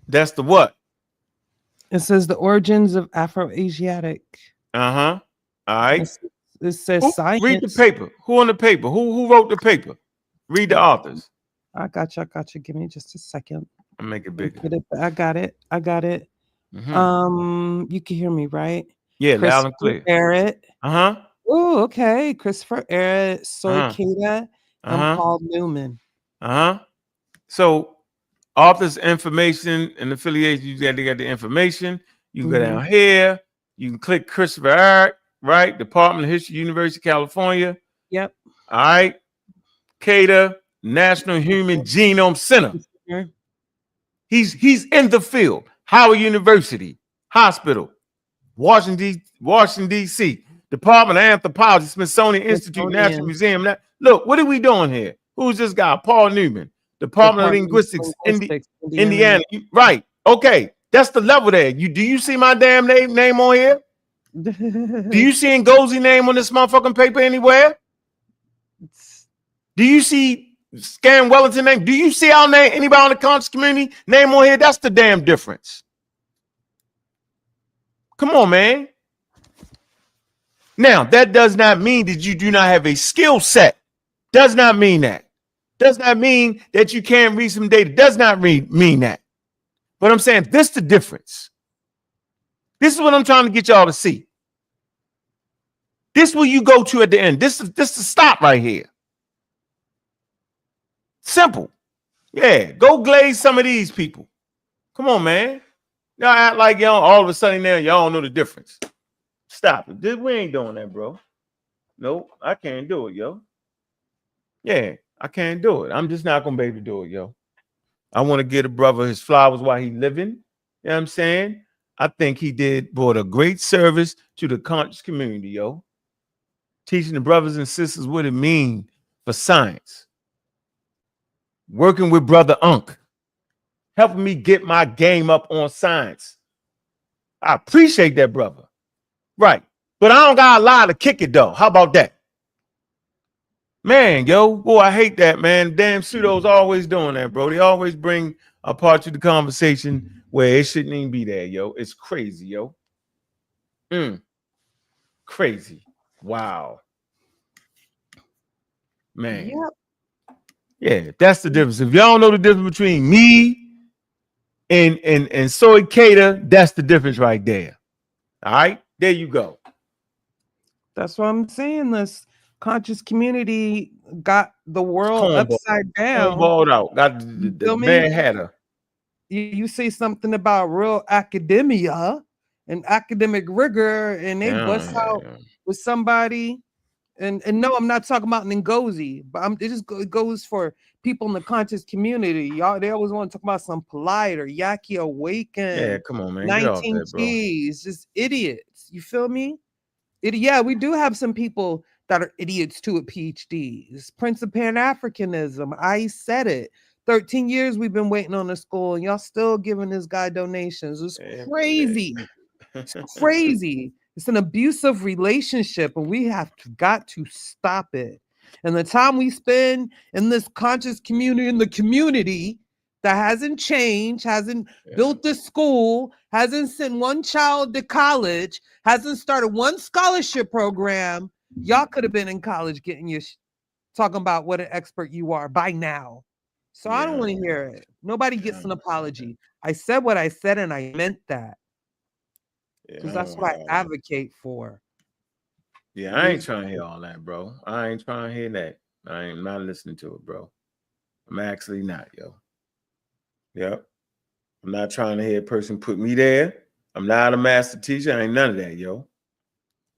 That's the what? It says the origins of Afro-Asiatic. Uh-huh. All right. It says science. Read the paper. Who on the paper? Who wrote the paper? Read the authors. I got you. Give me just a second. I'll make it bigger. I got it. Mm-hmm. You can hear me, right? Yeah, loud and clear. Barrett. Uh-huh. Oh, okay. Christopher Barrett, Soy Keita, Uh-huh. and Paul Newman. Uh-huh. So authors, information, and affiliation, you got the information. You can go down here. You can click Christopher Barrett, right? Department of History, University of California. Yep. All right. Keita, National Human Genome Center. He's in the field. Howard University, Hospital, Washington, D.C., Department of Anthropology, Smithsonian Institute, National Museum. Look, what are we doing here? Who's this guy? Paul Newman, Department of Linguistics, Indiana. Right. Okay. That's the level there. Do you see my damn name on here? Do you see Ngozi name on this motherfucking paper anywhere? Do you see Scan Wellington name? Do you see our name? Anybody on the conscious community name on here? That's the damn difference. Come on, man. Now, that does not mean that you do not have a skill set. Does not mean that. Does not mean that you can't read some data. Does not mean that. But I'm saying this is the difference. This is what I'm trying to get y'all to see. This is where you go to at the end. This is the stop right here. Simple. Yeah, go glaze some of these people. Come on, man. Y'all act like y'all all of a sudden now y'all don't know the difference. Stop it. We ain't doing that, bro. Nope, I can't do it, yo. Yeah, I can't do it. I'm just not gonna be able to do it, yo. I want to give a brother his flowers while he's living. You know what I'm saying? I think he brought a great service to the conscious community, yo. Teaching the brothers and sisters what it means for science. Working with Brother Unk. Helping me get my game up on science. I appreciate that, brother. Right. But I don't got a lot to kick it, though. How about that? Man, yo, boy, I hate that, man. Damn pseudos always doing that, bro. They always bring a part to the conversation where it shouldn't even be there, yo. It's crazy, yo. Crazy. Wow. Man. Yep. Yeah, that's the difference. If y'all don't know the difference between me and Soy Keita, that's the difference right there. All right, there you go. That's what I'm saying. This conscious community got the world upside down. Balled out. Got the Mad Hatter. You say something about real academia and academic rigor, and they bust out with somebody. And no, I'm not talking about Ngozi, but it goes for people in the conscious community. Y'all, they always want to talk about some polite or Yaki Awaken. Yeah, come on, man. 19 keys, just idiots. You feel me? Yeah, we do have some people that are idiots too at PhDs. Prince of Pan-Africanism. I said it. 13 years we've been waiting on the school, and y'all still giving this guy donations. It's crazy. It's crazy. It's an abusive relationship, and we have got to stop it. And the time we spend in this conscious community, in the community that hasn't changed, hasn't built the school, hasn't sent one child to college, hasn't started one scholarship program, y'all could have been in college getting your talking about what an expert you are by now. So I don't want to hear it. Nobody gets an apology. I said what I said, and I meant that. Because that's what I advocate for. Yeah, I ain't trying to hear all that, bro. I ain't trying to hear that. I ain't not listening to it, bro. I'm actually not, yo. Yep. I'm not trying to hear a person put me there. I'm not a master teacher. I ain't none of that, yo.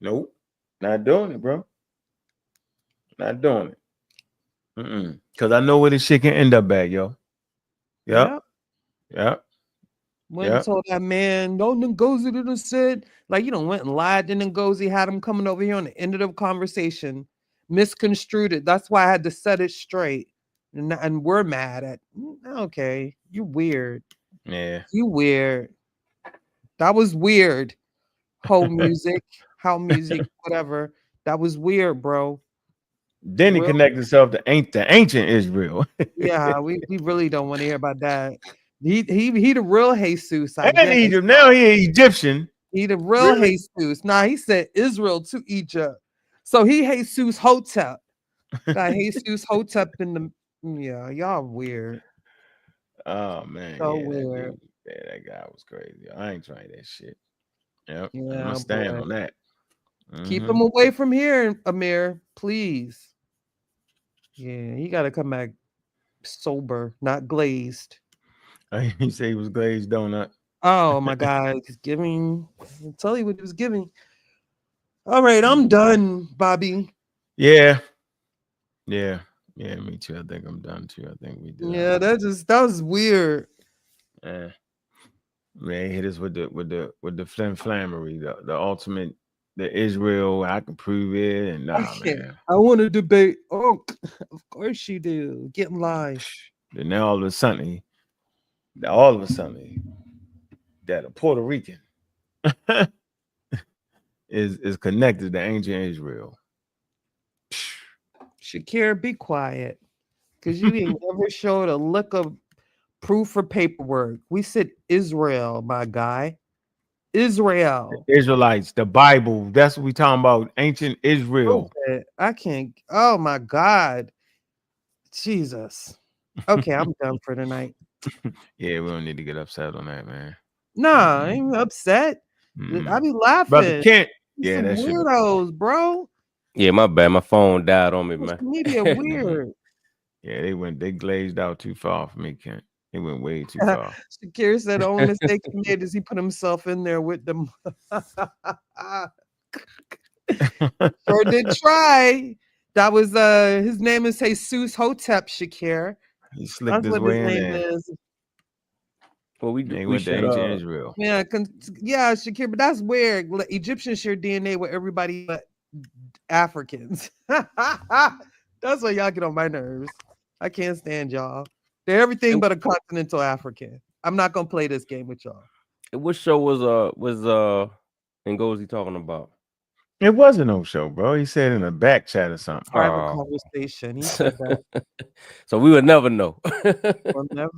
Nope. Not doing it, bro. Not doing it. Because I know where this shit can end up at, yo. Yep. Went and told that man, no, Ngozi didn't said, like, you know, went and lied to Ngozi, had him coming over here on the end of the conversation, misconstrued it. That's why I had to set it straight. And we're mad at, okay, you weird. Yeah. You weird. That was weird. How music, whatever. That was weird, bro. Then he connected himself to ancient Israel. Yeah, we really don't want to hear about that. He the real Jesus. And Egypt. Now he Egyptian. He the real Jesus. Nah, he said Israel to Egypt. So he Jesus Hotep. Got Jesus Hotep in the y'all weird. Oh man. So weird. That guy was crazy. I ain't trying that shit. Yep. Yeah, I'm gonna stand on that. Keep him away from here, Amir, please. Yeah, he gotta come back sober, not glazed. He said he was glazed donut. Oh my God, he's giving. I'll tell you what he was giving. All right, I'm done, Bobby. Yeah, me too. I think I'm done too. I think we did. Yeah, that was weird. Yeah, man, hit us with the flammery, the ultimate, the Israel. I can prove it, and man. I want to debate. Oh, of course you do. Get in line. Then now all of a sudden, that a Puerto Rican is connected to ancient Israel. Shakira, be quiet, because you didn't ever show a lick of proof or paperwork. We said Israel, my guy. Israel. The Israelites, the Bible. That's what we talking about. Ancient Israel. Okay. I can't. Oh my God. Jesus. Okay, I'm done for tonight. Yeah, we don't need to get upset on that, man. Nah, I ain't upset. I be laughing. Brother Kent. Yeah, that's weirdos, bro. Yeah, my bad. My phone died on me, man. Media weird. Yeah, they glazed out too far for me, Kent. They went way too far. Shakir said the only mistake he made is he put himself in there with them. Sure did try. That was his name is Jesus Hotep, Shakir. He slipped his way in there. Well, we They we went to should ancient Israel. Yeah, yeah, Shakir, but that's weird. Egyptians share DNA with everybody but Africans. That's why y'all get on my nerves. I can't stand y'all. They're everything but a continental African. I'm not gonna play this game with y'all. What show was Ngozi talking about? It wasn't no show, bro. He said in a back chat or something. Private conversation. He said that. So we would never know. We'll never.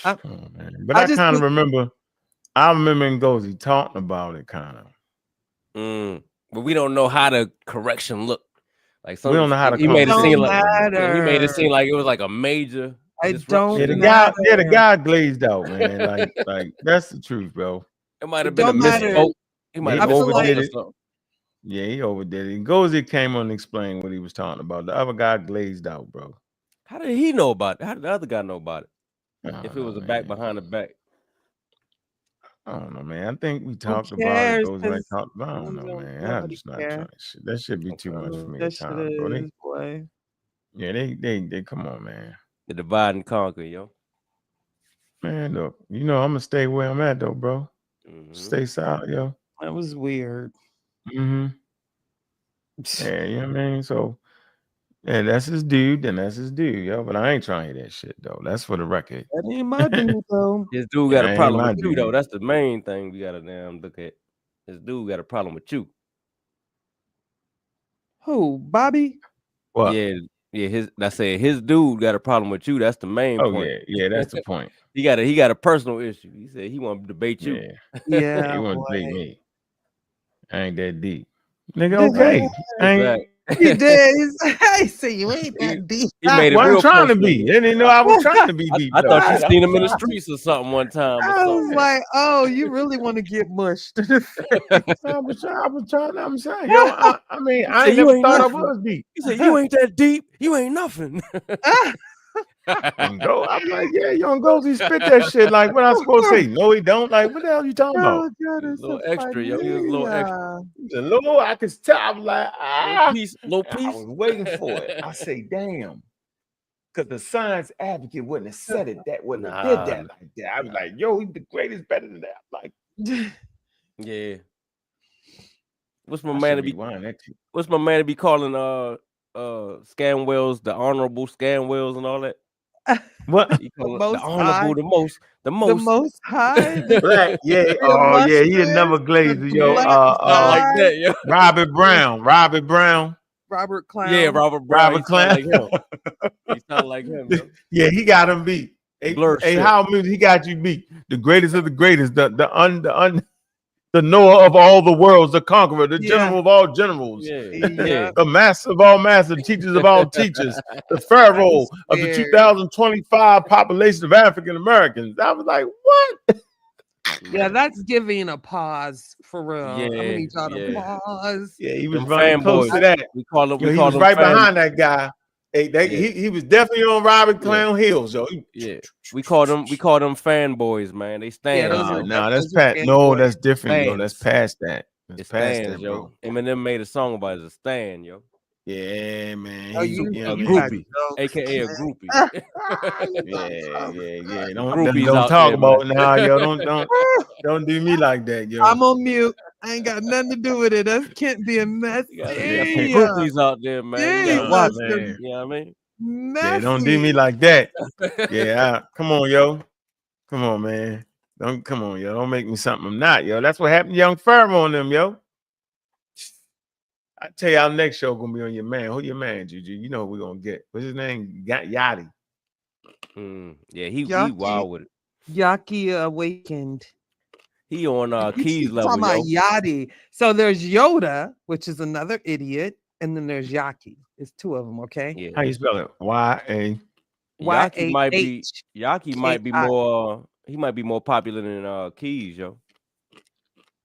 Oh, man. But I kind of remember. I remember Ngozi talking about it, kind of. But we don't know how the correction looked. Like we don't know how to. He made it seem like matter. he made it seem like it was like a major. I don't. Yeah, the guy glazed out, man. Like that's the truth, bro. It might have been a misspoke. He might have overdid it. Something. Yeah, he overdid it. Ngozi came on and explained what he was talking about. The other guy glazed out, bro. How did he know about it? How did the other guy know about it? If it was a back behind the back. I don't know, man. I think we talked about it. Ngozi talked about. I don't know, man. I'm just not trying to shit. That should be too much for me. Time, bro. Yeah, they come on, man. The divide and conquer, yo. Man, look, I'm gonna stay where I'm at though, bro. Stay solid, yo. That was weird. Yeah, you know what I mean? So, yeah, that's his dude, then that's his dude, yo. But I ain't trying to hear that shit though. That's for the record. That ain't my dude though. His dude got a problem with you though. That's the main thing we gotta damn look at. His dude got a problem with you. Who? Bobby? What? Yeah, his dude got a problem with you. That's the main point. Yeah, that's the point. he got a personal issue. He said he want to debate you. Yeah, he want to debate me. I ain't that deep, nigga. Okay, He did. I say you ain't that deep. He made it real trying personal. to be. They didn't know I was trying to be deep. I thought you seen him in the streets or something one time. I was like, oh, you really want to get mushed. I was trying. I'm saying, yo, I mean, I ain't never thought I was deep. He said, you ain't that deep. You ain't nothing. I'm like, yeah, young Ngozi spit that shit. Like, what I supposed to say? No, he don't. Like, what the hell you talking about? God, a little extra, yo. He was a little extra. A little, I could tell. I was like, little piece. I was waiting for it. I say, damn. Because the science advocate wouldn't have said it. That wouldn't have did that like that. I was like, yo, he's the greatest, better than that. I'm like, yeah. What's my man to be calling Scanwells the honorable Scanwells and all that? What? The honorable, the most high. Black, yeah. Oh, yeah. He another glazer, yo. Like that, yo. Robert Brown. Robert Clown. Yeah, Robert Brown. Robert Clown. He sound like him. Yo. Yeah, he got him beat. Hey, how music? He got you beat. The greatest of the greatest. The knower of all the worlds, the conqueror, the general of all generals, the master of all masters, teachers of all teachers, the pharaoh of the 2025 population of African Americans. I was like, what? Yeah, that's giving a pause for real. Yeah, I'm gonna need y'all to pause. Yeah, he was running close to that. We call him. He was right behind that guy. He was definitely on Robert Clown Hills, yo. We call them fanboys, man. They stand. No, that's past. No, that's different, yo. That's past that. That's past stands, that, yo. bro. Eminem made a song about it. It's a stand, yo. Yeah, man. A groupie, aka a groupie. yeah. Don't talk about it now, yo. Don't do me like that, yo. I'm on mute. I ain't got nothing to do with it. That can't be a mess. Groupies out there, man. You watch man. You know what I mean? Messy. Yeah, don't do me like that. Yeah, come on, yo. Come on, man. Come on, yo. Don't make me something I'm not, yo. That's what happened to Young Pharaoh on them, yo. I tell you, our next show gonna be on your man. Who your man, Juju? You know what we're gonna get. What's his name? Yachty. Yeah, he wild with it. Yaki awakened. He on Keys level. Talking about Yachty. So there's Yoda, which is another idiot, and then there's Yaki. It's two of them, okay? Yeah. How you spell it? Y-A. Yaki might be more. He might be more popular than Keys, yo.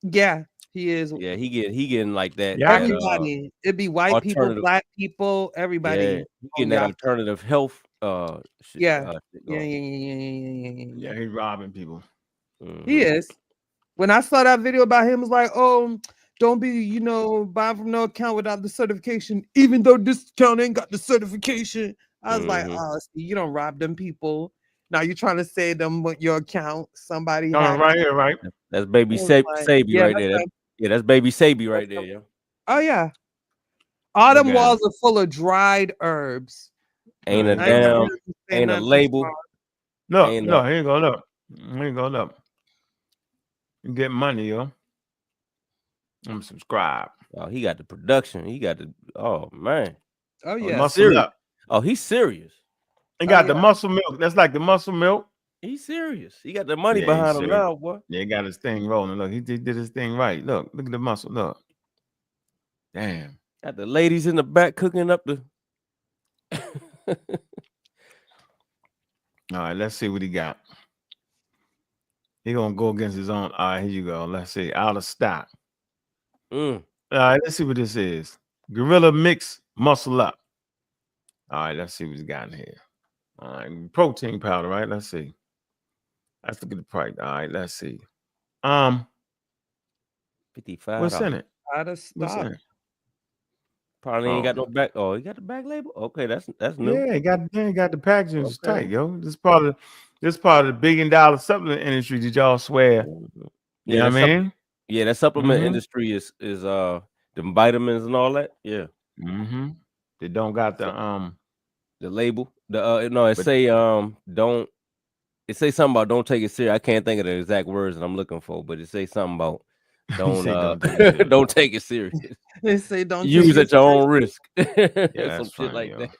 Yeah, he is. Yeah, he getting like that. Everybody. It'd be white people, black people, everybody. Yeah, he getting that alternative health. Shit, yeah, yeah. Yeah, he's robbing people. He is. When I saw that video about him, it was like, oh, don't be, buying from no account without the certification, even though this account ain't got the certification. I was like, oh, see, you don't rob them people. Now you trying to say them with your account? Somebody Oh, hacked right it. here, right? That's baby It was like, Sabi yeah, right that's there. a, Yeah, that's baby Sabi right there, yo. oh yeah. All Look them at walls him. are full of dried herbs. Ain't Oh, a here I ain't you never go. damn, heard you say ain't a nothing too label, smart. Look, ain't look, a here you go. Look. Here you go. Look. You get money, yo. I'm subscribe. oh, he got the production. He got the man. Oh Oh, yeah. muscle Serious. up. Oh, he's serious. He Oh got the yeah. muscle milk. That's like the muscle milk. He's serious. He got the money Yeah, he's behind him serious. now, boy. Yeah, he got his thing rolling. Look, he did his thing right. Look at the muscle. Look. Damn. Got the ladies in the back cooking up the All right, let's see what he got. He gonna go against his own. All right, here you go. Let's see. Out of stock. All right, let's see what this is. Gorilla Mix Muscle Up. All right, let's see what he's got in here. All right, protein powder, right? Let's see. Let's look at the price. All right, let's see. $55. What's in it? Out of What's stock. in it? Probably ain't got Oh, no back. Oh, he got the back label. Okay, that's new. yeah, he got the packaging is Okay. tight, yo. This part of the $1 billion supplement industry that y'all swear. You know what I mean? Yeah, that supplement Mhm. industry is the vitamins and all that. Yeah. Mm-hmm. They don't got the label. The no, it but- say don't. It say something about don't take it serious. I can't think of the exact words that I'm looking for, but it say something about don't say don't take it serious. don't take it serious. They say don't Use take at it your own serious. risk. Yeah, Some that's shit funny, like yo. that.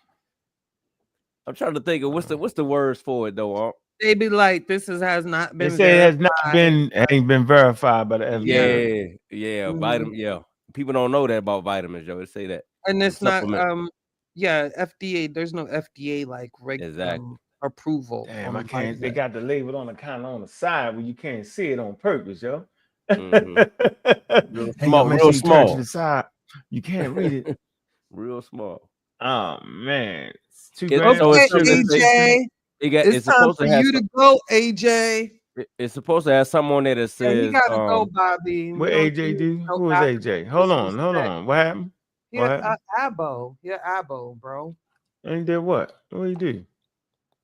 I'm trying to think of what's the words for it though. Aunt? They be like, has not They been say it has not verified. ain't been verified by the FDA. Yeah, Mhm. vitamin. Yeah, people don't know that about vitamins, yo. They say that, And it's not supplement. FDA. There's no FDA like Exactly. approval. Damn, on I can't. vitamin. They got the label on the kind of on the side where you can't see it on purpose, yo. Real Hey, small, yo, make real sure you turn to small, the side. You can't read it. real small. Oh man, it's 2 It- grams so of it's Okay, sugar. AJ. It's It's time supposed for to have you to go, AJ. it's supposed to have something on there that Yeah, you says gotta go, Bobby. What We don't AJ do do? no Who is African AJ? Hold disrespect. on. What happened? What Yeah, happened? Abo. Yeah, Abo, bro. And he did what? What did he do?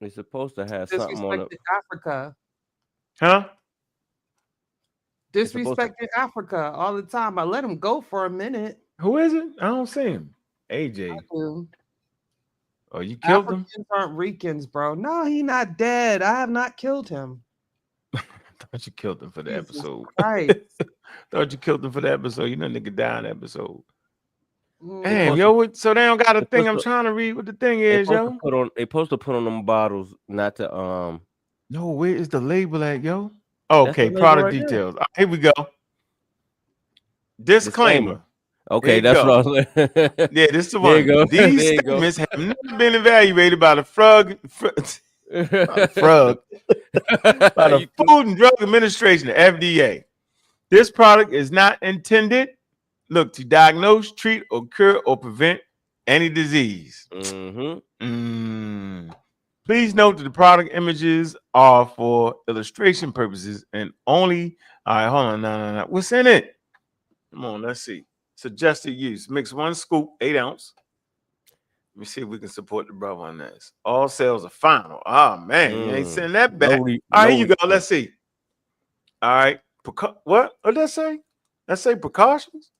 it's supposed to have something on it. Disrespected Africa. Huh? It's supposed to Disrespected Africa all the time. I let him go for a minute. Who is it? I don't see him. AJ. Dude. Oh, you killed him? Africans aren't Ricans, bro. No, he not dead. I have not killed him. Thought you killed him for the Jesus episode. Christ. Thought you killed him for the episode. You know, nigga die in the episode. Mm. Damn, yo. So they don't got a They thing. I'm supposed to- trying to read what the thing They is, supposed to yo. put on. They supposed to put on them bottles, not to No, where is the label at, yo? Okay, label product right there. details. Here we go. Disclaimer. Okay, There you that's go. what I was. Yeah, this is the There you one. go. These There you go. statements have not been evaluated by the Food and Drug Administration, the FDA. This product is not intended, to diagnose, treat, or cure or prevent any disease. Please note that the product images are for illustration purposes and only. All right, hold on. No. What's in it? Come on, let's see. Suggested use: mix 1 scoop, 8 ounce. Let me see if we can support the brother on this. All sales are final. Oh man, you ain't sending that back. All right, here you go. Let's see. All right, what? What did that say? That say precautions.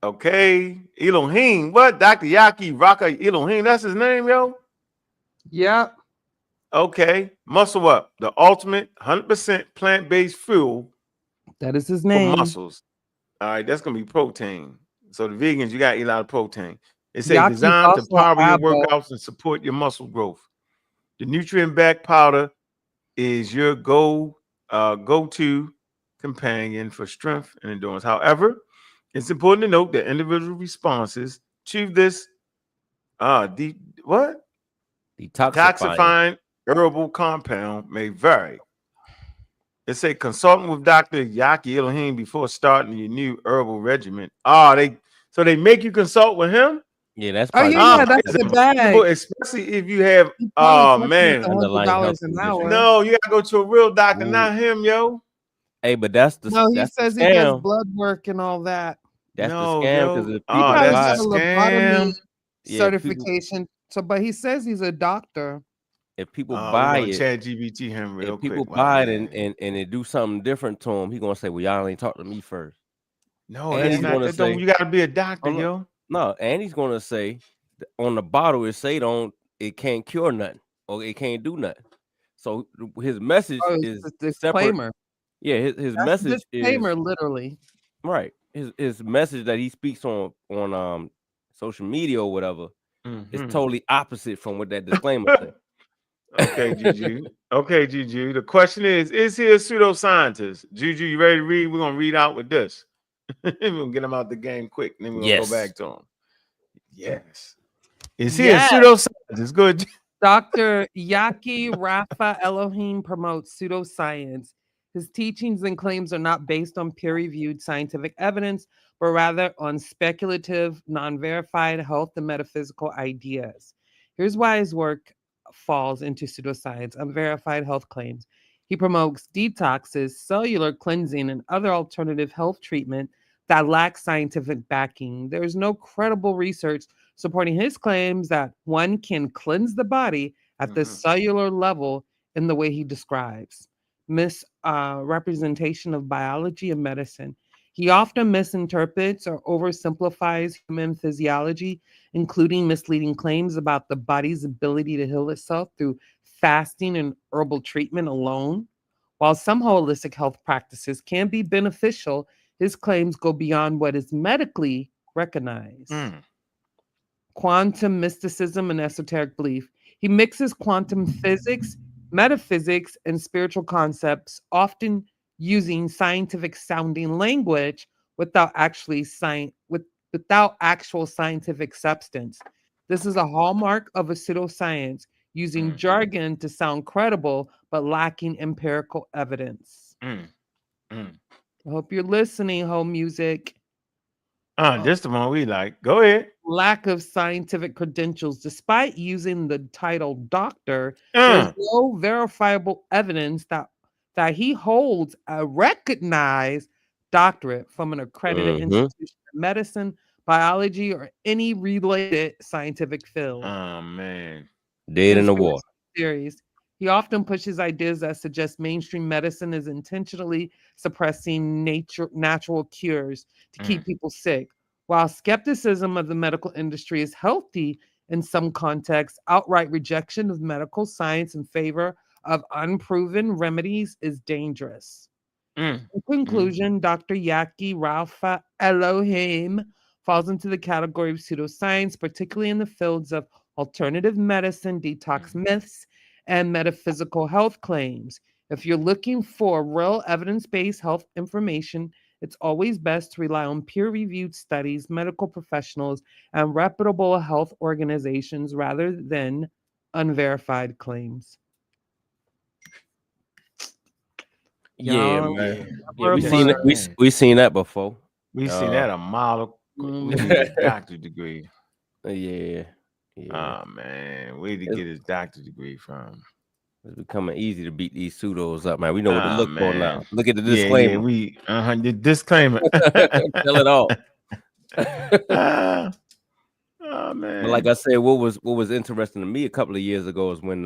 Okay, Elohim. What? Dr. Yaki Raka Elohim. That's his name, yo. Yep. Okay, Muscle Up, the ultimate 100% plant-based fuel. That is his For name. muscles. All right, that's gonna be protein. So the vegans, you gotta eat a lot of protein. It's Yaki's designed to also power your Abo. workouts and support your muscle growth. The nutrient-backed powder is your go-to companion for strength and endurance. However, it's important to note that individual responses to this detoxifying herbal compound may vary. It say consulting with Dr. Yaki Elohim before starting your new herbal regimen. So they make you consult with him? Yeah, that's Oh probably yeah, that's the bag. Especially if you have Underlying health $100 an condition. hour. No, you gotta go to a real doctor, Ooh. not him, yo. Hey, but that's the No, he that's says the he does scam. blood work and all that. That's No, the scam yo. because He people probably buy got it. a lobotomy Yeah, certification. So, but he says he's a doctor. if people We're buy gonna it, chat GBT him real if people quick. buy it and they do something different to him, he gonna say, "Well, y'all ain't talk to me first." No, And that's he's not gonna that. Don't say, you got to be a doctor, "Oh, yo? no," and he's gonna say on the bottle it say it can't cure nothing or it can't do nothing. So his message Oh, it's is the separate. disclaimer. Yeah, his That's the message is disclaimer, literally. right. His message that he speaks on social media or whatever is totally opposite from what that disclaimer says. Okay, Juju. Okay, Juju. The question is he a pseudoscientist? Juju, you ready to read? We're gonna read out with this. We're gonna get him out the game quick, and then we're gonna go Yes. back to him. Yes. Is he a Yes. pseudoscientist? Good. Dr. Yaki Rafa Elohim promotes pseudoscience. His teachings and claims are not based on peer-reviewed scientific evidence, but rather on speculative, non-verified health and metaphysical ideas. Here's why his work falls into pseudoscience: unverified health claims. He promotes detoxes, cellular cleansing, and other alternative health treatment that lack scientific backing. There is no credible research supporting his claims that one can cleanse the body at the cellular level in the way he describes. Misrepresentation of biology and medicine. He often misinterprets or oversimplifies human physiology, including misleading claims about the body's ability to heal itself through fasting and herbal treatment alone. While some holistic health practices can be beneficial, his claims go beyond what is medically recognized. Quantum mysticism and esoteric belief. He mixes quantum physics, metaphysics, and spiritual concepts, often using scientific sounding language without actual scientific substance. This is a hallmark of a pseudoscience, using jargon to sound credible but lacking empirical evidence. I hope you're listening, Home Music. This the one we like. Go ahead. Lack of scientific credentials. Despite using the title doctor, there's no verifiable evidence that he holds a recognized doctorate from an accredited institution of medicine, biology, or any related scientific field. Oh man. Dead in the water. Series. He often pushes ideas that suggest mainstream medicine is intentionally suppressing natural cures to keep people sick. While skepticism of the medical industry is healthy in some contexts, outright rejection of medical science in favor of unproven remedies is dangerous. In conclusion, Dr. Yaki Rafa Elohim falls into the category of pseudoscience, particularly in the fields of alternative medicine, detox myths, and metaphysical health claims. If you're looking for real evidence-based health information, it's always best to rely on peer-reviewed studies, medical professionals, and reputable health organizations rather than unverified claims. Yeah, Y'all, man. never We seen that before. We seen that a mile. We need a doctorate degree. Yeah. Oh man, where did he get his doctorate degree from? It's becoming easy to beat these pseudos up, man. We know what to look for now. Look at the Yeah, disclaimer. The disclaimer. Tell it all. Oh man. But like I said, what was interesting to me a couple of years ago is when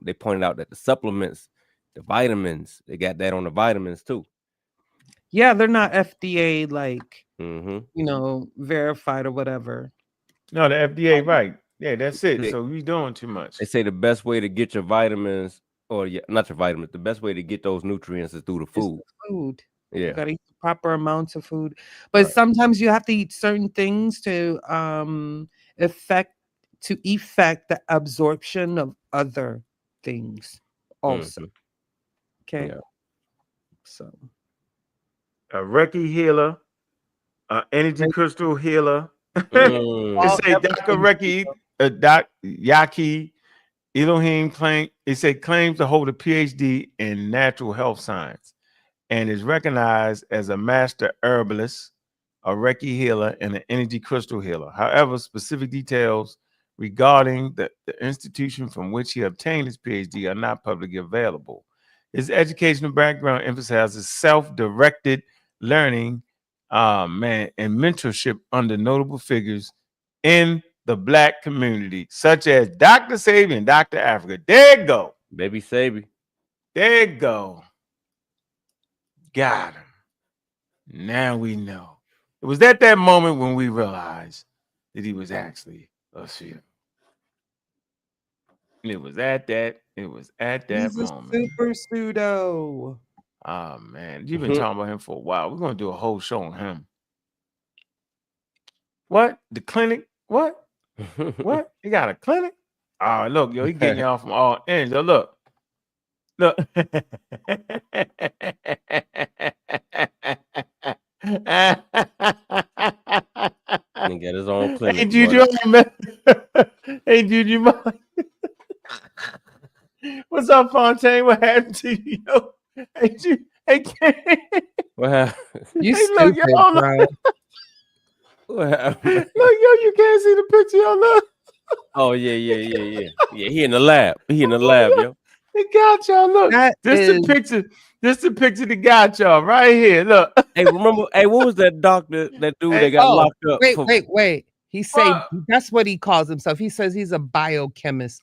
they pointed out that the supplements, the vitamins, they got that on the vitamins too. Yeah, they're not FDA verified or whatever. No, the FDA, right? Yeah, that's it. So we doing too much. They say the best way to get your vitamins, not your vitamins, the best way to get those nutrients is through the food. You Yeah, gotta eat the proper amounts of food, but sometimes you have to eat certain things to effect the absorption of other things also. Okay, so a Reiki healer, energy crystal healer. It say Dr. Reiki, Doc Yaki Elohim claims to hold a PhD in natural health science and is recognized as a master herbalist, a Reiki healer, and an energy crystal healer. However, specific details regarding the institution from which he obtained his PhD are not publicly available. His educational background emphasizes self-directed learning and mentorship under notable figures in the black community, such as Dr. Sabi and Dr. Africa. There you go. Baby Sabi. There you go. Got him. Now we know. It was at that moment when we realized that he was actually a pseudo. It was at that He's moment. a super pseudo. Oh man, you've been talking about him for a while. We're gonna do a whole show on him. What? The clinic? What? What? He got a clinic? Oh, look, yo, he getting y'all from all ends. Yo, look. Look. He got his own clinic. Hey, Juju, hey, Juju, what's up, Fontaine? What happened to you? Yo? Hey, Juju, hey, what happened? You hey, stupid, look, yo, bro. What happened? Look, yo, you can't see the picture, yo, look. Oh, yeah. Yeah, he in the lab. He in the lab, yo. They got y'all. Look, That this is- the picture. This the picture that got y'all right here. Look. Hey, remember? Hey, what was that doctor? That dude that got locked up? Wait. He say that's what he calls himself. He says he's a biochemist.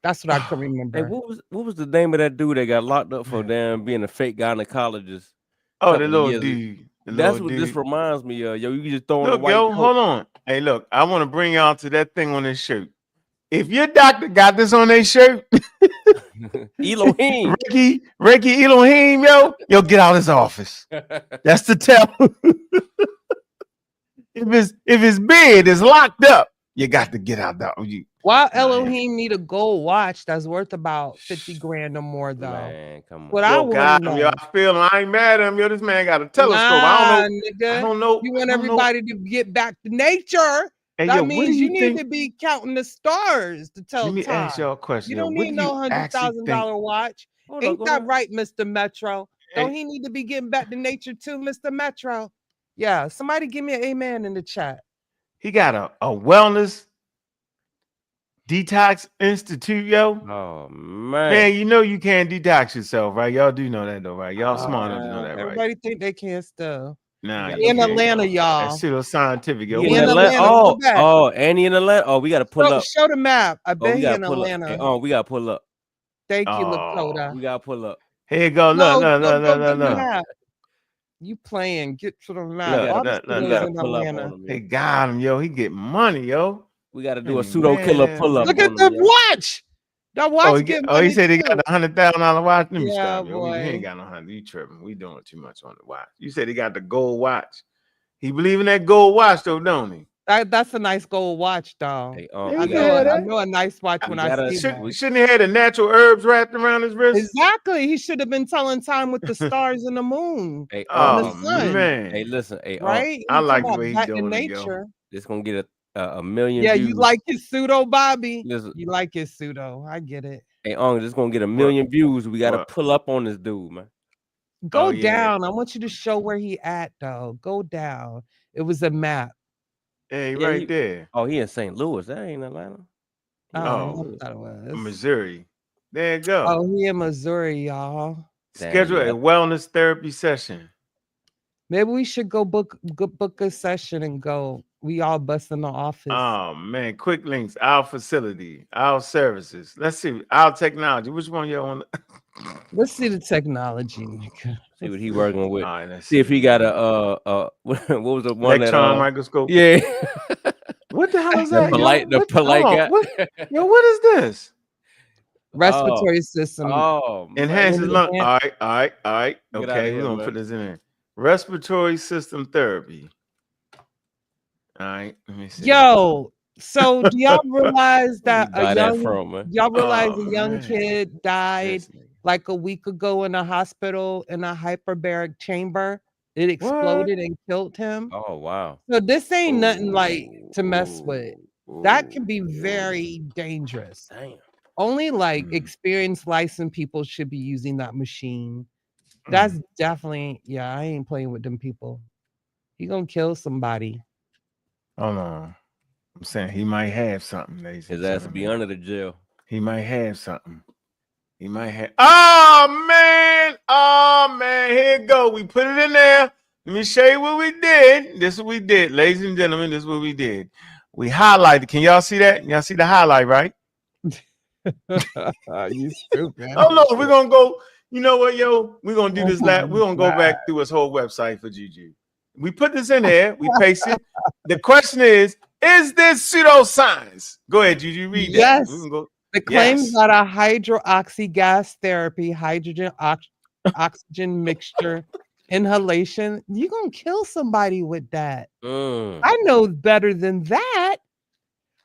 That's what I can remember. Hey, what was the name of that dude that got locked up for damn being a fake gynecologist? Oh, the little dude. That's what this reminds me of. Yo, you just throwing Look, a white yo, coat. hold on. Hey, look, I want to bring y'all to that thing on this shirt. If your doctor got this on their shirt, Elohim, Reiki Elohim, yo, get out of his office. That's the tell. if his bed is locked up, you got to get out. Why Elohim need a gold watch that's worth about 50 grand or more, though? Man, come on. What I want to know. Yo, I feel I ain't mad at him. Yo, this man got a telescope. I don't know. You want everybody to get back to nature. Hey, That yo, what means do you you need think? to be counting the stars to tell Let me time. ask y'all a question. You yo. don't What need do no you actually $100,000 watch. Hold on, Ain't go that ahead. right, Mr. Metro? Don't Hey. he need to be getting back to nature too, Mr. Metro? Yeah, somebody give me an amen in the chat. He got a wellness detox institute, yo. Oh Man, you know you can't detox yourself, right? Y'all do know that though, right? Y'all smart enough to know that, right? Everybody think they can still. Nah, In Atlanta, y'all. That's pseudoscientific, yo. He in Atlanta. Oh, and he in Atlanta. Oh, we got to pull up. Show the map. I Oh, bet we he got in to pull up. Atlanta. Hey, we got to pull up. Thank you, Lakota. We got to pull up. Here you go. No, Look. go to the map. You playing? Get to the map. All the studios in Atlanta. He got him, yo. He get money, yo. We got to do a pseudo killer pull up. Look at the watch. That watch get money he said he got the $100,000 watch. Let me Yeah, stop, yo. He boy. ain't got no 100. You tripping? We doing too much on the watch. You said he got the gold watch. He believe in that gold watch, though, don't he? That's a nice gold watch, though. Hey, I know a nice watch when I see one. Shouldn't he have the natural herbs wrapped around his wrist? Exactly. He should have been telling time with the stars and the moon. Hey, and the sun. man. Hey, listen. Hey, Right? I He like come the out way he back to doing it, nature. It's gonna get a million. Yeah, views. you like his pseudo, Bobby. Listen. You like his pseudo. I get it. Hey, this gonna get a million views. We gotta pull up on this dude, man. Go down. I want you to show where he at, though. Go down. It was a map. Hey, right there. Oh, he in St. Louis. That ain't Atlanta. Oh, I thought it was. Missouri. There you go. Oh, he in Missouri, y'all. Schedule a wellness therapy session. Maybe we should go book a session and go. We all bust in the office. Oh man, quick links, our facility, our services. Let's see, our technology. Which one y'all want? Let's see the technology. See what he working with. All right, let's see if he got a what was the one electron that microscope? Yeah. What the hell is that? The polite guy. What is this? Respiratory system. Oh, enhances lung. All right. Get Okay, outta we're here, gonna man. put this in there. Respiratory system therapy. All right, let me see. Yo, so do y'all realize that buy that from, man? y'all realize Oh, a young man. kid died like a week ago in a hospital in a hyperbaric chamber? It exploded and killed him. Oh wow. So this ain't nothing like to mess with. That can be very dangerous. Damn. Only like experienced licensed people should be using that machine. That's definitely, I ain't playing with them people. He gonna kill somebody. Hold on. I'm saying he might have something, ladies and His ass will be gentlemen. under the jail. He might have something. He might have. Oh man! Here you go. We put it in there. Let me show you what we did. This is what we did, ladies and gentlemen. This is what we did. We highlighted. Can y'all see that? Y'all see the highlight, right? You stupid. Oh no, we're gonna go. You know what, yo? We're gonna do this lap. We're gonna go back through his whole website for Juju. We put this in there, we paste it. The question is this pseudoscience? Go ahead, Juju, read that. Yes. We can go. The claims that a hydroxy gas therapy, hydrogen oxygen mixture, inhalation, you're gonna kill somebody with that. I know better than that.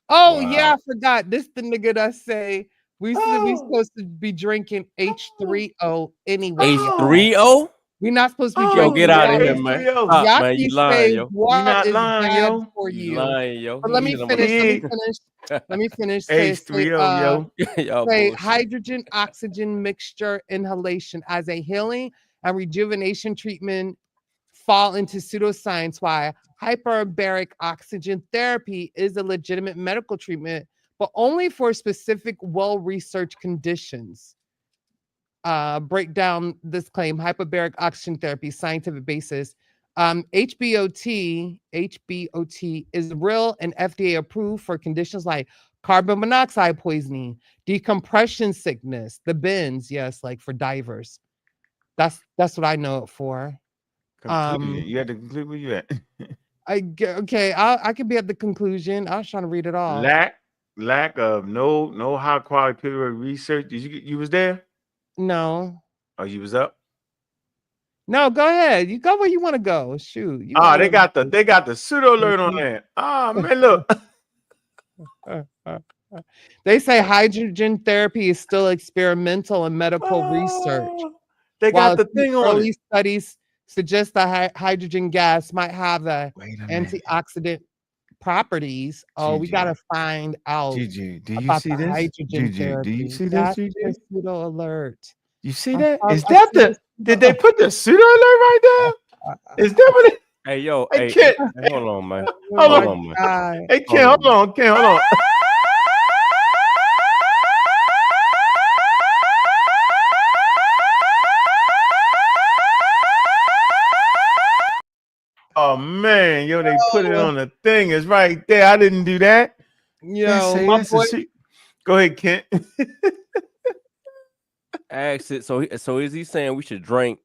Oh yeah, I forgot. This the nigga that say we supposed to be drinking H3O anyway. H3O? We're not supposed to be Yo, drinking. get out of here, man. Stop, man. You lying, yo. Water not is lying, bad yo. for You you. lying, yo. But let me finish. Let me finish. H3O, yo. Say hydrogen oxygen mixture inhalation as a healing and rejuvenation treatment fall into pseudoscience. Why hyperbaric oxygen therapy is a legitimate medical treatment, but only for specific well-researched conditions. Break down this claim: hyperbaric oxygen therapy, scientific basis. HBOT is real and FDA approved for conditions like carbon monoxide poisoning, decompression sickness, the bends, yes, like for divers. That's what I know it for. You had to conclude where you at. I could be at the conclusion. I was trying to read it all. Lack of no high quality peer research. Did you was there? No. Oh, you was up? No, go ahead. You go where you want to go. Shoot. They got the pseudo alert on there. Oh man, look. They say hydrogen therapy is still experimental and medical research. They got the thing on early it. Studies suggest that hydrogen gas might have the antioxidant properties. Oh, we gotta find out. Juju, do you about see the this? hydrogen Juju, therapy. do you see this? That's Juju? the pseudo alert. You see that? Is that the? Did they put the pseudo alert right there? Is that what it? Hey, yo. Hey, Hey, Kent. hold on, man. Hold Hold on. on, man. Hey, Ken, hold on. Ken, hold on. Oh man, yo, they put it on the thing. It's right there. I didn't do that. Yo, my boy. Go ahead, Kent. Ask it. So is he saying we should drink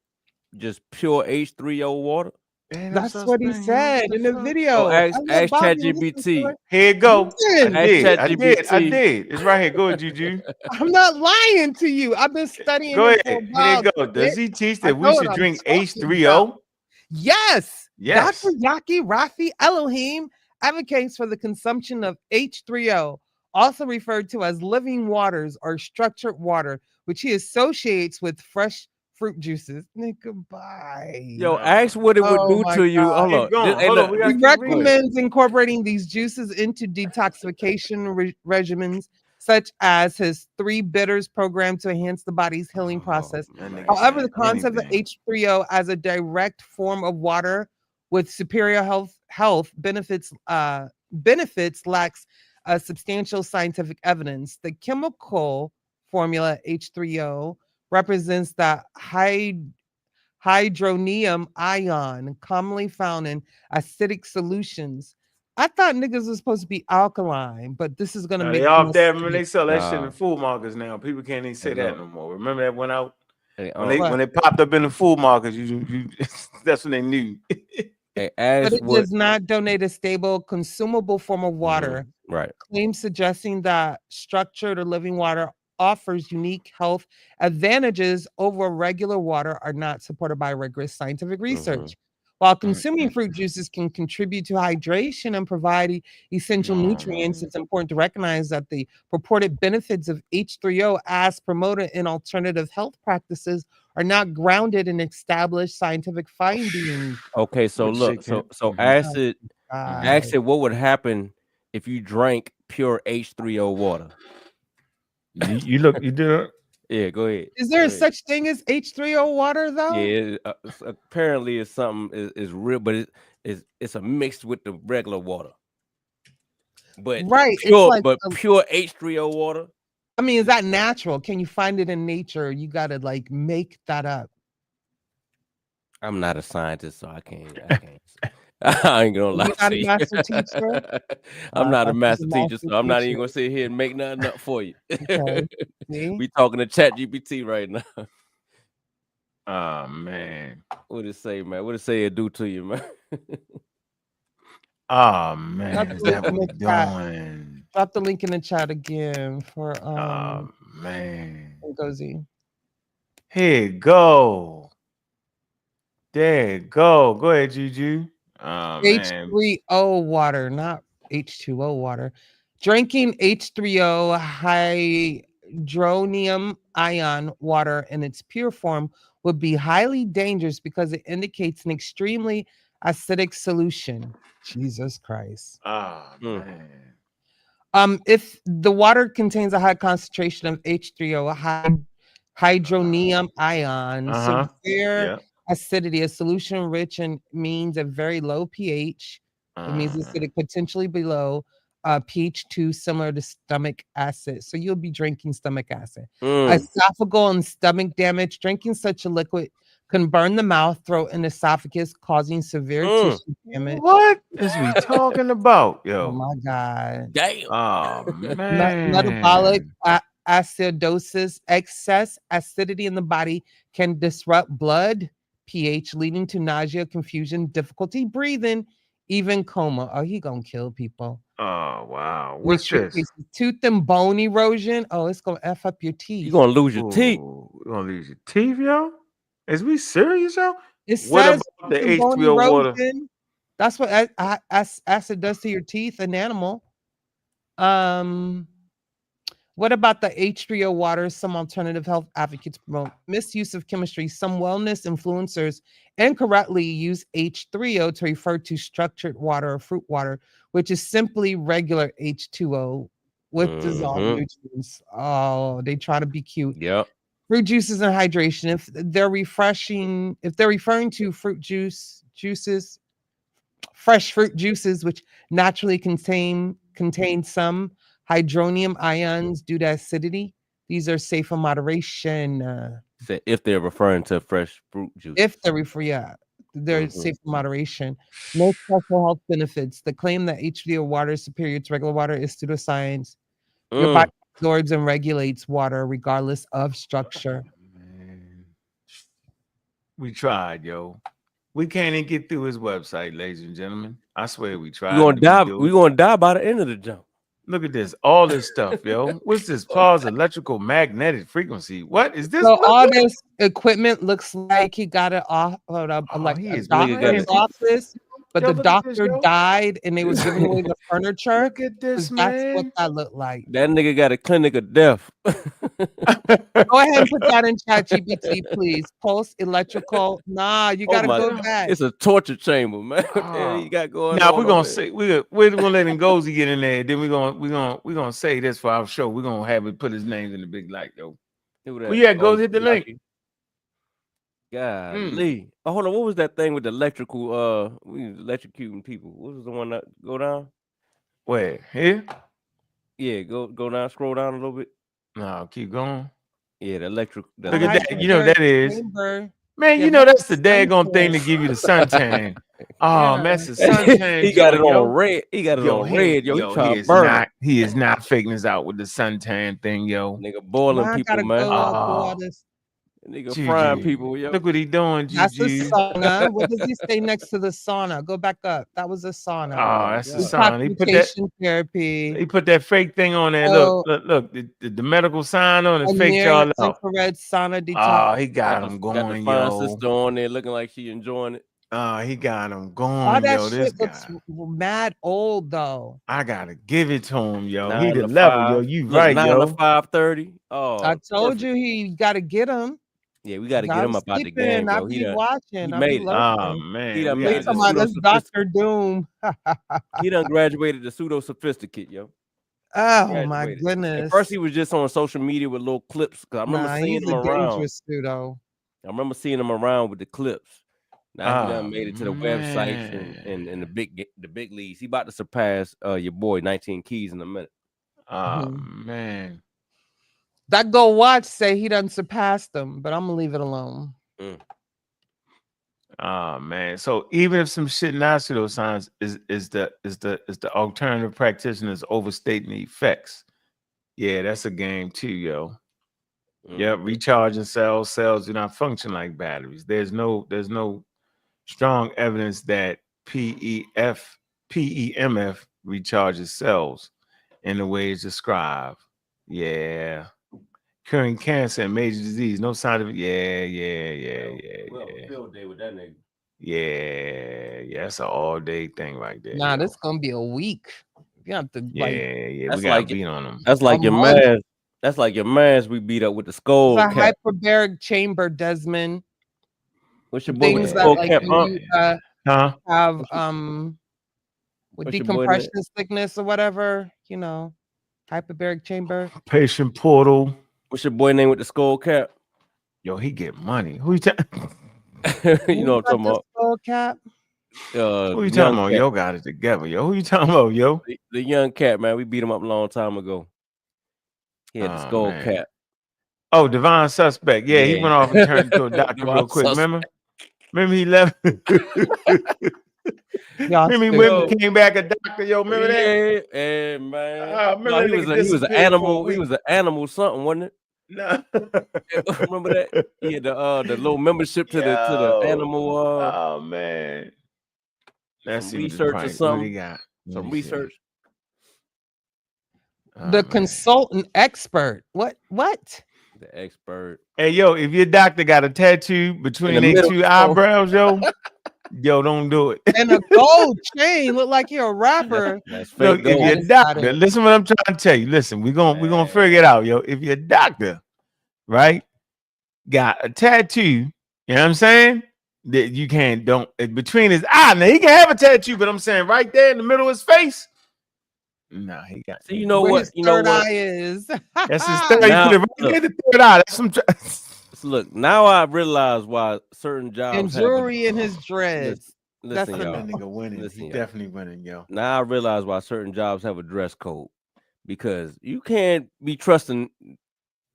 just pure H3O water? That's what he said in the video. Oh, ask ChatGPT. Here it go. I ChatGPT. did. It's right here. Go ahead, Juju. I'm not lying to you. I've been studying. Go it ahead. for a while. Here it go. Does he teach that I we know should what drink I'm talking H3O? about. Yes. Yes. Dr. Yaki Rafi Elohim advocates for the consumption of H3O, also referred to as living waters or structured water, which he associates with fresh fruit juices. Nigga, bye. Yo, ask what it would do to you. Hold on. He recommends incorporating these juices into detoxification regimens, such as his 3 bitters program to enhance the body's healing process. However, the concept of H3O as a direct form of water with superior health benefits lacks substantial scientific evidence. The chemical formula H3O represents the hydronium ion commonly found in acidic solutions. I thought niggas was supposed to be alkaline, but this is gonna make they off there. Remember, acidic. they sell that shit in food markets now. People can't even say that no more. Remember that went out when they popped up in the food markets. You that's when they knew. But it does not donate a stable, consumable form of water. Right. Claims suggesting that structured or living water offers unique health advantages over regular water are not supported by rigorous scientific research. While consuming fruit juices can contribute to hydration and provide essential nutrients, it's important to recognize that the purported benefits of H3O as promoted in alternative health practices are not grounded in established scientific findings. Okay, so look, so ask it what would happen if you drank pure H3O water. You do it. Yeah, go ahead. Is there such thing as H3O water though? Yeah, apparently it's something is real, but it's a mix with the regular water. But pure, pure H3O water. I mean, is that natural? Can you find it in nature? You gotta like make that up. I'm not a scientist, so I can't. I ain't gonna lie You're not to a you. master teacher? I'm I not a thought you was master teacher, so I'm not even teacher. gonna sit here and make nothing up for you. Okay. See? We talking to ChatGPT right now. Oh man. What it say, man? What it say it do to you, man? Oh Drop man, the is link that in what the we chat. doing? Drop the link in the chat again for Oh man. Gozy. Here you go. There you go. Go ahead, Juju. Oh man. H3O water, not H2O water. Drinking H3O hydronium ion water in its pure form would be highly dangerous because it indicates an extremely acidic solution. Jesus Christ. Oh man. If the water contains a high concentration of H3O hydronium ion, severe Yeah. acidity, a solution rich and means a very low pH. It means acidic, potentially below pH 2, similar to stomach acid. So you'll be drinking stomach acid. Esophageal and stomach damage. Drinking such a liquid can burn the mouth, throat, and esophagus, causing severe tissue damage. What is we talking about, yo? Oh my God. Damn. Oh man. Metabolic acidosis, excess acidity in the body can disrupt blood pH, leading to nausea, confusion, difficulty breathing, even coma. Oh, he gonna kill people. Oh wow. What's this? Tooth and bone erosion. Oh, it's gonna F up your teeth. You're gonna lose your teeth. You're gonna lose your teeth, yo? Is we serious, yo? It What says about the tooth and bone H3O water? erosion. That's what acid does to your teeth, an animal. What about the H3O water? Some alternative health advocates promote misuse of chemistry. Some wellness influencers incorrectly use H3O to refer to structured water or fruit water, which is simply regular H2O with dissolved nutrients. Oh, they try to be cute. Yep. Fruit juices and hydration. If they're referring to fruit juices, fresh fruit juices, which naturally contain some hydronium ions due to acidity. These are safe in moderation. If they're referring to fresh fruit juice. If they're they're safe in moderation. No special health benefits. The claim that H2O water is superior to regular water is pseudoscience. Your body absorbs and regulates water regardless of structure. Man. We tried, yo. We can't even get through his website, ladies and gentlemen. I swear we tried. We're gonna die by the end of the jump. Look at this, all this stuff, yo. What's this? Pause electrical magnetic frequency. What is this? So all this equipment looks like he got it off of a doctor's office, but the doctor died and they were giving away the furniture. Look at this, man. That's what that looked like. That nigga got a clinic of death. Go ahead and put that in ChatGPT, please. Post electrical. Nah, you gotta go back. It's a torture chamber, man. What the hell you got going on? Now we're gonna say we're gonna let Ngozi get in there. Then we're gonna say this for our show. We're gonna have it put his name in the big light, yo. Well, yeah, go hit the link. Golly. Oh, hold on. What was that thing with the electrical? We electrocuting people. What was the one that go down? Where? Here? Yeah, go down. Scroll down a little bit. No, keep going. Yeah, the electric. Look at that. You know what that is. Man, you know that's the daggone thing to give you the suntan. Oh, man, that's the suntan. He got it on red. He got it on red. Yo, he is not faking this out with the suntan thing, yo. Nigga boiling people, man. Nigga frying people, yo. Look what he doing, Juju. That's a sauna. What does he say next to the sauna? Go back up. That was a sauna. Oh, that's the sauna. He put that therapy. He put that fake thing on there. Look, the medical sign on it. Fake y'all out. Infrared sauna detox. Oh, he got him going, got the sister on there looking like she enjoying it. Oh, he got him going, All that yo. shit This looks guy. mad old though. I gotta give it to him, yo. 9 He the to level, 5. yo. You Look, right, 9 yo. to 5:30. Oh, I told you he got to get him. Yeah, we got to get him up out the game, I yo. be watching. He I made be it. Oh man, He done we made it. gotta- This Dr. Doom. He done graduated to pseudo sophisticate, yo. Oh my goodness. At first, he was just on social media with little clips. Cause I remember seeing he's him a around. dangerous pseudo. I remember seeing him around with the clips. Now he done made it to the man. websites and the big leagues. He about to surpass your boy 19 Keys in a minute. Oh man. That Go Watch say he done surpassed them, but I'm gonna leave it alone. Oh man. So even if some shit not pseudoscience is the alternative practitioners overstating the effects. Yeah, that's a game too, yo. Yeah, recharging cells do not function like batteries. There's no strong evidence that PEMF recharges cells in the way it's described. Yeah. Curing cancer and major disease. No sign of it. We'll have a field day with that nigga. Yeah, that's an all-day thing right there. Nah, yo. this gonna be a week. You have to like we That's got like beat on them. That's like a your month. man. That's like your man's we beat up with the It's skull a cap. hyperbaric chamber, Desmond. What's your boy with the Things that skull like cap? when you Huh? have with What's your boy name? decompression sickness or whatever, you know, hyperbaric chamber. Patient portal. What's your boy name with the skull cap? Yo, he get money. Who you talking? You know what I'm talking about? Skull cap. Who you talking about? Cat. Yo got it together. Yo, who you talking about? Yo, the young cat, man. We beat him up a long time ago. He had the skull man. cap. Oh, divine suspect. Yeah, he Yeah. went off and turned into a doctor Divine real quick. suspect. Remember he left. Remember he went and came back a doctor. Yo, remember that? Yeah, man. Remember No, that he was nigga an disappeared for a animal. He week. was an animal something, wasn't it? No. Remember that? He had the little membership to the animal. Oh man. Let's Some see research or what he something. got. Let Some me see. research. The consultant expert. What? The expert. Hey, yo, if your doctor got a tattoo between the their middle. two eyebrows, yo, don't do it. And a gold chain. Look like you're a rapper. That's fake Look, if gold. your doctor, listen what I'm trying to tell you. Listen, we're gonna figure it out, yo. If your doctor, right, got a tattoo, you know what I'm saying? That you don't between his eye. Now he can have a tattoo, but I'm saying right there in the middle of his face. No, he got. So you know Where what? his You know third what? eye is. That's his third. Now, He put it right there, the third eye. That's some. So look, now I realize why certain jobs And jewelry in his dreads. Listen, That's y'all. That nigga winning. Listen, He y'all. definitely winning, yo. Now I realize why certain jobs have a dress code, because you can't be trusting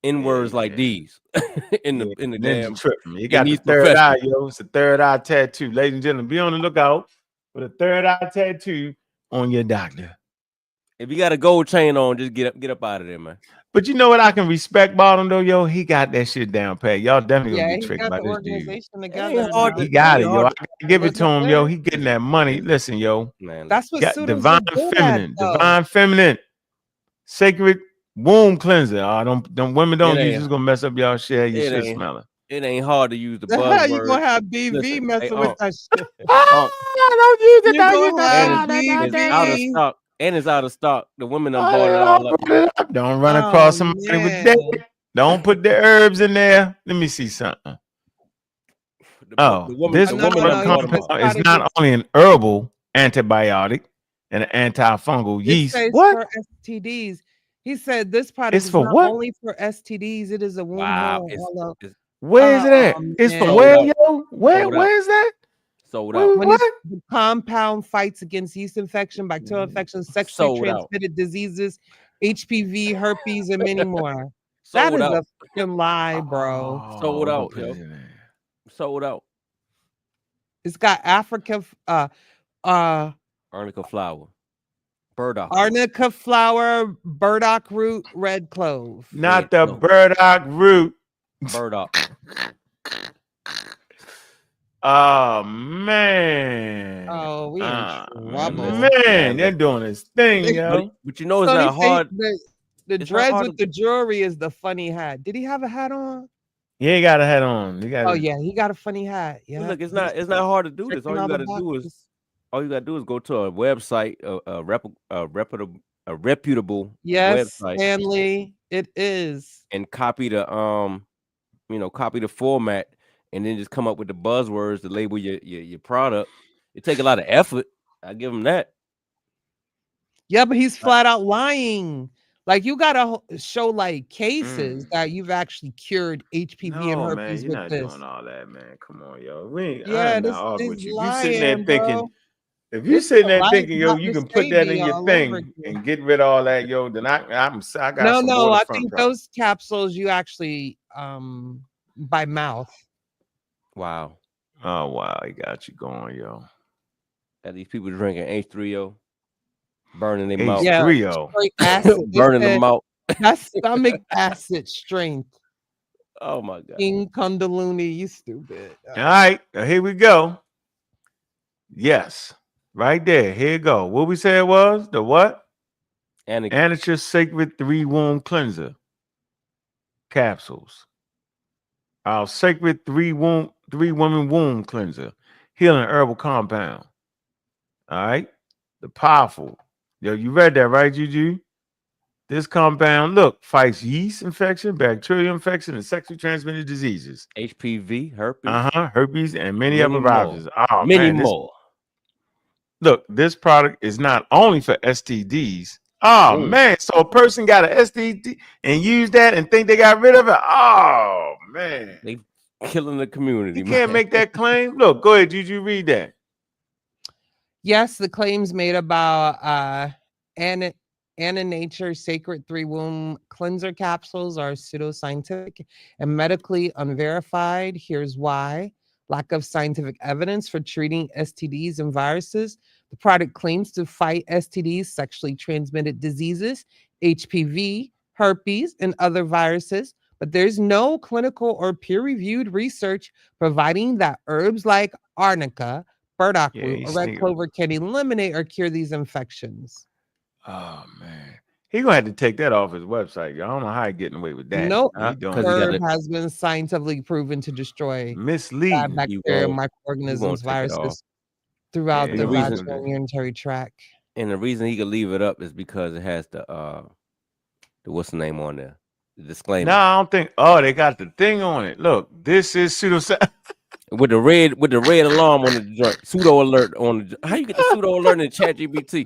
in words like these in the Ninja damn. tripping. You in got the these third eye, professions. yo. It's a third eye tattoo. Ladies and gentlemen, be on the lookout for the third eye tattoo on your doctor. If you got a gold chain on, just get up out of there, man. But you know what I can respect about him though, yo? He got that shit down pat. Y'all definitely Yeah, gonna he get tricked got by the this dude. organization together. He got it, yo. I gotta give it to him, yo. He getting that money. Listen, yo. Man, That's what Got pseudos divine are good feminine, at, though. divine feminine, sacred womb cleanser. Don't women don't It use ain't- this gonna mess up y'all shit. Your It shit ain't- smelling. It ain't hard to use the The hell you buzzword. gonna have BV Listen, messing hey, with that shit? Don't use it. You Don't gonna use have and it's out of BV. stock. And it's out of stock. The women done bought it all up. Don't run across Oh, somebody with man. that. Don't put the herbs in there. Let me see something. This No, compound is not only an herbal antibiotic and an antifungal It yeast. says What? for STDs. He said this product It's is for not what? only for STDs. It is a womb Wow, hole. Where is it at? It's for man. where, Sold out. yo? Where? Sold out. Where is that? Sold Wait, out. When what? the compound fights against yeast infection, bacterial infections, sexually Sold out. transmitted diseases, HPV, herpes, and many more. That Sold is out. a fucking lie, bro. Sold I'm out, gonna yo. put it in there. Sold out. It's got Africa, Arnica flower. Burdock. arnica flower, burdock root, red clove. Not the burdock root. Burdock. Oh man. Oh, we in trouble. Man, they're doing this thing, yo. But you know it's So not he say hard. The It's not dreads hard with the jewelry is the funny hat. Did he have a hat on? Yeah, he got a hat on. He got Oh yeah, he got a funny hat. Yeah. Look, it's not hard to do this. All you gotta do is go to a website, a reputable Yes, website, Stanley, it is. and copy the copy the format, and then just come up with the buzzwords to label your product. It take a lot of effort. I give him that. Yeah, but he's flat out lying. Like you gotta show like cases that you've actually cured HPV and No, herpes man, you're with not this. doing all that, man. Come on, yo. We ain't, Yeah, I'm this not arguing with is you. You sitting there lying, thinking, bro. if you This sitting the there life thinking, yo, Dr. you can put that in Sebi your all thing over again. and get rid of all that, yo, then I got No, some I waterfront think problems. those capsules you actually by mouth. Wow. Oh wow, he got you going, yo. Got these people drinking H3O, burning them out. Yeah, H3O. straight acid. It Burning them said out. that's stomach acid strength. Oh my God. King Kundalini, you stupid. All right, here we go. Yes, right there. Here you go. What we say it was? The what? Amateur Sacred 3-Womb Cleanser capsules. Our Sacred 3-Woman Womb Cleanser, healing herbal compound. All right, the powerful. Yo, you read that, right, Juju? This compound, look, fights yeast infection, bacterial infection, and sexually transmitted diseases. HPV, herpes. Herpes, and many other more. viruses. Oh, Many man, more. Look, this product is not only for STDs. Oh, man, so a person got an STD and use that and think they got rid of it? Oh, man. They killing the community. You can't make that claim. Look, go ahead, Juju, read that. Yes, the claims made about Anna Nature Sacred 3-Womb Cleanser capsules are pseudoscientific and medically unverified. Here's why. Lack of scientific evidence for treating STDs and viruses. The product claims to fight STDs, sexually transmitted diseases, HPV, herpes, and other viruses, but there's no clinical or peer-reviewed research providing that herbs like arnica, burdock root, or red clover can eliminate or cure these infections. Oh, man. He going to have to take that off his website. I don't know how he getting away with that. No He has been scientifically proven to destroy misleading bacteria, microorganisms, viruses throughout the vaginal urinary tract. And the reason he could leave it up is because it has the what's the name on there? The disclaimer. No, I don't think. Oh, they got the thing on it. Look, this is pseudoscience. With the red alarm on the joint, pseudo alert on the. How you get the pseudo alert in ChatGPT?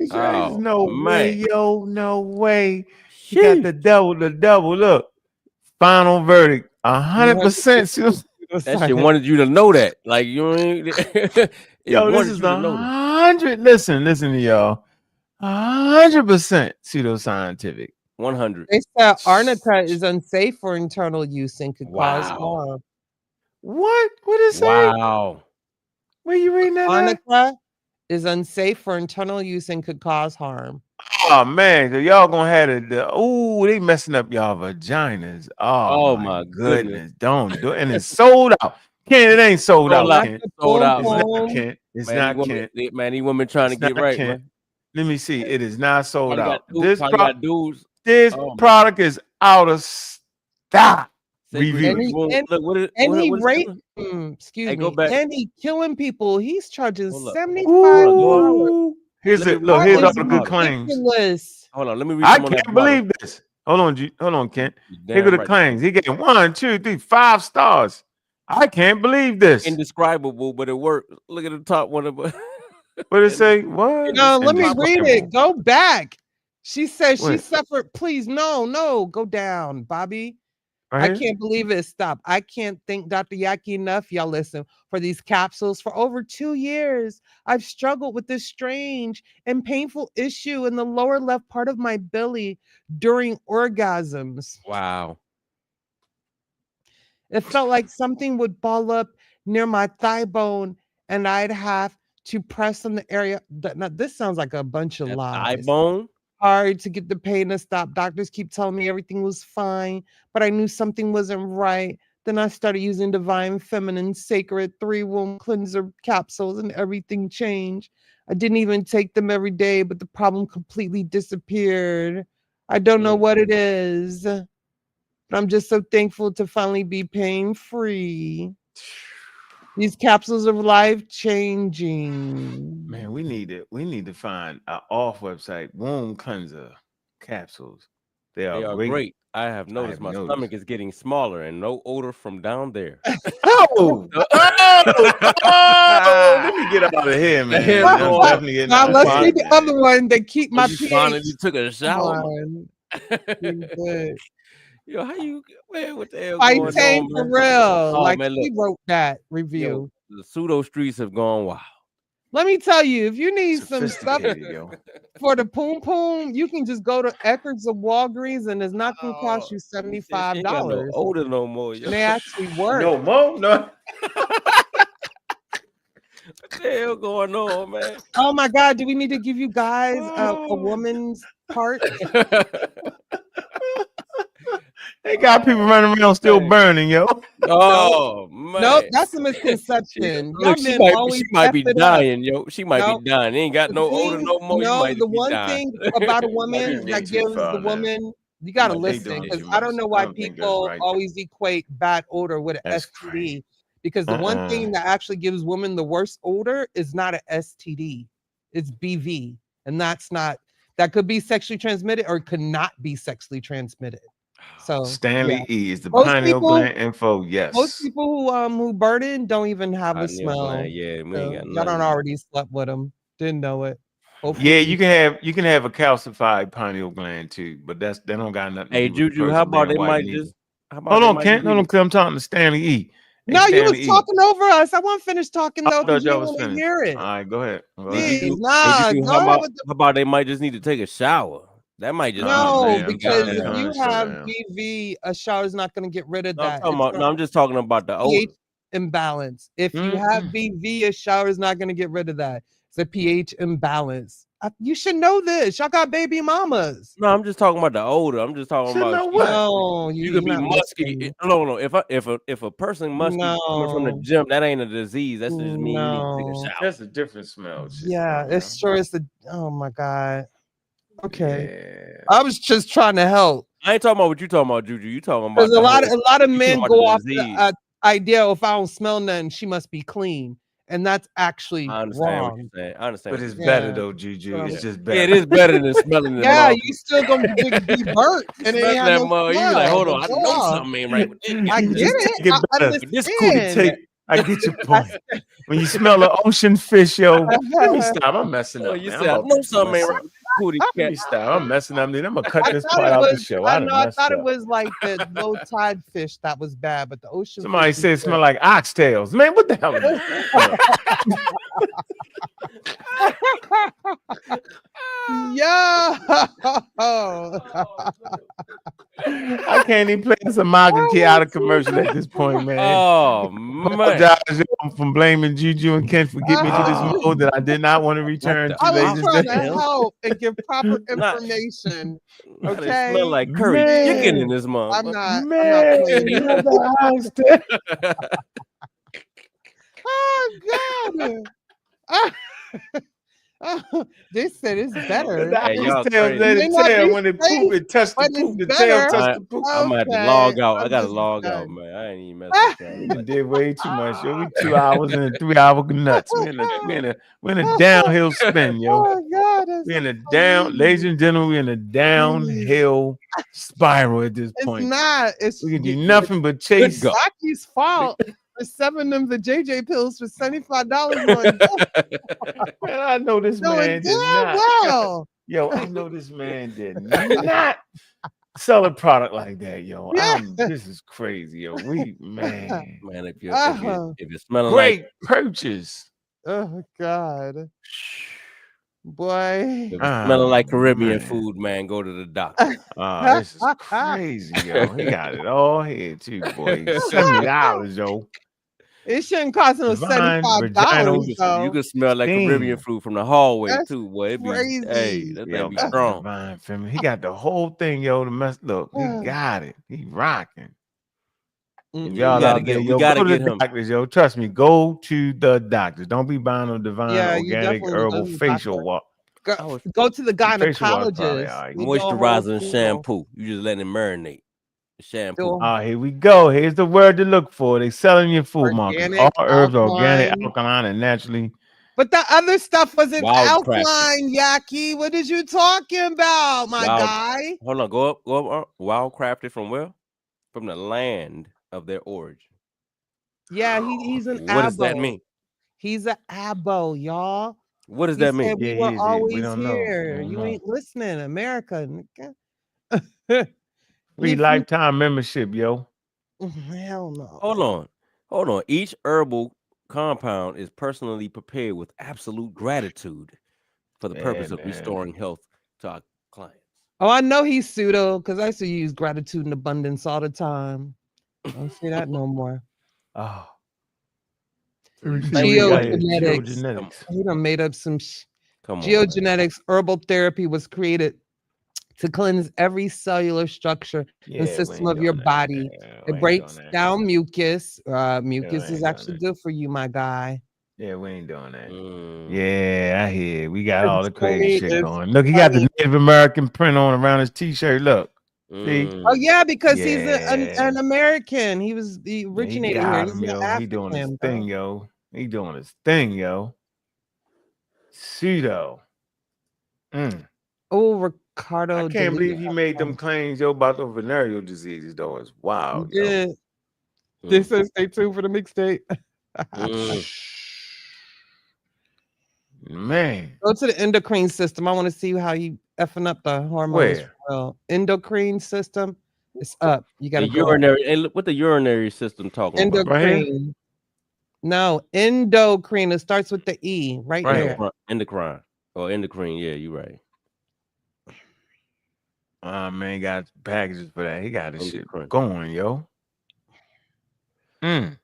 There's no way, yo, no way. You got the double. Look, final verdict, 100%. That shit wanted you to know that. Like you ain't. Yo, this is 100. Listen to y'all. 100% pseudoscientific. 100. They said arnica is unsafe for internal use and could cause harm. What? What is that? Wow. Where you reading that? Arnica is unsafe for internal use and could cause harm. Oh man, so y'all gonna have it. They messing up y'all vaginas. Oh my goodness. Don't do it. And it's sold out. Ken, it ain't sold out. Ken. Sold out. It's not Kent. It's not Kent. Man, these women trying to get right. Man. Let me see. It is not sold out. This product is out of stock. Excuse me. And he killing people. He's charging $75. Here's all the good claims. Hold on, let me read. I can't believe this. Hold on, Kent. Here go the claims. He gave 1, 2, 3, 5 stars. I can't believe this. Indescribable, but it worked. Look at the top one. What it say? What? No, let me read it. Go back. She says she suffered. Please, no, go down, Bobby. I can't believe it. Stop. I can't thank Dr. Yaki enough. Y'all listen for these capsules. For over 2 years, I've struggled with this strange and painful issue in the lower left part of my belly during orgasms. Wow. It felt like something would ball up near my thigh bone and I'd have to press on the area. Now, this sounds like a bunch of lies. Thigh bone? Hard to get the pain to stop. Doctors keep telling me everything was fine, but I knew something wasn't right. Then I started using Divine Feminine Sacred 3-Womb Cleanser capsules and everything changed. I didn't even take them every day, but the problem completely disappeared. I don't know what it is, but I'm just so thankful to finally be pain-free. These capsules are life-changing. Man, we need to find our off website womb cleanser capsules. They are great. I have noticed my stomach is getting smaller and no odor from down there. Oh, let me get out of here, man. Now let's read the other one that keep my pH. Finally took a shower. Yo, how you, man, what the hell going on, man? For real. He wrote that review. The pseudo streets have gone wild. Let me tell you, if you need some stuff Sophisticated, yo. for the poom poom, you can just go to Eckerd's or Walgreens, and it's not going to cost you She ain't $75. got no older no more. And they actually work. No more? No. What the hell going on, man? Oh my God! Do we need to give you guys a woman's part? They got people running around still burning, yo. Oh man. Nope, that's a misconception. Y'all Look, she men might, always she might be F it up. dying, yo. She might Nope. be dying. They ain't got The no older thing- no more. You No, might the be one dying. thing about a Might woman be that too gives far the now. woman, you got to Might be listen, doing because too I don't much. know I why don't think that's people right. always equate bad odor with an That's STD. Because the one thing that actually gives women the worst odor is not an STD, it's BV, and that could be sexually transmitted or could not be sexually transmitted. So Stanley yeah. E is the Most pineal people- gland info. Most Yes. people who burden don't even have the Pineal smell. gland, yeah, we ain't got Y'all nothing. done already slept with them. Didn't know it. Hopefully Yeah, you can have a calcified pineal gland too, but they don't got nothing. Hey, to do with the Juju, how person about being they white might neither. just? How about Hold they on, might Kent. just Hold need on, 'cause I'm talking to Stanley E. Hey, No, you was Stanley E. talking over us. I won't finish talking I though, thought because you y'all don't was want to finished. hear it. All right, go ahead. Go Hey, ahead. Please, Juju, nah, Juju, go how ahead with the how about they might just need to take a shower? That might just be no, man, I'm because telling if you, you slow have down. BV, a shower is not going to get rid of No, I'm that. talking It's about. gonna No, I'm just talking about the odor. pH imbalance. If you have BV, a shower is not going to get rid of that. It's a pH imbalance. You should know this. Y'all got baby mamas. No, I'm just talking about the odor. I'm just talking Should about know what? No, you could be not musky. listening. No. If a person musky coming from the No. gym, that ain't a disease. That's just me. You need to take a No. shower. That's a different smell. Yeah, it's sure is the. Oh my God. Okay. Yeah. I was just trying to help. I ain't talking about what you talking about, Juju. You talking about Because a lot of you men talking about go the off disease. the idea, if I don't smell nothing, she must be clean, and that's actually I understand what wrong. you're saying. I understand. But what it's you're better Yeah. though, Juju. Yeah. It's just saying. better. Yeah, it is better than smelling the Yeah, motherfucker. you still gonna be burnt, and it ain't Smelling have that no mother, you be like, smell. hold on, I Go know off. something ain't right with this guy. I You get just it. take it I better. But this cootie understand. I get your point. When you smell the ocean fish, yo, let me stop. I'm messing Oh, up, you man. said, I'm I about know to something mess ain't up. right with this cootie Let cat. me stop. I'm messing up. Dude. I'm gonna cut I this thought part it out the was. show. I I done know. I messed thought it up. was like the low tide fish that was bad, but the ocean. Somebody fish said it smell like oxtails. Man, what the hell is that? Yeah. I can't even play this Amaga out of commercial at this point, man. Oh man. Apologize from blaming Juju and Ken for getting me to this mode that I did not want to return to, I ladies was and trying to gentlemen. help and give proper Not- information. Not it Okay. smell like curry Man. chicken in this month. I'm not Man, playing you it. know the oxtail. Oh God. They said it's better. The Hey, y'all oxtail crazy. let May it not tell be when it safe, poop, it touched the but poop, it's the tail better. touched the poop. I'm gonna have to Okay, log out. I I'm gotta just log out, done. man. I ain't even messing with y'all. We done did way too much, yo. We 2 hours in a 3-hour nuts. We're in a downhill spin, yo. Oh God, that's We're in so a down, funny. ladies and gentlemen, we're in a downhill spiral at this It's point. not. It's We can do nothing but chase. go. Rocky's fault for selling them the JJ pills for $75 on Man, I know this knowing man did damn not. well. Yo, I know this man did not sell a product like that, yo. Yeah. This is crazy, yo. Man. Man, if you're Great smelling like purchase. Oh God, boy. if it's smelling like Caribbean man. food, man, go to the doctor. This is crazy, yo. He got it all here too, boy. $70, yo. It shouldn't cost no Divine $75 vaginal You though. can smell like steam. Caribbean food from the hallway That's too, boy. It be crazy. hey, that Yo, thing be got strong. divine feminine. He got the whole thing, yo. Look, he got it. He rocking. If y'all out there, yo, go to the doctors, yo. Trust me, go to the doctors. Don't be buying no divine organic herbal facial wash. Go to the gynecologist. Moisturizing shampoo. You just let it marinate. Shampoo. Here we go. Here's the word to look for. They selling your food market. All herbs are organic, alkaline, and naturally. But the other stuff wasn't Wild alkaline, Yaki. What is you talking about, my guy? Hold on, go up. Wild crafted from where? From the land of their origin. Yeah, he's an abo. What does that mean? He's an abo, y'all. What does that mean? We were always here. You ain't listening, America. Free lifetime membership, yo. Hell no. Hold on. Each herbal compound is personally prepared with absolute gratitude for the purpose of restoring health to our clients. Oh, I know he's pseudo because I used to use gratitude and abundance all the time. I don't say that no more. Oh. Geogenetics. He done made up some geogenetics. Herbal therapy was created to cleanse every cellular structure and system of your body. It breaks down mucus. Mucus is actually good for you, my guy. Yeah, we ain't doing that. Yeah, I hear. We got all the crazy funny, shit it's going. Look, he got the Native American print on around his t-shirt. Look. See? Oh yeah, because he's an American. He originated here. He's him, an yo. African, He doing his bro. thing, yo. He doing his thing, yo. Pseudo. Oh, Ricardo. I can't believe he made them claims, yo, about the venereal diseases, though. It's wild, He did. They said stay tuned for the mixtape. Man. Go to the endocrine system. I want to see how you effing up the hormones. Where? Well, endocrine system. It's up. You got to The go. urinary. And what the urinary system talking about? Endocrine. No, endocrine. It starts with the E right there. Endocrine or endocrine. Yeah, you're right. Man, he got packages for that. He got his shit going, yo. Damn.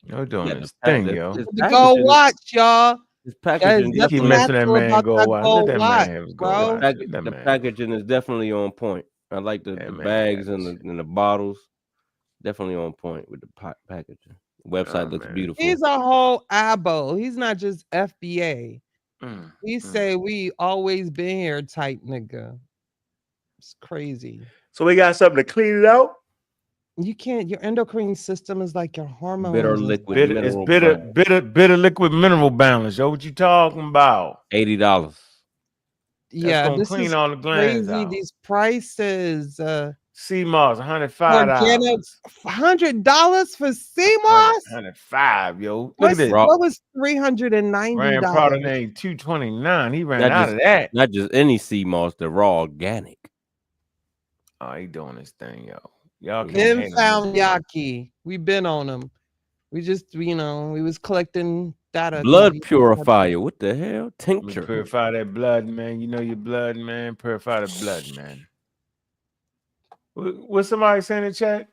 You're doing his thing, yo. Go watch, y'all. His packaging. You keep messing that man go watch. Let that man have his go bro. watch. The packaging is definitely on point. I like the bags and the bottles. Definitely on point with the packaging. The website looks beautiful. He's a whole abo. He's not just FBA. He say we always been here type nigga. It's crazy. So we got something to clean it out? You can't. Your endocrine system is like your hormones. Bitter liquid. It's bitter liquid mineral balance. Yo, what you talking about? $80. Yeah, gonna this clean is all the glands crazy. out. These prices. Sea moss, $105. Organics, $100 for sea moss. $105, yo. Look at this. What was $390? Brand product name $229. He ran out of that. Not just any sea moss, the raw organic. Oh, he doing his thing, yo. Y'all can't Then hate him. found Yaki. We've been on him. We just, we was collecting data. Blood purifier. What the hell? Tincture. Purify that blood, man. You know your blood, man. Purify the blood, man. What somebody saying in the chat?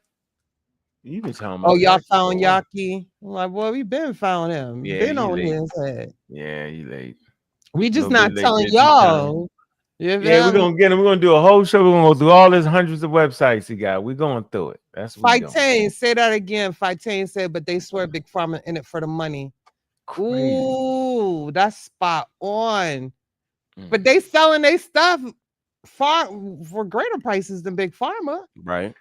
You been talking about. Oh, y'all found Yaki? I'm like, well, we been found him. Yeah, Been you on late. his head. Yeah, you late. We just Little not bit late telling this y'all. time. Yeah, we're gonna get him. We're gonna do a whole show. We're gonna go through all his hundreds of websites he got. We're going through it. That's what we're doing. Fightain, say that again. Fightain said, but they swear Big Pharma in it for the money. Crazy. Ooh, that's spot on. But they selling their stuff far for greater prices than Big Pharma. Right.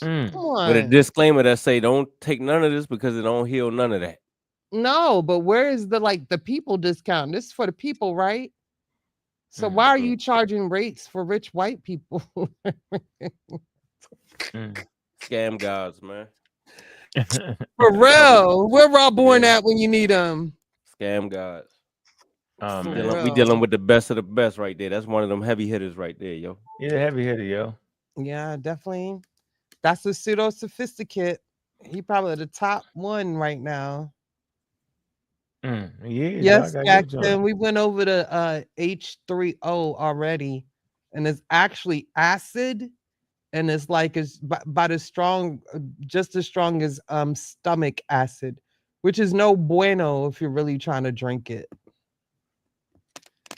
Come on. With a disclaimer that say don't take none of this because it don't heal none of that. No, but where is the people discount? This is for the people, right? So why are you charging rates for rich white people? Scam gods, man. For real. Where Rob Bourne at when you need them? Scam gods. Man. We dealing with the best of the best right there. That's one of them heavy hitters right there, yo. Yeah, heavy hitter, yo. Yeah, definitely. That's a pseudo sophisticate. He probably the top one right now. Yeah. Yes, Jackson. We went over the H3O already, and it's actually acid, and it's like it's about as strong, just as strong as stomach acid, which is no bueno if you're really trying to drink it.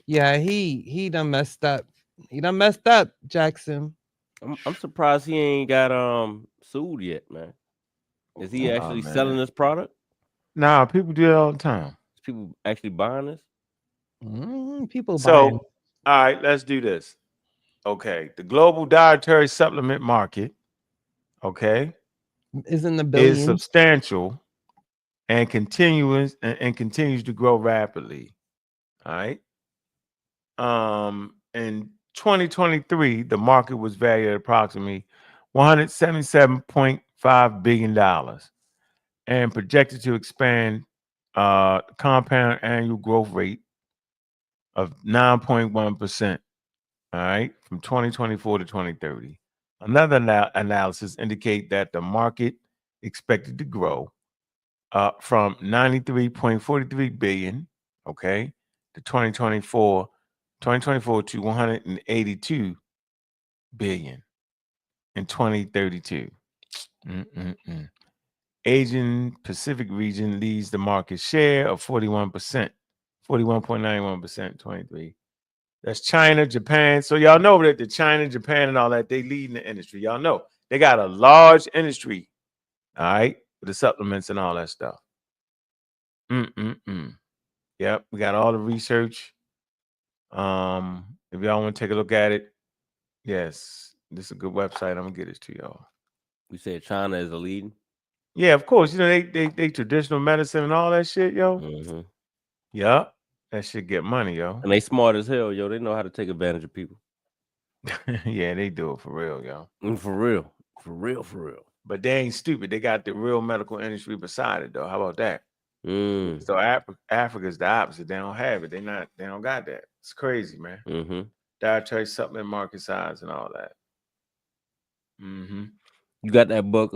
Yeah, he done messed up. He done messed up, Jackson. I'm surprised he ain't got sued yet, man. Is he actually selling this product? Nah, people do it all the time. Is people actually buying this? People So, buying. all right, let's do this. Okay, the global dietary supplement market, okay, is in the billions. Is substantial and continues to grow rapidly. All right. In 2023, the market was valued at approximately $177.5 billion and projected to expand compound annual growth rate of 9.1%. All right, from 2024 to 2030. Another analysis indicate that the market expected to grow from 93.43 billion, okay, to 2024 to 182 billion in 2032. Asian Pacific region leads the market share of 41%, 41.91%, 23. That's China, Japan. So y'all know that the China, Japan, and all that, they lead in the industry. Y'all know they got a large industry, all right, with the supplements and all that stuff. Yep, we got all the research. If y'all want to take a look at it, yes, this is a good website. I'm gonna get this to y'all. We said China is a lead. Yeah, of course. You know they traditional medicine and all that shit, yo. Yep, that shit get money, yo. And they smart as hell, yo. They know how to take advantage of people. Yeah, they do it for real, yo. For real, for real, for real. But they ain't stupid. They got the real medical industry beside it, though. How about that? So Africa's the opposite. They don't have it. They don't got that. It's crazy, man. Dietary supplement market size and all that. You got that book,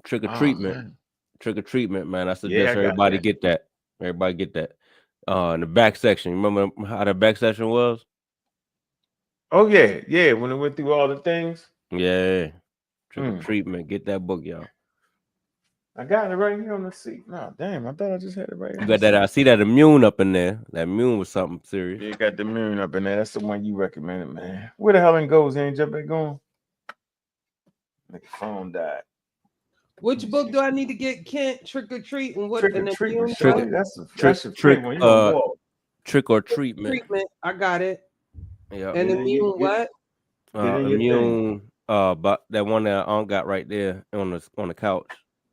Trick or Treatment. Man. Trick or Treatment, man. I Yeah, suggest I got everybody that. get that. Everybody get that. In the back section. Remember how the back section was? Oh yeah. When it went through all the things. Yeah. Trick or Treatment. Get that book, y'all. I got it right here on the seat. No, damn, I thought I just had it right here. You got that. I see that immune up in there. That immune was something serious. You got the immune up in there. That's the one you recommended, man. Where the hell it goes? Ain't jump back on. The phone died. Which book do I need to get, Kent? Trick or Treat and what? Trick or and Treatment. That's a Trick or Treatment. Treatment. I got it. Yeah. And immune what? Immune. But that one that I got right there on the couch.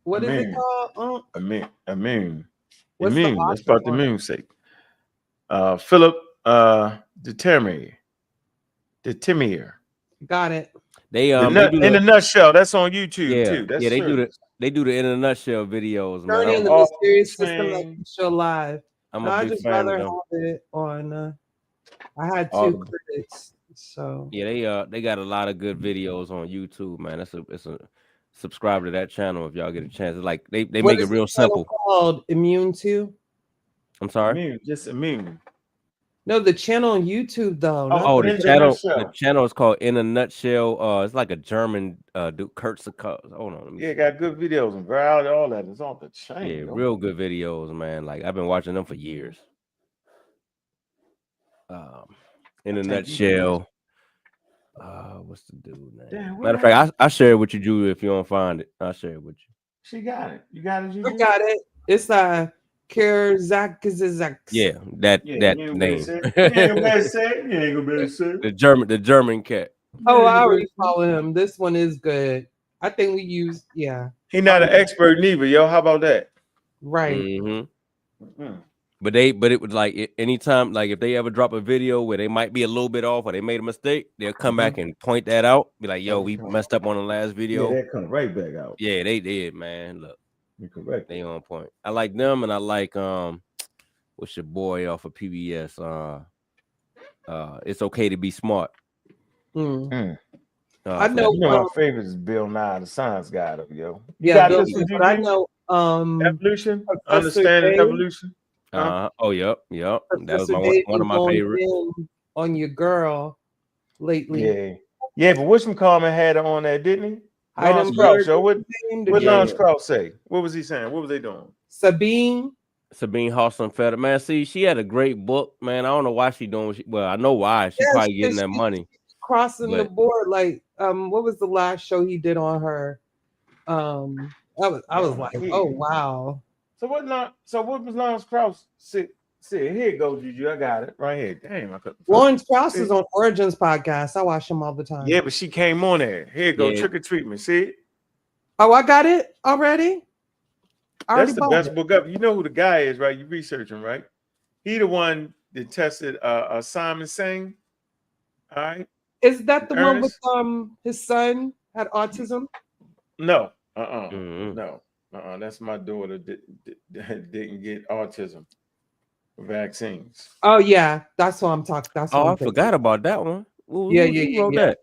What is it called? Immune. What's Immune. the That's about the author? immune sake. Philip Detemere. Got it. They in a nutshell. That's on YouTube too. That's they serious. do the in a nutshell videos, man. Journey in the Mysterious System that you show live. I'm No, a I big just fan rather of have them. it on. I had All two of them. credits, so Yeah, they got a lot of good videos on YouTube, man. It's a subscribe to that channel if y'all get a chance. It's like they What make it is the real channel simple. called? Immune 2? I'm sorry. Immune, just immune. No, the channel on YouTube though. not Oh, the the channel is called In a Nutshell. It's like a German dude, Kurt. Hold on, let me Yeah, see. got good videos and virality, all that. It's off the chain. Yeah, yo. real good videos, man. Like I've been watching them for years. In a Nutshell. What's the dude name? Damn, Matter of fact, I share it with you, Julie. If you don't find it, I'll share it with you. She got it. You got it. I got it. It's Kerzakizak. Yeah, that You name. ain't gonna better say it. The German cat. Oh, I already follow him. This one is good. I think we use He not an expert neither, yo. How about that? Right. But it was like anytime, like if they ever drop a video where they might be a little bit off or they made a mistake, they'll come back and point that out. Be like, "Yo, we messed up on the last video." Yeah, they come right back out. Yeah, they did, man. Look, you're correct. They on point. I like them, and I like what's your boy off of PBS? It's Okay to Be Smart. I know. You know my favorite is Bill Nye, the science guy, yo. You Yeah, got Bill, this one, but I know evolution, Professor understanding Dave. evolution. Oh, yep. That was Professor Dave one of my going favorites. in on your girl lately. Yeah, but Wishman had her on there, didn't he? Lawrence Heidenberg Krauss, yo. What named Lawrence again. Krauss say? What was he saying? What was they doing? Sabine Hossenfelder, man. See, she had a great book, man. I don't know why she doing. Well, I know why. She probably getting that money. Crossing the board, like what was the last show he did on her? I was like, oh wow. So what was Lawrence Krauss said? Here you go, Juju. I got it right here. Damn, I couldn't. Lawrence Krauss is on Origins podcast. I watch him all the time. Yeah, but she came on there. Here you go, Trick or Treatment. See it? Oh, I got it already. That's the best book up. You know who the guy is, right? You researching, right? He the one that tested Simon Singh. All right. Is that the one with his son had autism? No. No. That's my daughter that didn't get autism vaccines. Oh yeah, that's what I'm talking. That's what I I'm thinking. forgot about that one. Who wrote Yeah. that?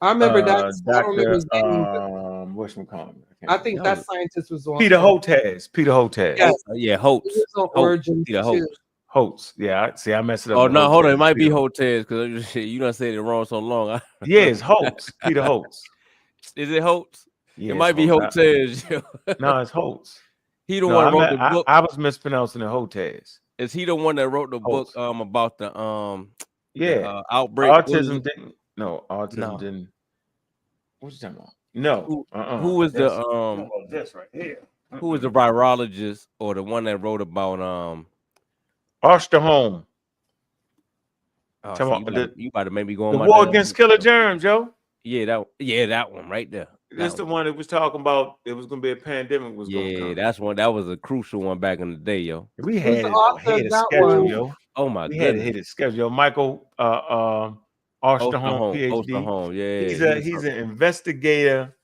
I remember that. I don't remember Dr. his name, whatchamacallit. I think that scientist was on Peter Hotez. Peter Hotez. Yes. Yeah, Holtz. He was on Holtz. Origins Peter too. Holtz. Holtz. Yeah, see, I messed it up. Oh with no, hold on. It Hotez. might be Peter Hotez because you done said it wrong so long. Yeah, it's Holtz. Peter Holtz. Is it Holtz? Yeah, it might be Hotez. No, it's Holtz. He the one that wrote the book. I was mispronouncing it Hotez. Is he the one that wrote the Holtz. book about the outbreak? Autism didn't. No, autism didn't. What you talking about? No. Who was the this right here? Who was the virologist or the one that wrote about Osterholm? So you about to make me go on the my war damn against book. killer germs, yo. Yeah, that one right there. That's the one that was talking about. It was going to be a pandemic. That's one. That was a crucial one back in the day, yo. We had it scheduled, yo. Oh my we goodness. had to hit it schedule, yo. Michael Osterholm, PhD. Osterholm, yeah. He's an investigator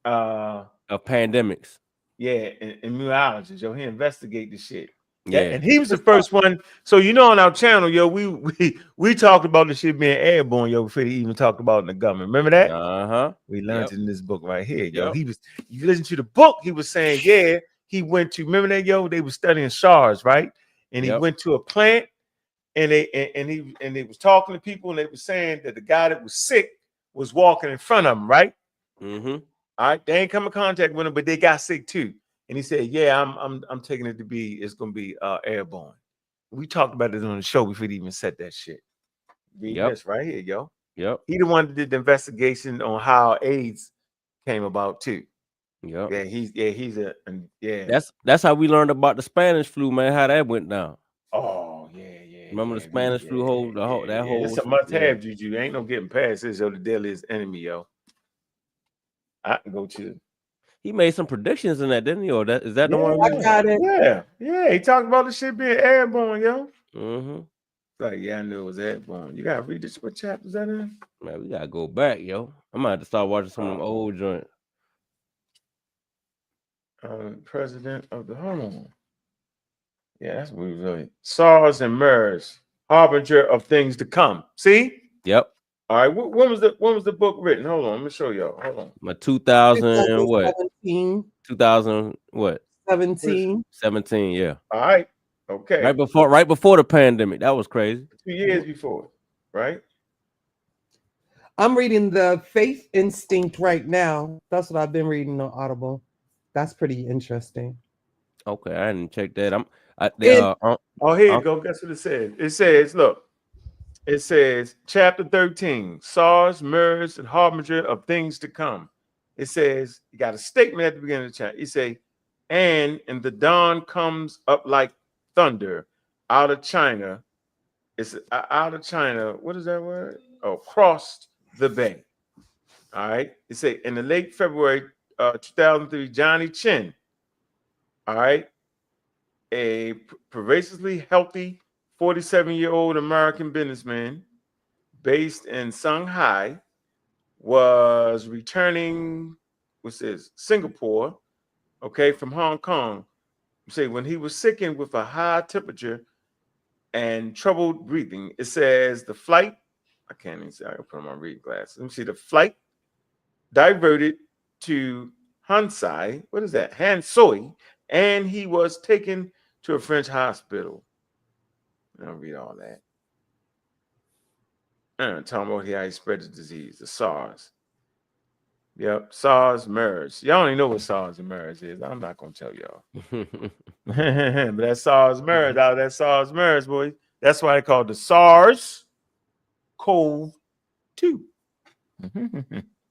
of pandemics. Yeah, immunologist, yo. He investigate the shit. Yeah, and he was the first one. So on our channel, yo, we talked about the shit being airborne, yo, before they even talked about it in the government. Remember that? We learned it in this book right here, yo. You listen to the book, he was saying, he went to, remember that, yo? They were studying SARS, right? And he went to a plant, and he was talking to people, and they were saying that the guy that was sick was walking in front of him, right? Mm-hmm. All right, they ain't come in contact with him, but they got sick too. And he said, "Yeah, I'm taking it to be. It's gonna be airborne." We talked about it on the show before he even said that shit. Read this right here, yo. Yep. He the one that did the investigation on how AIDS came about too. Yep. Yeah, That's how we learned about the Spanish flu, man. How that went down. Oh yeah. Remember the Spanish flu whole that whole. It's a must-have, Juju. Ain't no getting past this, yo. The deadliest enemy, yo. I can go to. He made some predictions in that, didn't he? Or is that the one? I got it. Yeah. He talked about the shit being airborne, yo. Mm-hmm. Like, I knew it was airborne. You gotta read this. What chapter is that in? Man, we gotta go back, yo. I'm gonna have to start watching some of them old joints. President of the hold on. Yeah, that's what we really. SARS and MERS, harbinger of things to come. See? Yep. All right. When was the book written? Hold on, let me show y'all. Hold on. My 2000 and what? 2000 what? 17. 17, yeah. All right. Okay. Right before the pandemic. That was crazy. 2 years before, right? I'm reading The Faith Instinct right now. That's what I've been reading on Audible. That's pretty interesting. Okay, I didn't check that. Here you go. Guess what it says? It says, look. It says, chapter 13, SARS, MERS, and harbinger of things to come. It says, you got a statement at the beginning of the chapter. It say, and the dawn comes up like thunder out of China. It's out of China. What is that word? Oh, crossed the bay. All right. It say, in the late February 2003, Johnny Chin, all right, a pervasively healthy 47-year-old American businessman based in Shanghai was returning, Singapore, from Hong Kong. Say when he was sickened with a high temperature and troubled breathing. It says the flight, I can't even see, I'll put on my reading glasses. Let me see, the flight diverted to Hansai, Hansoi, and he was taken to a French hospital. I don't read all that. Talking about how he spread the disease, the SARS. Yep, SARS, MERS. Y'all don't even know what SARS and MERS is. I'm not gonna tell y'all. But that's SARS, MERS. Out of that SARS, MERS, boy. That's why they call it the SARS CoV-2.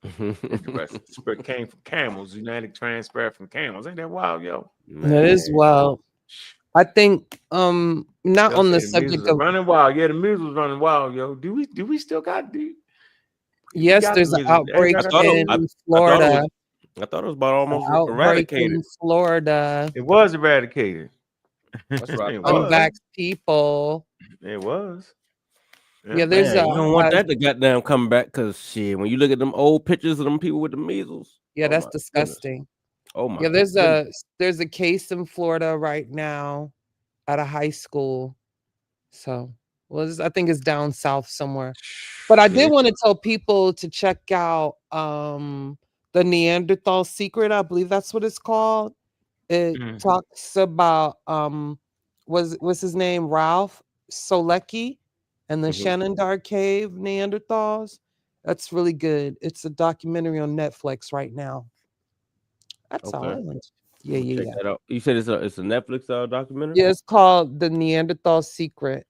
It came from camels. Genetic transfer from camels. Ain't that wild, yo? That is wild. I think not on the subject of running wild. Yeah, the measles running wild, yo. Do we still got yes, there's an outbreak in Florida. I thought it was about almost eradicated in Florida. It was eradicated. That's right. Unvaxxed people. It was. Yeah, there's you don't want that to goddamn come back because shit. When you look at them old pictures of them people with the measles, that's disgusting. Goodness. Oh my! Yeah, there's a case in Florida right now at a high school. So, I think it's down south somewhere. But I did want to tell people to check out The Neanderthal Secret, I believe that's what it's called. It talks about what's his name? Ralph Solecki and the Shenandoah Cave Neanderthals. That's really good. It's a documentary on Netflix right now. That's all I want. Yeah. Check that out. You said it's a Netflix documentary? Yeah, it's called The Neanderthal Secret.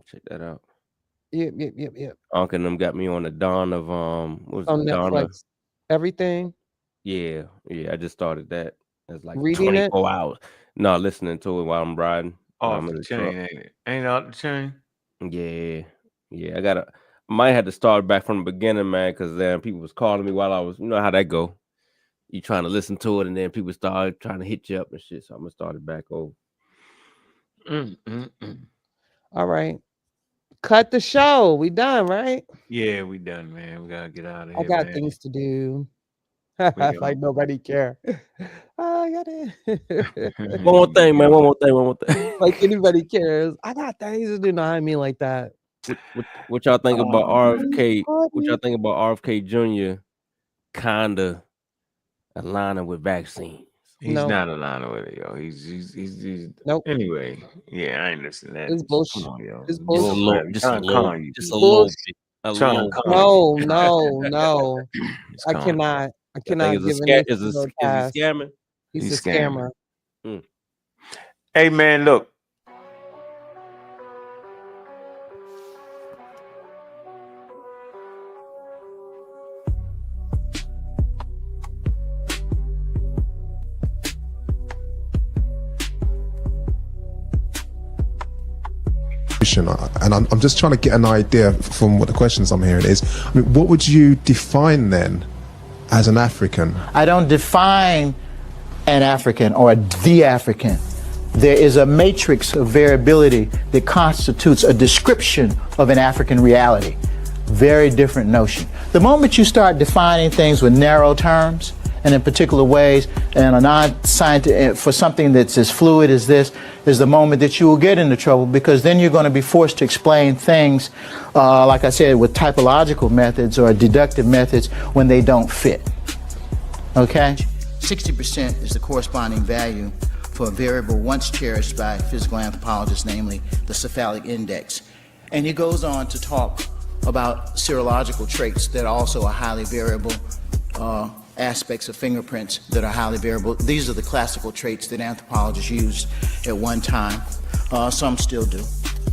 Check that out. Yep. Uncle and them got me on the dawn of what was On it? Dawn of, Netflix. Everything. yeah. I just started that. It's like Reading it? 24 hours. No, listening to it while I'm riding. while Off I'm in the truck. chain, ain't it? Ain't off the chain. Yeah. I might have to start back from the beginning, man, because then people was calling me while I was, you know how that go. You trying to listen to it, and then people start trying to hit you up and shit. So I'm gonna start it back over. All right. Cut the show. We done, right? Yeah, we done, man. We gotta get out of I here. got man. things to do. got- Like nobody care. I got it. One more thing, man. One more thing. Like anybody cares. I got things to do. No, I mean like that. What y'all think about RFK? Party. What y'all think about RFK Jr. kinda aligning with vaccines? He's No. not aligning with it, yo. He's Nope. Anyway, yeah, I ain't listening to that. It's bullshit. Come on, yo. It's Just a bullshit. little, just a Trying to little, con you. just a little bit. A Trying to little. con you. No. It's I con. cannot I give think is any he pass. scamming? He's a He's scamming. scammer. Hey, man, look. And I'm just trying to get an idea from what the questions I'm hearing is. I mean, what would you define then as an African? I don't define an African or the African. There is a matrix of variability that constitutes a description of an African reality. Very different notion. The moment you start defining things with narrow terms and in particular ways, and a non-scientific, for something that's as fluid as this, is the moment that you will get into trouble, because then you're going to be forced to explain things, like I said, with typological methods or deductive methods when they don't fit. Okay? 60% is the corresponding value for a variable once cherished by physical anthropologists, namely the cephalic index. And he goes on to talk about serological traits that also are highly variable, aspects of fingerprints that are highly variable. These are the classical traits that anthropologists used at one time. Some still do.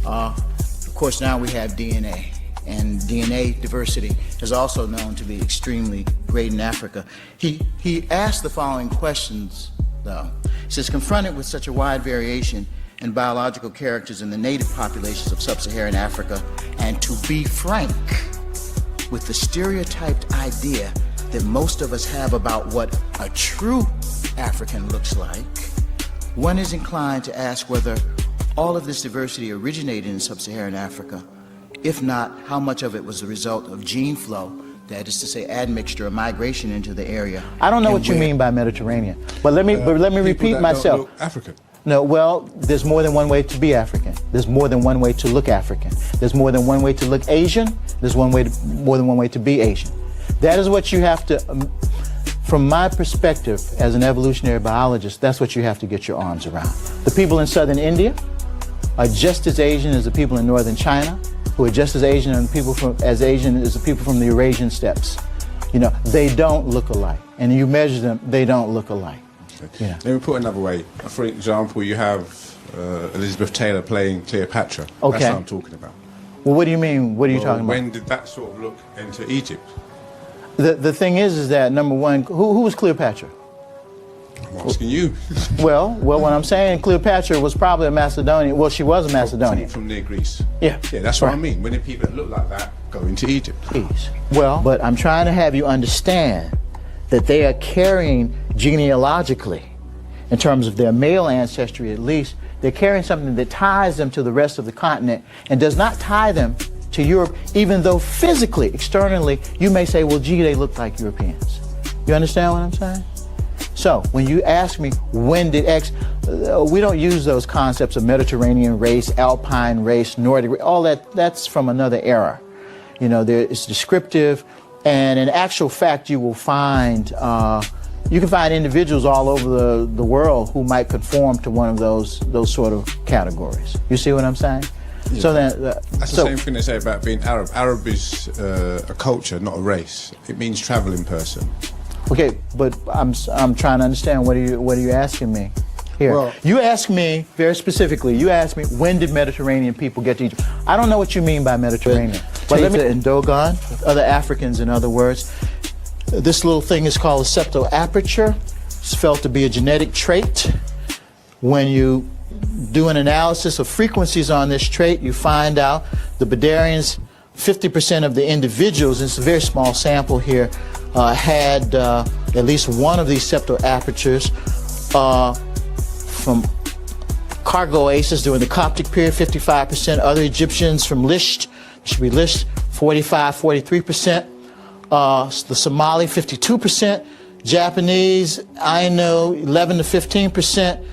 Of course, now we have DNA, and DNA diversity is also known to be extremely great in Africa. He asked the following questions, though. He says, confronted with such a wide variation in biological characters in the native populations of sub-Saharan Africa, and to be frank, with the stereotyped idea that most of us have about what a true African looks like, one is inclined to ask whether all of this diversity originated in sub-Saharan Africa. If not, how much of it was the result of gene flow, that is to say admixture or migration into the area. I don't know what you mean by Mediterranean, but let me repeat myself. African. No, well, there's more than one way to be African. There's more than one way to look African. There's more than one way to look Asian. There's more than one way to be Asian. That is what you have to, from my perspective as an evolutionary biologist, that's what you have to get your arms around. The people in southern India are just as Asian as the people in northern China, who are just as Asian as the people from the Eurasian steppes. You know, they don't look alike. And you measure them, they don't look alike. Okay. Yeah. Let me put it another way. For example, you have Elizabeth Taylor playing Cleopatra. Okay. That's what I'm talking about. Well, what do you mean? What are you talking about? When did that sort of look into Egypt? The thing is that, number one, who was Cleopatra? I'm asking you. Well, what I'm saying, Cleopatra was probably a Macedonian. Well, she was a Macedonian. From near Greece. Yeah. Yeah, that's what I mean. When did people that look like that go into Egypt? Please. Well, but I'm trying to have you understand that they are carrying genealogically, in terms of their male ancestry at least, they're carrying something that ties them to the rest of the continent and does not tie them to Europe, even though physically, externally, you may say, well, gee, they look like Europeans. You understand what I'm saying? So when you ask me, when did X, we don't use those concepts of Mediterranean race, Alpine race, Nordic race, all that, that's from another era. You know, it's descriptive, And in actual fact, you will find, you can find individuals all over the world who might conform to one of those sort of categories. You see what I'm saying? Yeah. So then, that's the same thing they say about being Arab. Arab is a culture, not a race. It means traveling person. Okay, but I'm trying to understand what are you asking me here? Well, you asked me very specifically. You asked me, when did Mediterranean people get to Egypt? I don't know what you mean by Mediterranean. But let me in Dogon, other Africans, in other words, this little thing is called a septoaperture. It's felt to be a genetic trait. When you do an analysis of frequencies on this trait, you find out the Badarians, 50% of the individuals, it's a very small sample here, had at least one of these septoapertures from cargo oasis during the Coptic period, 55%. Other Egyptians from Lisht, should be Lisht, 43%. The Somali, 52%. Japanese, Ainu, 11 to 15%.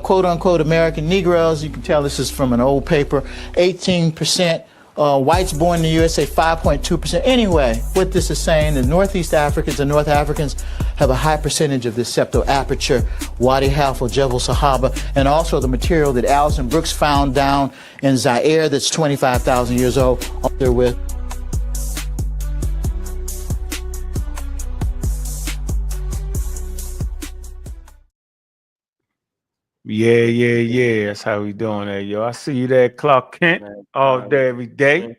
Quote unquote American Negroes, you can tell this is from an old paper, 18%. Whites born in the USA, 5.2%. Anyway, what this is saying, the Northeast Africans and North Africans have a high percentage of this septoaperture, Wadi Halfa, Jebel Sahaba, and also the material that Alison Brooks found down in Zaire that's 25,000 years old, there with. Yeah. That's how we doing that, yo. I see you there, Clark Kent, all day, every day.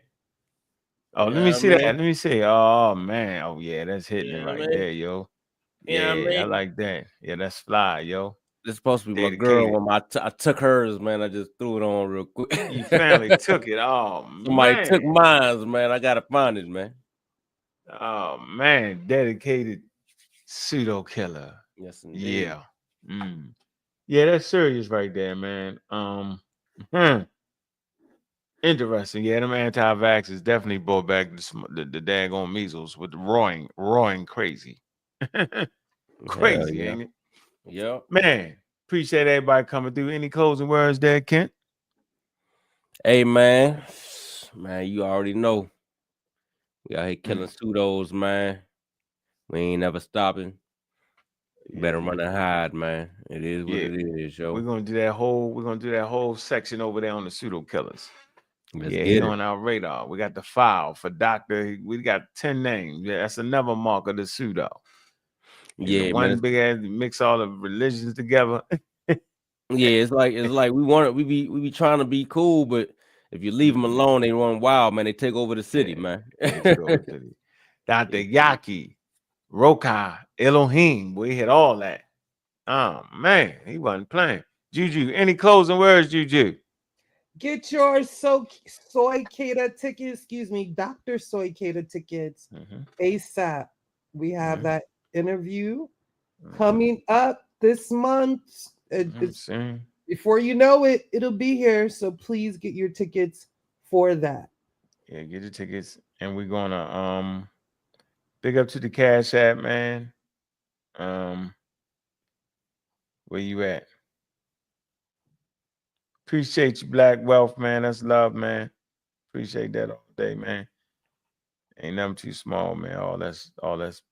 Oh, let me see that. Let me see. Oh, man. Oh, yeah, that's hitting it right there, yo. Yeah, I like that. Yeah, that's fly, yo. It's supposed to be my girl. When I took hers, man, I just threw it on real quick. You finally took it. Oh, Somebody took mine, man. I gotta find it, man. Oh, man. Dedicated pseudo killer. Yes, indeed. Yeah. Yeah, that's serious right there, man. Interesting. Yeah, them anti-vaxxers definitely brought back the daggone measles with the roaring crazy. Crazy, ain't it? Yep. Man, appreciate everybody coming through. Any closing words there, Kent? Hey, man, you already know. We out here killing pseudos, man. We ain't never stopping. You better run and hide, man. It is what it is, yo. We're gonna do that whole section over there on the pseudo killers. Let's get on our radar. We got the file for Doctor. We got 10 names. Yeah, that's another mark of the pseudo. Yeah, one man. Big ass mix all the religions together. Yeah, it's like we be trying to be cool, but if you leave them alone, they run wild, man. They take over the city, man. They take over the city. Dr. Yaki, Rokai, Elohim, we hit all that. Oh man, he wasn't playing. Juju, any closing words, Juju? Get your soy Keita tickets, Dr. Soy Keita tickets ASAP. We have that interview coming up this month. Before you know it, it'll be here. So please get your tickets for that. Yeah, get your tickets. And we're gonna big up to the Cash App, man. Where you at? Appreciate you, Black Wealth, man. That's love, man. Appreciate that all day, man. Ain't nothing too small, man. All that's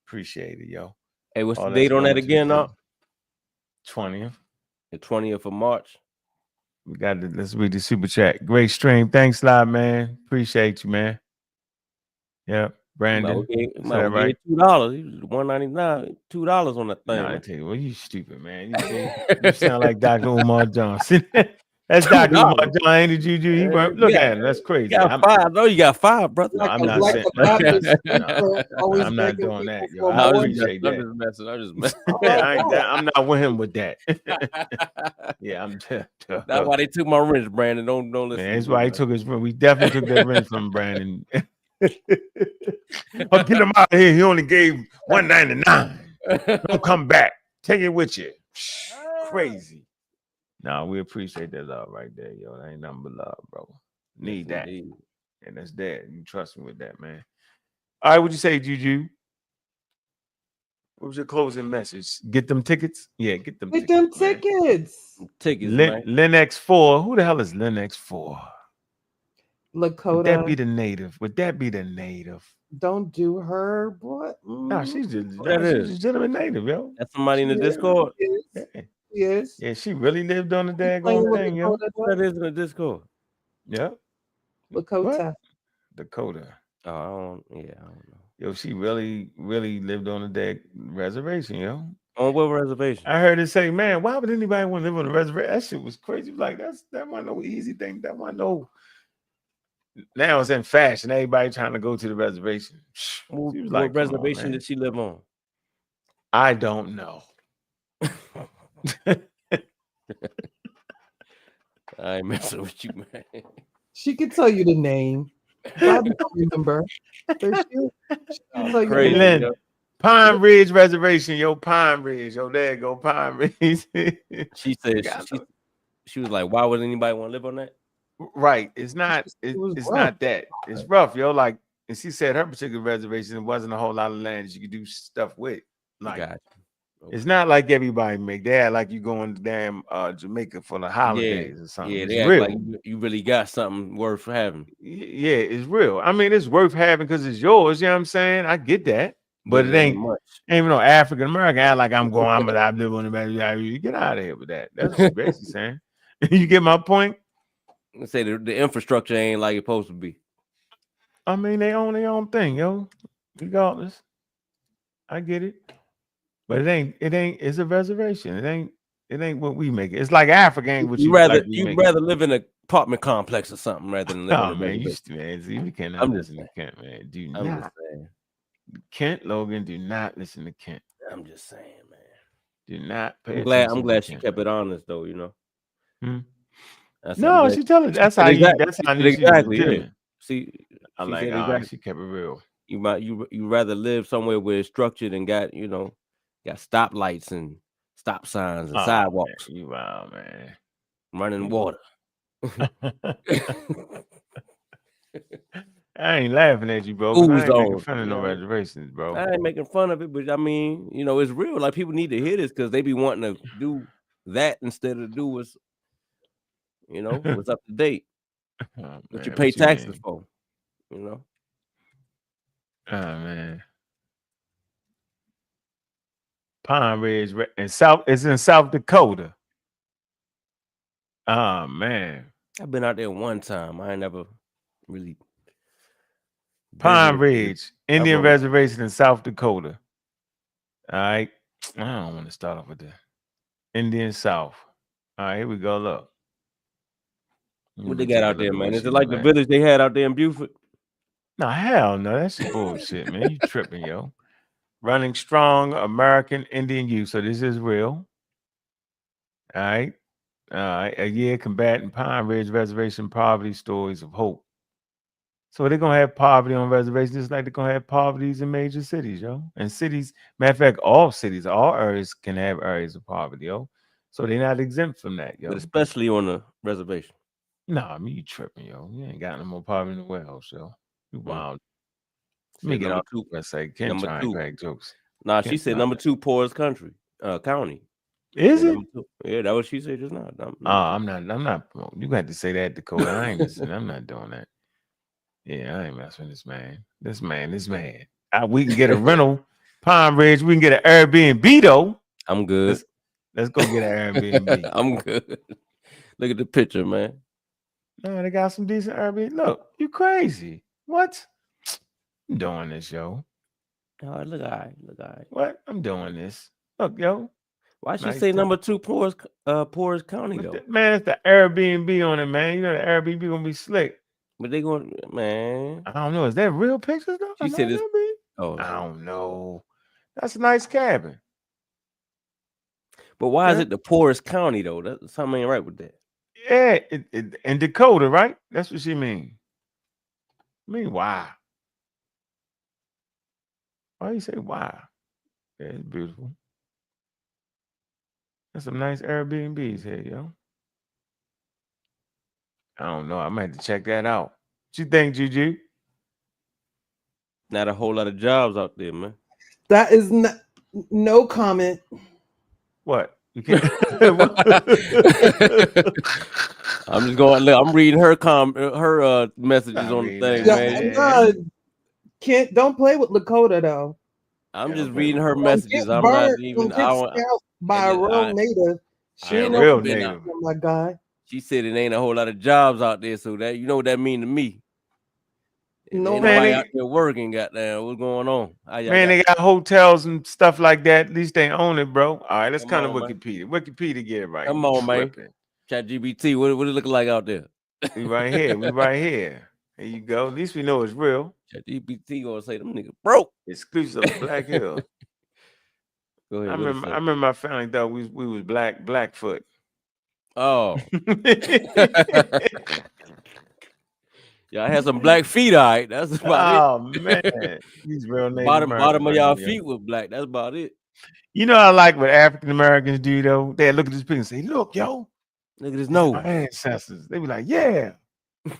appreciated, yo. Hey, what's the date on that again, now? 20th. The 20th of March. We got it. Let's read the super chat. Great stream. Thanks a lot, man. Appreciate you, man. Yep. Brandon. Right? $2. $1.99. $2 on that thing. Nah, I tell you, well, you stupid, man. You sound like Dr. Umar Johnson. That's Dr. Umar Johnson, ain't it, Juju? Look at him. That's crazy. You got five. No, you got five, brother. No, I'm not saying. I'm not doing that, yo. I appreciate that. I'm just messing. I'm not with him with that. Yeah, I'm just. That's why they took my wrench, Brandon. Don't listen. Man, that's why he took his wrench. We definitely took that wrench from Brandon. Oh, get him out of here. He only gave $1.99. Don't come back. Take it with you. Crazy. No, we appreciate that love right there, yo. That ain't nothing but love, bro. Need that. Indeed. And that's that. You trust me with that, man. All right, what'd you say, Juju? What was your closing message? Get them tickets? Yeah, get them tickets. Get them tickets. Man. Linux 4. Who the hell is Linux 4? Lakota. Would that be the native? Don't do her, boy. No, she's just That she's is. a legitimate native, yo. That's somebody in the Discord. Yeah. Yes. Yeah, she really lived on the Playing daggone with thing, yo. Dakota. That is in the Discord. Yeah. Lakota. Dakota. Oh, I don't know. Yo, she really lived on the reservation, yo. On what reservation? I heard it say, man, why would anybody want to live on a reservation? That shit was crazy. Like, that wasn't no easy thing. That wasn't no. Now it's in fashion. Everybody trying to go to the reservation. What, She was like, what reservation did she live on? I don't know. I ain't messing with you, man. She could tell you the name. Bobby don't remember. Crazy, yo. Pine Ridge Reservation, yo. Pine Ridge, yo. There you go, Pine Ridge. She said she was like, why would anybody want to live on that? Right. It's not. It's not that. It's rough, yo. Like, and she said her particular reservation, it wasn't a whole lot of land you could do stuff with. Like, it's not like everybody make that. Like you going to damn Jamaica for the holidays or something. Yeah, it's they real. act like you really got something worth having. Yeah, it's real. I mean, it's worth having because it's yours. You know what I'm saying? I get that, but it ain't much. Ain't no African American act like I'm gonna live on the back. You get out of here with that. That's what you're basically saying. You get my point? Let's say the infrastructure ain't like it's supposed to be. I mean, they own their own thing, yo. Regardless, I get it. But it ain't. It's a reservation. It ain't what we make it. It's like Africa ain't what you'd you rather live in an apartment complex or something rather than live in a man, you cannot listen to Kent, man. I'm just saying. Kent, Logan, do not listen to Kent. I'm just saying, man. Do not pay I'm glad she kept it honest though, you know. No, she tell it. That's how I knew exactly. She was Yeah. See, I like exactly. She kept it real. You rather live somewhere where it's structured and got stoplights and stop signs and sidewalks. Man, you wild, man. Running water. I ain't laughing at you, bro. I ain't making fun of no reservations, bro. I ain't making fun of it, but I mean, it's real. Like people need to hear this because they be wanting to do that instead of do what's up to date. What you pay taxes for, Oh man. Pine Ridge it's in South Dakota. Oh man. I've been out there one time. I ain't never really. Pine Ridge, Indian Reservation in South Dakota. All right. I don't want to start off with the Indian South. All right, here we go. Look. What they got out there, man? Is it like the village they had out there in Beaufort? No, hell no. That's bullshit, man. You tripping, yo. Running strong American Indian youth. So this is real. All right. A year combating Pine Ridge Reservation poverty stories of hope. So they're gonna have poverty on reservations, just like they're gonna have poverties in major cities, yo. And cities, matter of fact, all cities, all areas can have areas of poverty, yo. So they're not exempt from that, yo. But especially on the reservation. Nah, I mean you tripping, yo. You ain't got no more poverty than nowhere else, yo. You wild. Let me get out two. Let's say Ken trying to crack jokes. Nah, she said number 2 poorest county. Is it? Yeah, that's what she said just now. I'm not. You got to say that, Dakota. I ain't listening. I'm not doing that. Yeah, I ain't messing with this man. This man. We can get a rental, Pine Ridge. We can get an Airbnb though. I'm good. Let's go get an Airbnb. I'm good. Look at the picture, man. No, they got some decent Airbnb. Look, you crazy? What? I'm doing this, yo. Oh, look all right. What? I'm doing this. Look, yo. Why she say number 2 poorest county though? Man, it's the Airbnb on it, man. You know the Airbnb gonna be slick. But they going, man. I don't know. Is that real pictures though? She said it's. Oh, I don't know. That's a nice cabin. But why is it the poorest county though? That's something ain't right with that. Yeah, in Dakota, right? That's what she mean. I mean, why? Why you say why? Yeah, it's beautiful. There's some nice Airbnbs here, yo. I don't know. I might have to check that out. What you think, Juju? Not a whole lot of jobs out there, man. That is no comment. What? You can't. I'm just going. I'm reading her messages on the thing, man. Kent, don't play with Lakota though. I'm Yeah, just don't reading her Don't messages. get I'm not burnt. even. Don't get scalped by a and real native. She I ain't ain't never never real been native. out. my guy. She said it ain't a whole lot of jobs out there, so that you know what that mean to me. No, Ain't man, nobody they, out there working. Goddamn, what's going on? How y'all man, they got hotels and stuff like that. At least they own it, bro. All right, let's Come come to on, man. Wikipedia. Wikipedia, get it right. Come You on, man. tripping. ChatGPT, what it look like out there? We right here. We right here. There you go. At least we know it's real. ChatGPT gonna say them niggas broke. Exclusive of Black Hill. Go ahead. I What it remember. say? I remember my family thought we was Blackfoot. Oh. Y'all had some black feet, all right. That's about it. Oh man, these real Native bottom Americans of right y'all here. feet was black. That's about it. You know, I like what African Americans do though. They look at this picture and say, "Look, yo, look at his my nose. ancestors." They be like, "Yeah."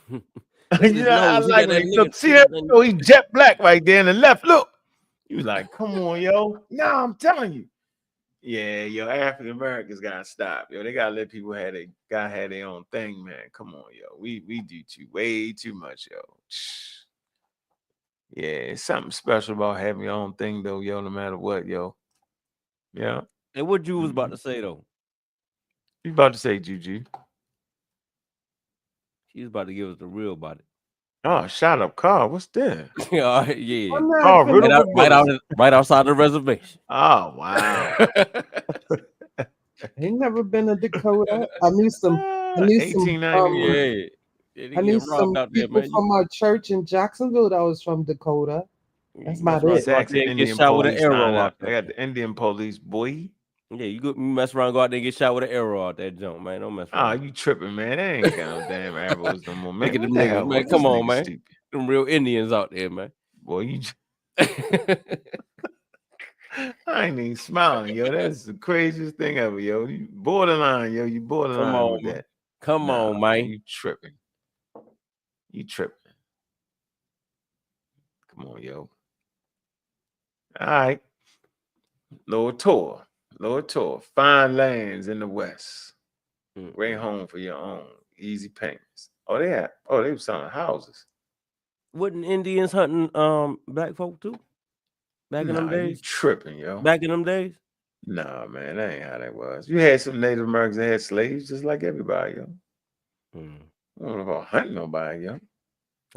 Look at his I nose. He like got when that they nigga. look. See that? Oh, he's jet black right there in the left. Look. You was like, "Come on, yo." Nah, I'm telling you. Yeah, yo, African Americans gotta stop, yo. They gotta let people have their own thing, man. Come on, yo. We do way too much, yo. Yeah, it's something special about having your own thing, though, yo. No matter what, yo. Yeah. And what you was about to say though? You about to say, Juju? She's about to give us the real about it. Oh, shut up, Carl. What's that? Yeah. Oh, riddle Right outside the reservation. Oh, wow. Ain't never been to Dakota. I knew some. I knew some. 1891. I knew some people from our church in Jacksonville that was from Dakota. That's about it. Saxon Indian police. Nah, they got the Indian police, boy. Yeah, you mess around, go out there and get shot with an arrow out that jump, man. Don't mess Oh, around. you tripping, man. They ain't got no damn arrows no more, man. Look at What them the niggas, hell man. was Come this on, nigga man. stupid? Them real Indians out there, man. Boy, you. I ain't even smiling, yo. That's the craziest thing ever, yo. You borderline, yo. You borderline Come on, with man. that. Come on, man. You tripping. You tripping. Come on, yo. All right. Lord Tor. Fine lands in the West. Great home for your own. Easy payments. They were selling houses. Wasn't Indians hunting black folk too? Back in them You days? tripping, yo. Back in them days? Nah, man, that ain't how that was. You had some Native Americans that had slaves just like everybody, yo. I don't know about hunting nobody, yo.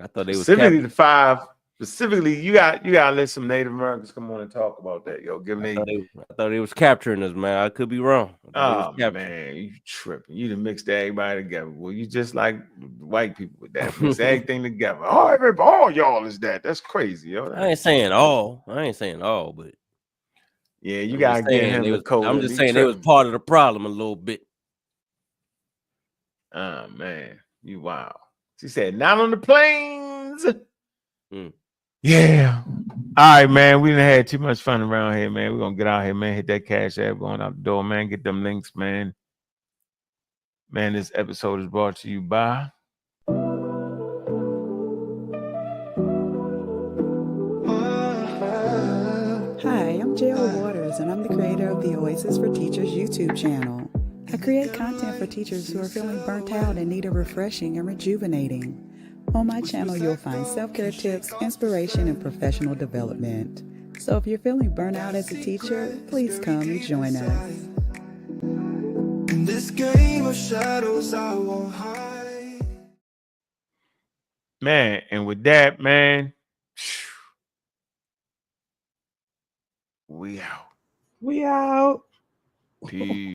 I thought they was specifically the five. Specifically, you gotta let some Native Americans come on and talk about that, yo. Give me. I thought they was capturing us, man. I could be wrong. Oh man, you tripping? You done mixed everybody together. Well, you just like white people with that. Mix everything together. All y'all is that. That's crazy, yo. I ain't saying all, but yeah, you I'm gotta just get saying him the code. I'm just saying they was part of the problem a little bit. Oh man, you wild. She said, not on the plains. Yeah. All right, man. We done had too much fun around here, man. We're gonna get out here, man. Hit that cash app going out the door, man. Get them links, man. Man, this episode is brought to you by Hi, I'm J.L. Waters, and I'm the creator of the Oasis for Teachers YouTube channel. I create content for teachers who are feeling burnt out and need a refreshing and rejuvenating. On my channel, you'll find self-care tips, inspiration, and professional development. So if you're feeling burnt out as a teacher, please come and join us. In this game of shadows, I won't hide. man. And with that, man, we out. We out. Peace.